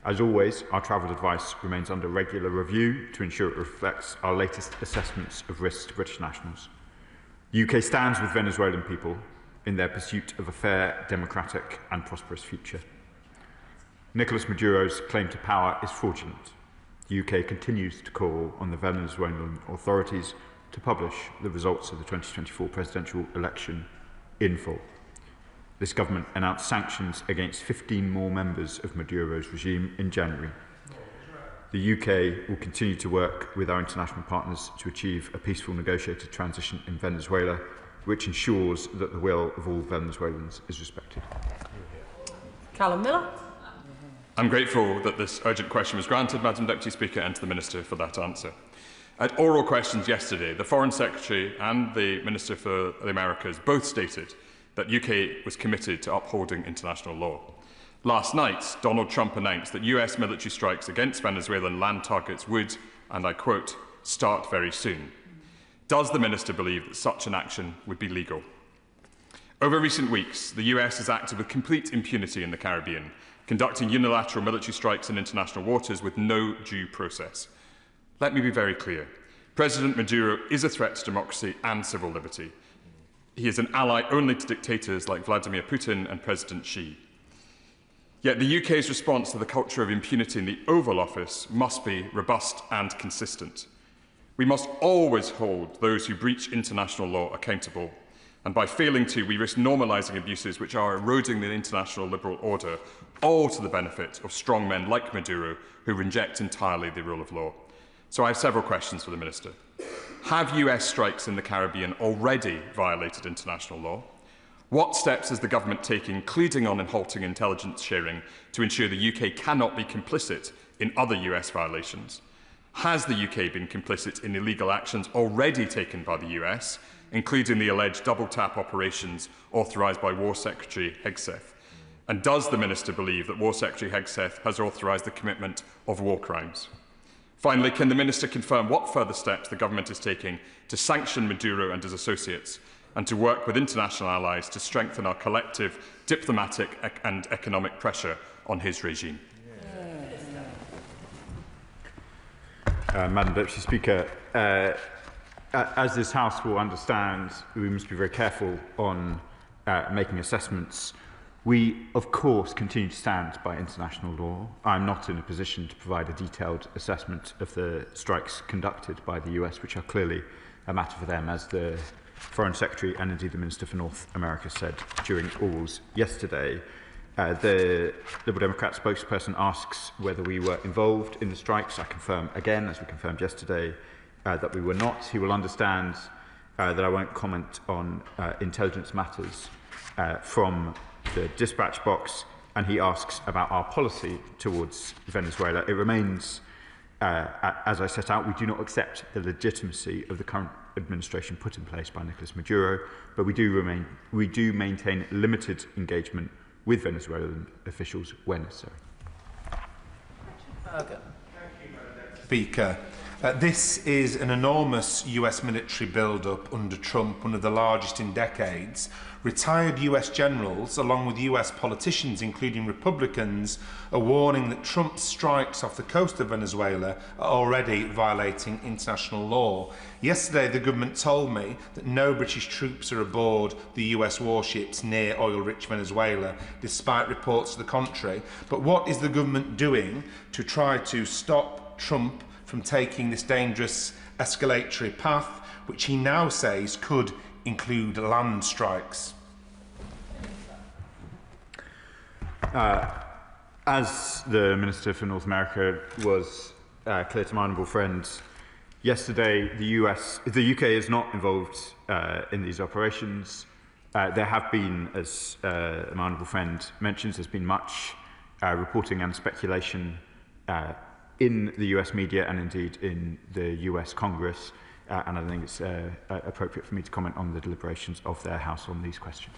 As always, our travel advice remains under regular review to ensure it reflects our latest assessments of risks to British nationals. The UK stands with Venezuelan people in their pursuit of a fair, democratic and prosperous future. Nicolas Maduro's claim to power is fraudulent. The UK continues to call on the Venezuelan authorities to publish the results of the 2024 presidential election in full. This government announced sanctions against 15 more members of Maduro's regime in January. The UK will continue to work with our international partners to achieve a peaceful negotiated transition in Venezuela, which ensures that the will of all Venezuelans is respected. Callum Miller. I'm grateful that this urgent question was granted, Madam Deputy Speaker, and to the Minister for that answer. At oral questions yesterday, the Foreign Secretary and the Minister for the Americas both stated that UK was committed to upholding international law. Last night, Donald Trump announced that US military strikes against Venezuelan land targets would, and I quote, start very soon. Does the Minister believe that such an action would be legal? Over recent weeks, the US has acted with complete impunity in the Caribbean, conducting unilateral military strikes in international waters with no due process. Let me be very clear. President Maduro is a threat to democracy and civil liberty. He is an ally only to dictators like Vladimir Putin and President Xi. Yet the UK's response to the culture of impunity in the Oval Office must be robust and consistent. We must always hold those who breach international law accountable, and by failing to, we risk normalising abuses which are eroding the international liberal order, all to the benefit of strong men like Maduro who reject entirely the rule of law. So I have several questions for the Minister. Have US strikes in the Caribbean already violated international law? What steps is the government taking, including on halting intelligence sharing, to ensure the UK cannot be complicit in other US violations? Has the UK been complicit in illegal actions already taken by the US, including the alleged double-tap operations authorised by War Secretary Hegseth? And does the Minister believe that War Secretary Hegseth has authorised the commitment of war crimes? Finally, can the Minister confirm what further steps the government is taking to sanction Maduro and his associates and to work with international allies to strengthen our collective diplomatic and economic pressure on his regime? Madam Deputy Speaker, as this House will understand, we must be very careful on making assessments. We, of course, continue to stand by international law. I'm not in a position to provide a detailed assessment of the strikes conducted by the US, which are clearly a matter for them, as the Foreign Secretary and indeed the Minister for North America said during orals yesterday. The Liberal Democrat spokesperson asks whether we were involved in the strikes. I confirm again, as we confirmed yesterday, that we were not. He will understand that I won't comment on intelligence matters from the dispatch box, and he asks about our policy towards Venezuela. It remains, as I set out, we do not accept the legitimacy of the current administration put in place by Nicolas Maduro, but we do maintain limited engagement with Venezuelan officials where necessary. Speaker, this is an enormous US military build-up under Trump, one of the largest in decades. Retired US generals, along with US politicians, including Republicans, are warning that Trump's strikes off the coast of Venezuela are already violating international law. Yesterday, the government told me that no British troops are aboard the US warships near oil-rich Venezuela, despite reports to the contrary. But what is the government doing to try to stop Trump from taking this dangerous escalatory path, which he now says could include land strikes? As the Minister for North America was clear to my honourable friends yesterday, the UK is not involved in these operations. There have been, as my honourable friend mentions, there's been much reporting and speculation in the US media and indeed in the US Congress, and I think it's appropriate for me to comment on the deliberations of their House on these questions.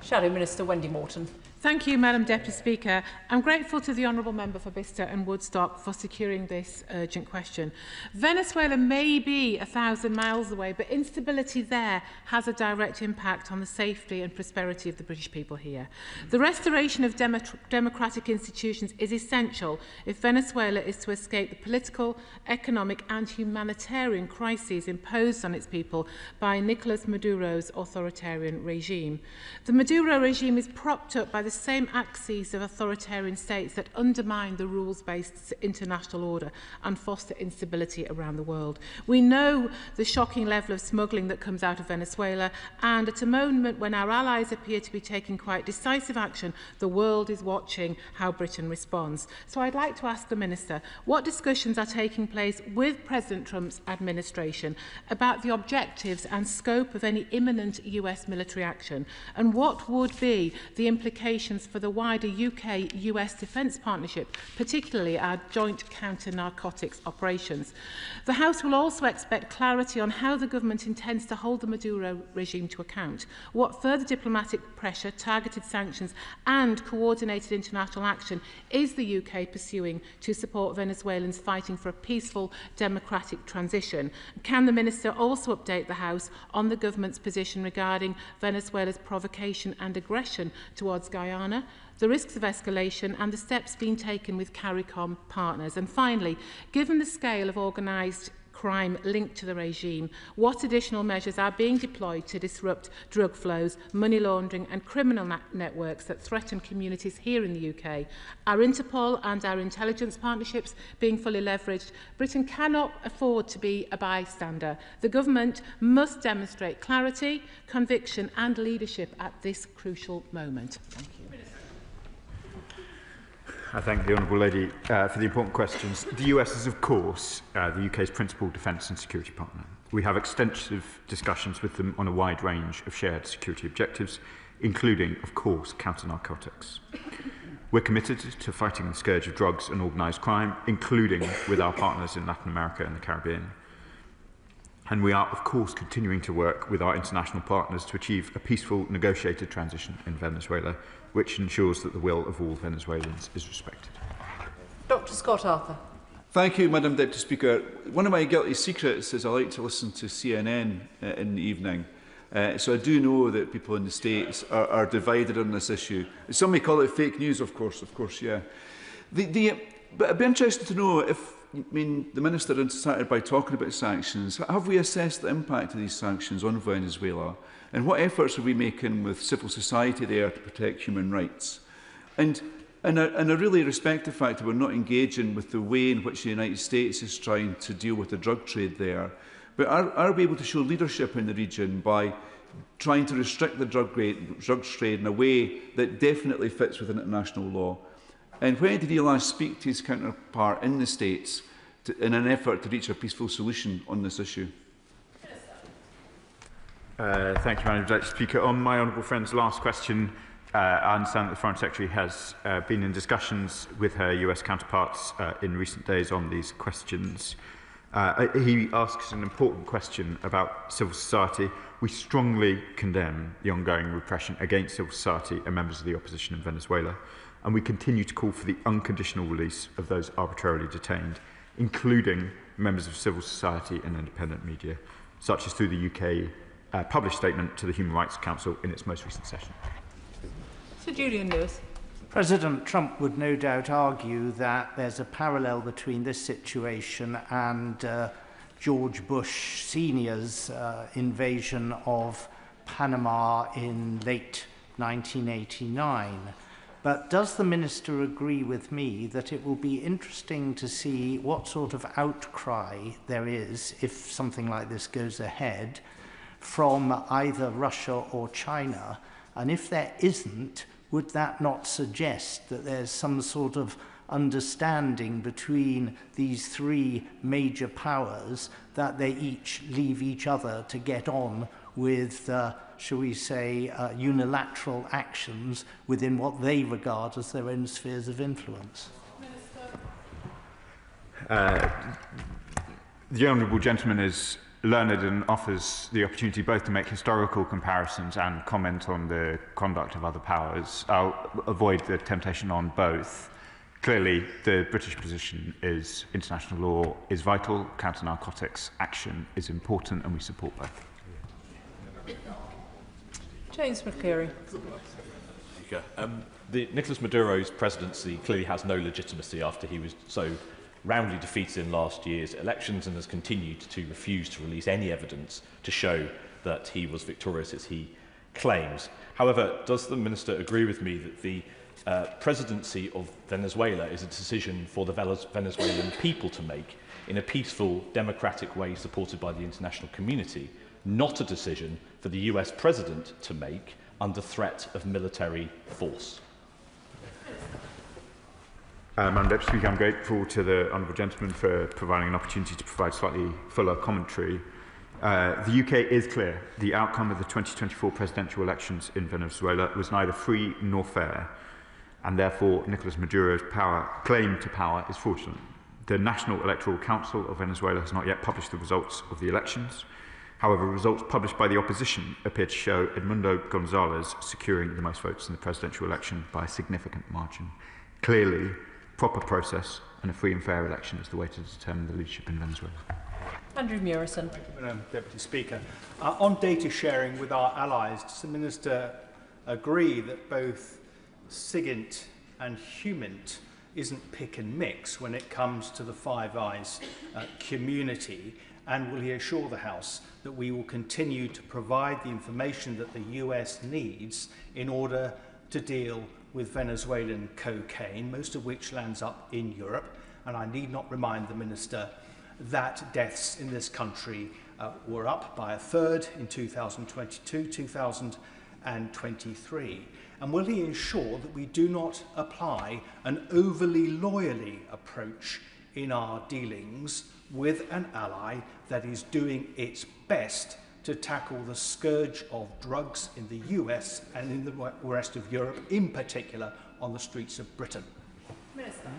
Shadow Minister Wendy Morton. Thank you, Madam Deputy Speaker. I'm grateful to the Honourable Member for Bicester and Woodstock for securing this urgent question. Venezuela may be 1,000 miles away, but instability there has a direct impact on the safety and prosperity of the British people here. The restoration of democratic institutions is essential if Venezuela is to escape the political, economic and humanitarian crises imposed on its people by Nicolas Maduro's authoritarian regime. The Maduro regime is propped up by the same axes of authoritarian states that undermine the rules-based international order and foster instability around the world. We know the shocking level of smuggling that comes out of Venezuela, and at a moment when our allies appear to be taking quite decisive action, the world is watching how Britain responds. So I'd like to ask the Minister, what discussions are taking place with President Trump's administration about the objectives and scope of any imminent US military action, and what would be the implications for the wider UK-US defence partnership, particularly our joint counter-narcotics operations. The House will also expect clarity on how the government intends to hold the Maduro regime to account, what further diplomatic pressure, targeted sanctions and coordinated international action is the UK pursuing to support Venezuelans fighting for a peaceful democratic transition. Can the Minister also update the House on the government's position regarding Venezuela's provocation and aggression towards Guyana, the risks of escalation and the steps being taken with CARICOM partners? And finally, given the scale of organised crime linked to the regime, what additional measures are being deployed to disrupt drug flows, money laundering and criminal networks that threaten communities here in the UK? Are Interpol and our intelligence partnerships being fully leveraged? Britain cannot afford to be a bystander. The government must demonstrate clarity, conviction and leadership at this crucial moment. Thank you. I thank the Honourable Lady for the important questions. The US is, of course, the UK's principal defence and security partner. We have extensive discussions with them on a wide range of shared security objectives, including, of course, counter-narcotics. We're committed to fighting the scourge of drugs and organised crime, including with our partners in Latin America and the Caribbean. And we are, of course, continuing to work with our international partners to achieve a peaceful, negotiated transition in Venezuela, which ensures that the will of all Venezuelans is respected. Dr. Scott Arthur. Thank you, Madam Deputy Speaker. One of my guilty secrets is I like to listen to CNN in the evening. So I do know that people in the States are divided on this issue. Some may call it fake news, of course, yeah. But I'd be interested to know if, the Minister started by talking about sanctions. Have we assessed the impact of these sanctions on Venezuela? And what efforts are we making with civil society there to protect human rights? And I really respect the fact that we're not engaging with the way in which the United States is trying to deal with the drug trade there. But are we able to show leadership in the region by trying to restrict the drug trade in a way that definitely fits with international law? And when did he last speak to his counterpart in the States in an effort to reach a peaceful solution on this issue? Thank you, Madam Deputy Speaker. On my honourable friend's last question, I understand that the Foreign Secretary has been in discussions with her US counterparts in recent days on these questions. He asks an important question about civil society. We strongly condemn the ongoing repression against civil society and members of the opposition in Venezuela, and we continue to call for the unconditional release of those arbitrarily detained, including members of civil society and independent media, such as through the UK published statement to the Human Rights Council in its most recent session. Sir Julian Lewis. President Trump would no doubt argue that there's a parallel between this situation and George Bush Sr.'s invasion of Panama in late 1989. But does the Minister agree with me that it will be interesting to see what sort of outcry there is if something like this goes ahead from either Russia or China? And if there isn't, would that not suggest that there's some sort of understanding between these three major powers that they each leave each other to get on with, shall we say, unilateral actions within what they regard as their own spheres of influence? The honourable gentleman is learned and offers the opportunity both to make historical comparisons and comment on the conduct of other powers. I'll avoid the temptation on both. Clearly, the British position is international law is vital, counter-narcotics action is important, and we support both. James McCleary. Nicolas Maduro's presidency clearly has no legitimacy after he was so roundly defeated in last year's elections and has continued to refuse to release any evidence to show that he was victorious as he claims. However, does the Minister agree with me that the presidency of Venezuela is a decision for the Venezuelan people to make in a peaceful, democratic way supported by the international community, not a decision for the US President to make under threat of military force? Madam Deputy Speaker, I'm grateful to the honourable gentleman for providing an opportunity to provide slightly fuller commentary. The UK is clear. The outcome of the 2024 presidential elections in Venezuela was neither free nor fair, and therefore Nicolas Maduro's claim to power is fraudulent. The National Electoral Council of Venezuela has not yet published the results of the elections. However, results published by the opposition appear to show Edmundo González securing the most votes in the presidential election by a significant margin. Clearly, proper process and a free and fair election is the way to determine the leadership in Venezuela. Andrew Murison. Thank you, Madam Deputy Speaker. On data sharing with our allies, does the Minister agree that both SIGINT and HUMINT isn't pick and mix when it comes to the Five Eyes community? And will he assure the House that we will continue to provide the information that the US needs in order to deal with Venezuelan cocaine, most of which lands up in Europe? And I need not remind the Minister that deaths in this country were up by a third in 2022, 2023. And will he ensure that we do not apply an overly loyally approach in our dealings with an ally that is doing its best to tackle the scourge of drugs in the US and in the rest of Europe, in particular on the streets of Britain? Minister.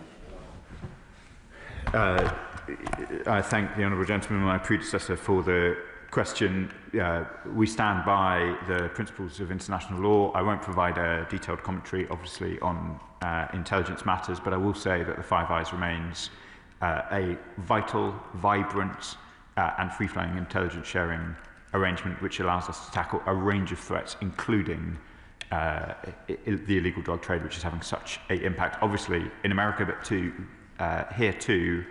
I thank the honourable gentleman, my predecessor, for the question. We stand by the principles of international law. I won't provide a detailed commentary, obviously, on intelligence matters, but I will say that the Five Eyes remains a vital, vibrant and free-flowing intelligence sharing arrangement which allows us to tackle a range of threats, including the illegal drug trade, which is having such an impact, obviously, in America, but here too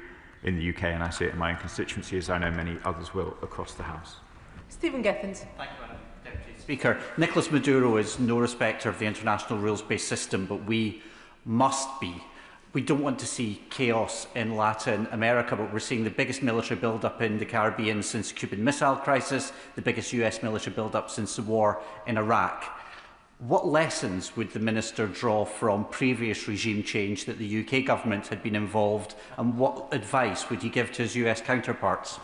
in the UK, and I see it in my own constituency, as I know many others will across the House. Stephen Gethins. Thank you, Madam Deputy Speaker. Nicolas Maduro is no respecter of the international rules-based system, but we must be. We don't want to see chaos in Latin America, but we're seeing the biggest military build-up in the Caribbean since the Cuban Missile Crisis, the biggest US military build-up since the war in Iraq. What lessons would the Minister draw from previous regime change that the UK government had been involved, and what advice would he give to his US counterparts?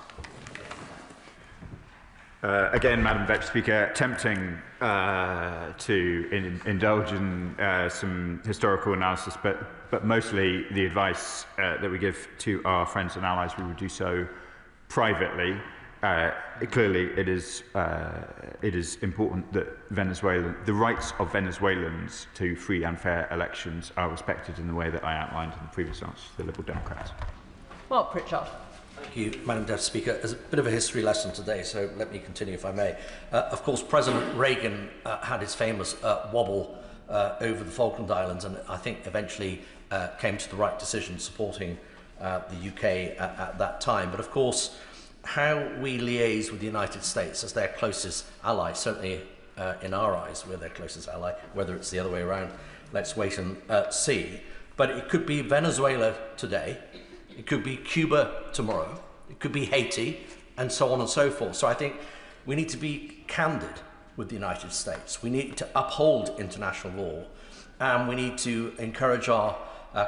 Again, Madam Deputy Speaker, tempting to indulge in some historical analysis, but mostly the advice that we give to our friends and allies, we would do so privately. Clearly, it is important that the rights of Venezuelans to free and fair elections are respected in the way that I outlined in the previous answer to the Liberal Democrats. Mark Pritchard. Thank you, Madam Deputy Speaker. There's a bit of a history lesson today, so let me continue if I may. Of course, President Reagan had his famous wobble over the Falkland Islands, and I think eventually came to the right decision supporting the UK at that time. But of course, how we liaise with the United States as their closest ally, certainly in our eyes, we're their closest ally. Whether it's the other way around, let's wait and see. But it could be Venezuela today, it could be Cuba tomorrow, it could be Haiti, and so on and so forth. So I think we need to be candid with the United States. We need to uphold international law, and we need to encourage our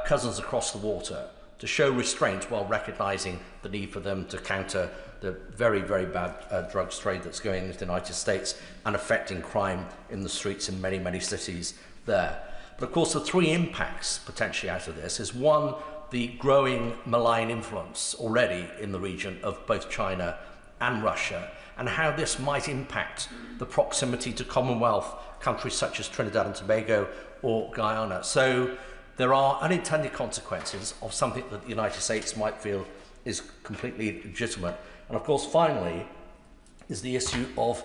cousins across the water to show restraint while recognising the need for them to counter the very, very bad drugs trade that's going into the United States and affecting crime in the streets in many, many cities there. But of course, the three impacts potentially out of this is one, the growing malign influence already in the region of both China and Russia, and how this might impact the proximity to Commonwealth countries such as Trinidad and Tobago or Guyana. So there are unintended consequences of something that the United States might feel is completely legitimate. And of course, finally, is the issue of,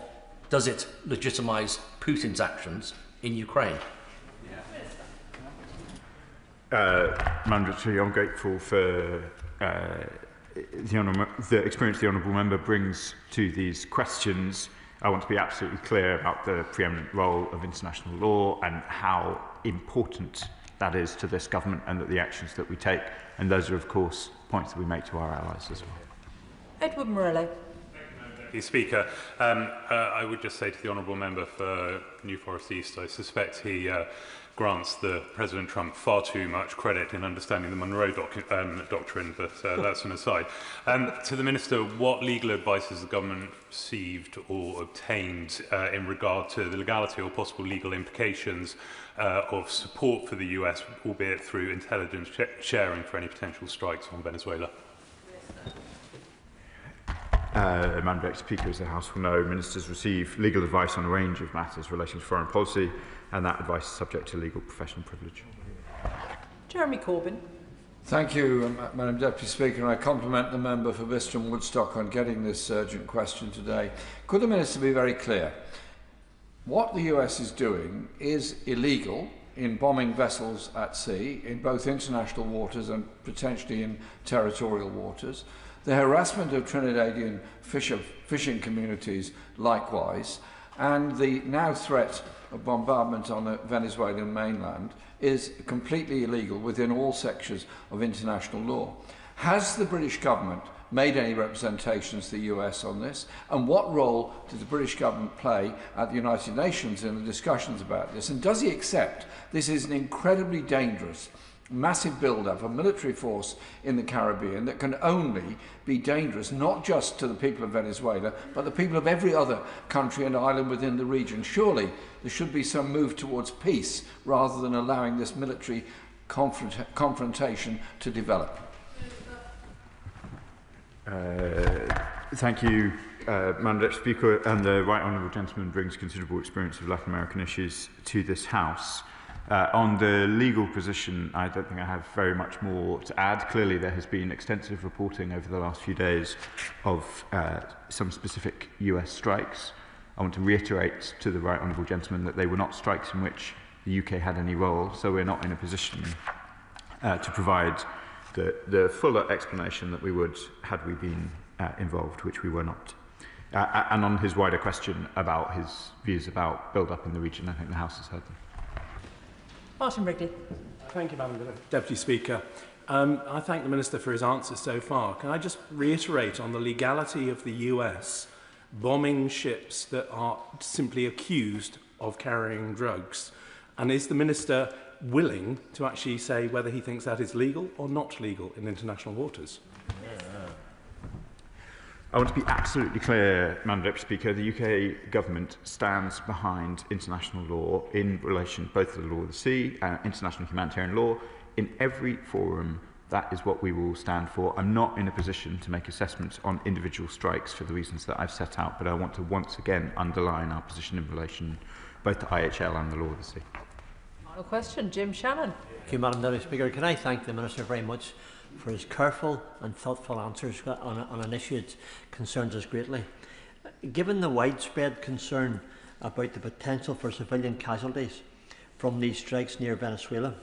does it legitimise Putin's actions in Ukraine? Madam Secretary, I'm grateful for the experience the Honourable Member brings to these questions. I want to be absolutely clear about the preeminent role of international law and how important that is to this government, and that the actions that we take, and those are of course points that we make to our allies as well. Edward Morello. Deputy Speaker, I would just say to the Honourable Member for New Forest East, I suspect he grants President Trump far too much credit in understanding the Monroe Doctrine, but that's an aside. To the Minister, what legal advice has the government received or obtained in regard to the legality or possible legal implications of support for the US, albeit through intelligence sharing for any potential strikes on Venezuela? Madam Deputy Speaker, as the House will know, ministers receive legal advice on a range of matters relating to foreign policy, and that advice is subject to legal professional privilege. Jeremy Corbyn. Thank you, Madam Deputy Speaker, and I compliment the member for Bicester and Woodstock on getting this urgent question today. Could the Minister be very clear? What the US is doing is illegal in bombing vessels at sea, in both international waters and potentially in territorial waters. The harassment of Trinidadian fishing communities likewise, and the now threat of bombardment on the Venezuelan mainland is completely illegal within all sections of international law. Has the British government made any representations to the US on this? And what role did the British government play at the United Nations in the discussions about this? And does he accept this is an incredibly dangerous, massive build-up of military force in the Caribbean that can only be dangerous not just to the people of Venezuela, but the people of every other country and island within the region? Surely there should be some move towards peace rather than allowing this military confrontation to develop. Thank you, Madam Deputy Speaker, and the Right Honourable Gentleman brings considerable experience of Latin American issues to this House. On the legal position, I don't think I have very much more to add. Clearly, there has been extensive reporting over the last few days of some specific US strikes. I want to reiterate to the Right Honourable Gentleman that they were not strikes in which the UK had any role, so we're not in a position to provide the fuller explanation that we would had we been involved, which we were not. And on his wider question about his views about build-up in the region, I think the House has heard them. Martin Wrigley. Thank you, Madam Deputy Speaker. I thank the Minister for his answers so far. Can I just reiterate on the legality of the US bombing ships that are simply accused of carrying drugs? And is the Minister willing to actually say whether he thinks that is legal or not legal in international waters? I want to be absolutely clear, Madam Deputy Speaker, the UK Government stands behind international law in relation both to the law of the sea and international humanitarian law. In every forum, that is what we will stand for. I'm not in a position to make assessments on individual strikes for the reasons that I've set out, but I want to once again underline our position in relation both to IHL and the law of the sea. Final question, Jim Shannon. Thank you, Madam Deputy Speaker. Can I thank the Minister very much for his careful and thoughtful answers on an issue that concerns us greatly. Given the widespread concern about the potential for civilian casualties from these strikes near Venezuela,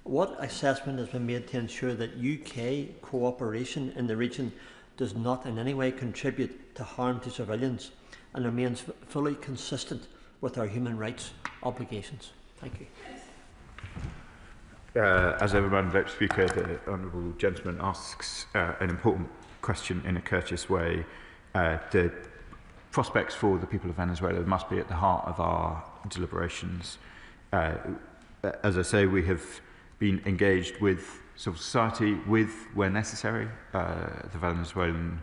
what assessment has been made to ensure that UK cooperation in the region does not in any way contribute to harm to civilians and remains fully consistent with our human rights obligations? Thank you. As ever, Madam Deputy Speaker, the honourable gentleman asks an important question in a courteous way. The prospects for the people of Venezuela must be at the heart of our deliberations. As I say, we have been engaged with civil society, where necessary, the Venezuelan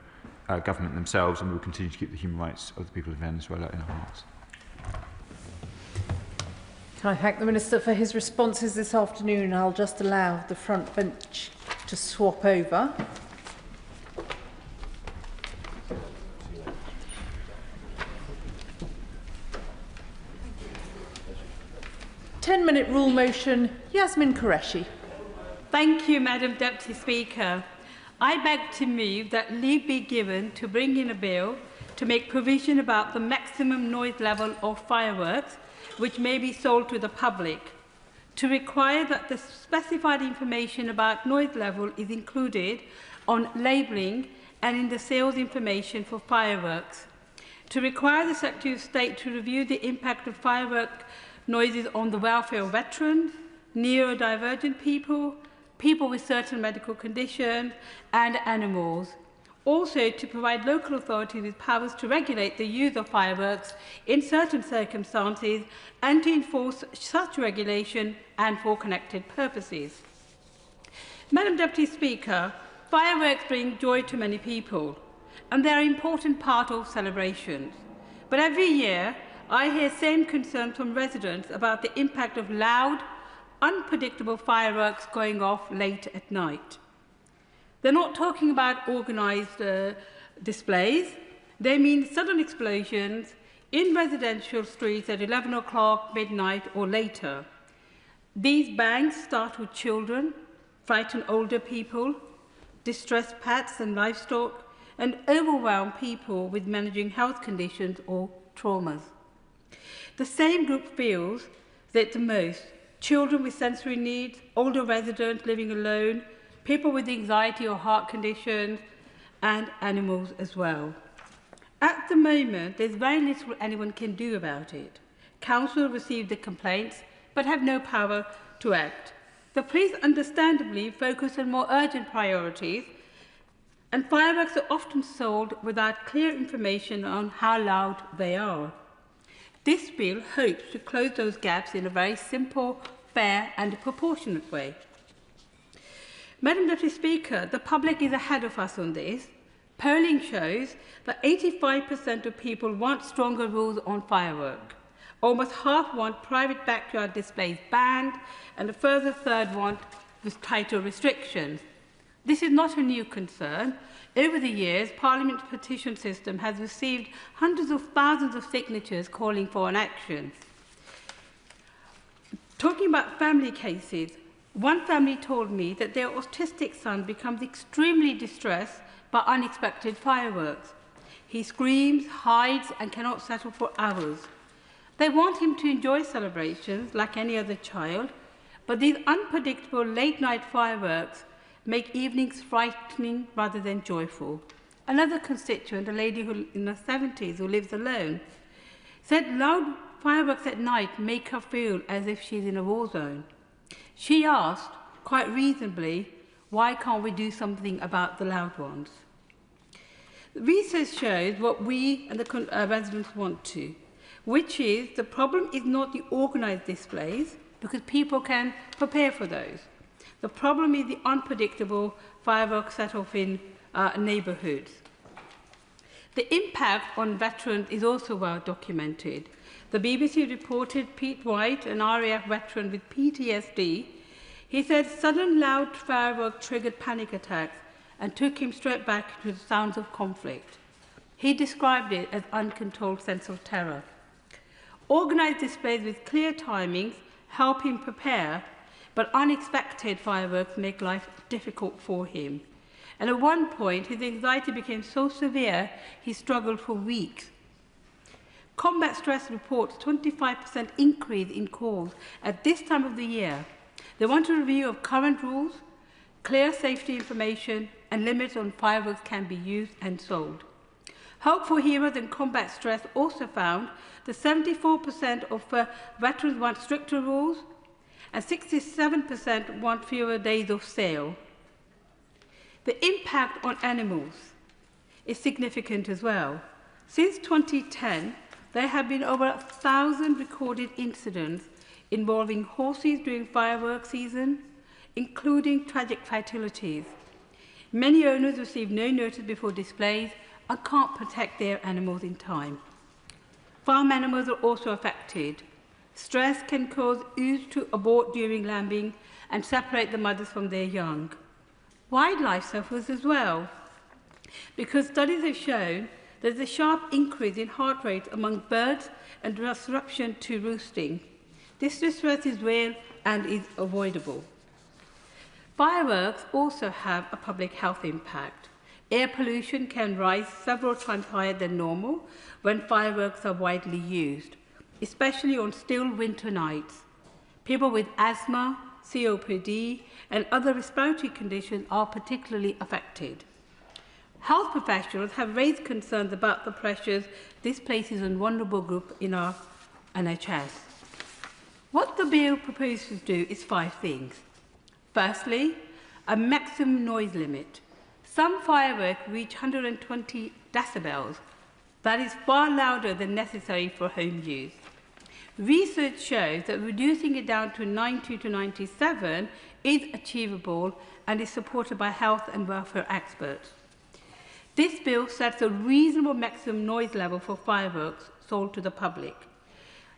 government themselves, and we will continue to keep the human rights of the people of Venezuela in our hearts. Can I thank the Minister for his responses this afternoon? I'll just allow the front bench to swap over. Ten-minute rule motion, Yasmin Qureshi. Thank you, Madam Deputy Speaker. I beg to move that leave be given to bring in a bill to make provision about the maximum noise level of fireworks which may be sold to the public, to require that the specified information about noise level is included on labelling and in the sales information for fireworks, to require the Secretary of State to review the impact of firework noises on the welfare of veterans, neurodivergent people, people with certain medical conditions, and animals. Also, to provide local authorities with powers to regulate the use of fireworks in certain circumstances and to enforce such regulation and for connected purposes. Madam Deputy Speaker, fireworks bring joy to many people, and they are an important part of celebrations. But every year, I hear same concerns from residents about the impact of loud, unpredictable fireworks going off late at night. They're not talking about organised displays. They mean sudden explosions in residential streets at 11 o'clock, midnight or later. These bangs start with children, frighten older people, distress pets and livestock, and overwhelm people with managing health conditions or traumas. The same group feels that the most: children with sensory needs, older residents living alone, people with anxiety or heart conditions, and animals as well. At the moment, there's very little anyone can do about it. Council received the complaints, but have no power to act. The police understandably focus on more urgent priorities, and fireworks are often sold without clear information on how loud they are. This bill hopes to close those gaps in a very simple, fair and proportionate way. Madam Deputy Speaker, the public is ahead of us on this. Polling shows that 85% of people want stronger rules on fireworks. Almost half want private backyard displays banned, and a further third want tighter restrictions. This is not a new concern. Over the years, Parliament's petition system has received hundreds of thousands of signatures calling for an action. Talking about family cases, one family told me that their autistic son becomes extremely distressed by unexpected fireworks. He screams, hides, and cannot settle for hours. They want him to enjoy celebrations like any other child, but these unpredictable late-night fireworks make evenings frightening rather than joyful. Another constituent, a lady who, in her 70s who lives alone, said loud fireworks at night make her feel as if she's in a war zone. She asked, quite reasonably, why can't we do something about the loud ones? Research shows what we and the residents want to. which is the problem is not the organised displays, because people can prepare for those. The problem is the unpredictable fireworks set off in neighbourhoods. The impact on veterans is also well documented. The BBC reported Pete White, an RAF veteran with PTSD. He said sudden loud fireworks triggered panic attacks and took him straight back to the sounds of conflict. He described it as uncontrolled sense of terror. Organised displays with clear timings help him prepare, but unexpected fireworks make life difficult for him. And at one point, his anxiety became so severe, he struggled for weeks. Combat Stress reports 25% increase in calls at this time of the year. They want a review of current rules, clear safety information, and limits on fireworks can be used and sold. Hope for Heroes and Combat Stress also found that 74% of veterans want stricter rules, and 67% want fewer days of sale. The impact on animals is significant as well. Since 2010, there have been over 1,000 recorded incidents involving horses during fireworks season, including tragic fatalities. Many owners receive no notice before displays and can't protect their animals in time. Farm animals are also affected. Stress can cause ewes to abort during lambing and separate the mothers from their young. Wildlife suffers as well, because studies have shown there's a sharp increase in heart rate among birds and disruption to roosting. This distress is real and is avoidable. Fireworks also have a public health impact. Air pollution can rise several times higher than normal when fireworks are widely used, especially on still winter nights. People with asthma, COPD, and other respiratory conditions are particularly affected. Health professionals have raised concerns about the pressures this places on vulnerable groups in our NHS. What the bill proposes to do is 5 things. Firstly, a maximum noise limit. Some fireworks reach 120 decibels. That is far louder than necessary for home use. Research shows that reducing it down to 90 to 97 is achievable and is supported by health and welfare experts. This bill sets a reasonable maximum noise level for fireworks sold to the public.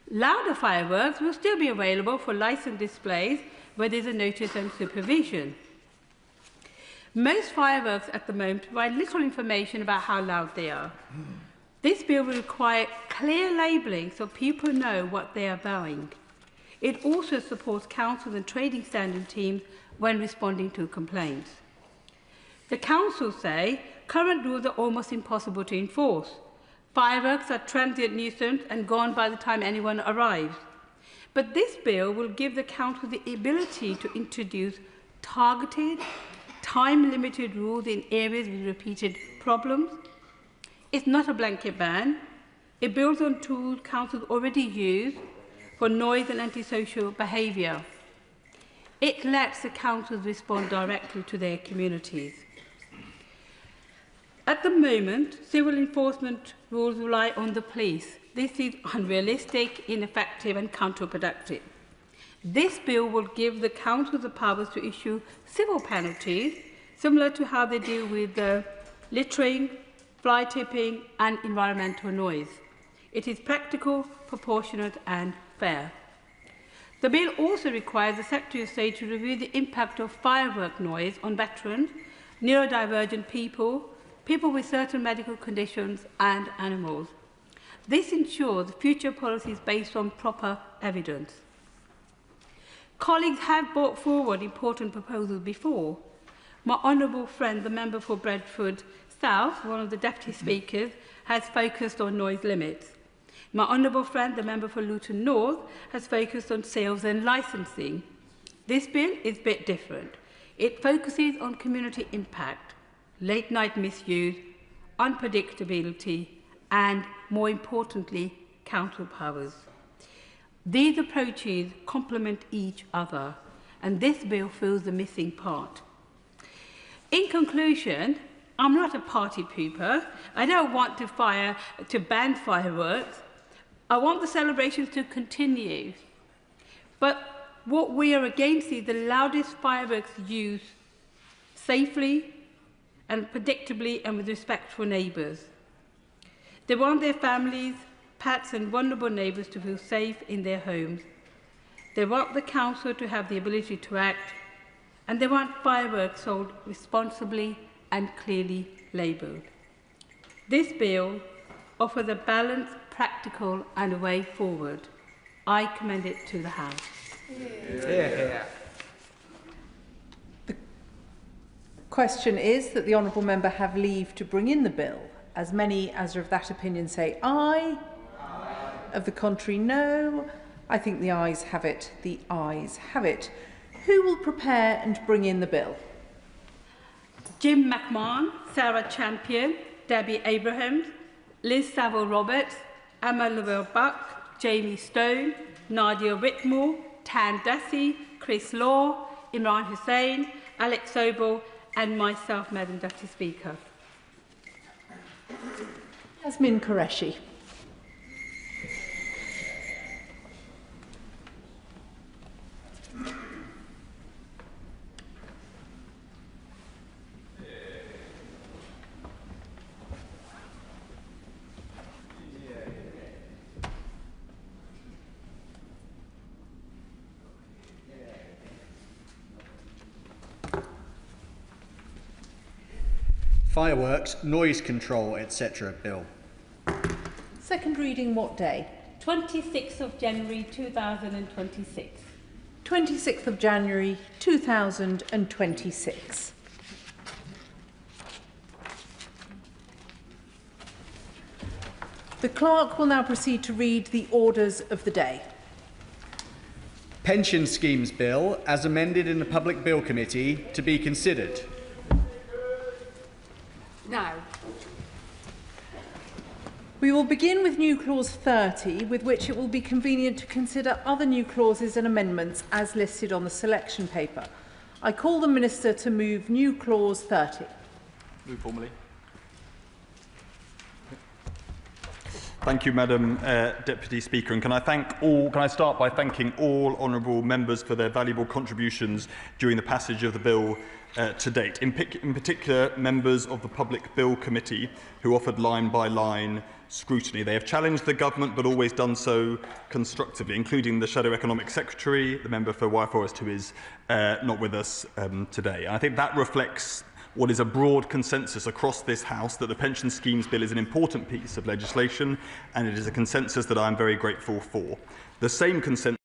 Louder fireworks will still be available for licensed displays where there is a notice and supervision. Most fireworks at the moment provide little information about how loud they are. This bill will require clear labelling so people know what they are buying. It also supports councils and trading standard teams when responding to complaints. The councils say current rules are almost impossible to enforce. Fireworks are transient nuisance and gone by the time anyone arrives. But this bill will give the council the ability to introduce targeted, time-limited rules in areas with repeated problems. It's not a blanket ban. It builds on tools councils already use for noise and antisocial behaviour. It lets the councils respond directly to their communities. At the moment, civil enforcement rules rely on the police. This is unrealistic, ineffective and counterproductive. This bill will give the council the powers to issue civil penalties, similar to how they deal with littering, fly tipping and environmental noise. It is practical, proportionate and fair. The bill also requires the Secretary of State to review the impact of firework noise on veterans, neurodivergent people, people with certain medical conditions and animals. This ensures future policies based on proper evidence. Colleagues have brought forward important proposals before. My honourable friend, the member for Bedford South, one of the deputy speakers, has focused on noise limits. My honourable friend, the member for Luton North, has focused on sales and licensing. This bill is a bit different. It focuses on community impact, late-night misuse, unpredictability, and, more importantly, council powers. These approaches complement each other, and this bill fills the missing part. In conclusion, I'm not a party pooper. I don't want to ban fireworks, I want the celebrations to continue. But what we are against is the loudest fireworks used safely and predictably and with respect for neighbours. They want their families, pets and vulnerable neighbours to feel safe in their homes. They want the council to have the ability to act, and they want fireworks sold responsibly and clearly labelled. This bill offers a balanced, practical and a way forward. I commend it to the House. The question is that the honourable member have leave to bring in the bill. As many as are of that opinion say aye. Aye. Of the contrary, no. I think the ayes have it. The ayes have it. Who will prepare and bring in the bill? Jim McMahon, Sarah Champion, Debbie Abrahams, Liz Saville-Roberts, Emma Llewellyn-Buck, Jamie Stone, Nadia Whitmore, Tan Dessy, Chris Law, Imran Hussain, Alex Sobel and myself, Madam Deputy Speaker. Yasmin Qureshi. Fireworks, noise control, etc. Bill. Second reading what day? 26th of January 2026. 26th of January 2026. The clerk will now proceed to read the orders of the day. Pension Schemes Bill, as amended in the Public Bill Committee, to be considered. Now. We will begin with new clause 30, with which it will be convenient to consider other new clauses and amendments as listed on the selection paper. I call the Minister to move new clause 30. Move formally. Thank you, Madam Deputy Speaker. And can I start by thanking all honourable members for their valuable contributions during the passage of the bill to date. In particular, members of the Public Bill Committee who offered line-by-line scrutiny. They have challenged the government but always done so constructively, including the Shadow Economic Secretary, the member for Wyre Forest, who is not with us today. And I think that reflects what is a broad consensus across this House that the Pension Schemes Bill is an important piece of legislation, and it is a consensus that I am very grateful for. The same consensus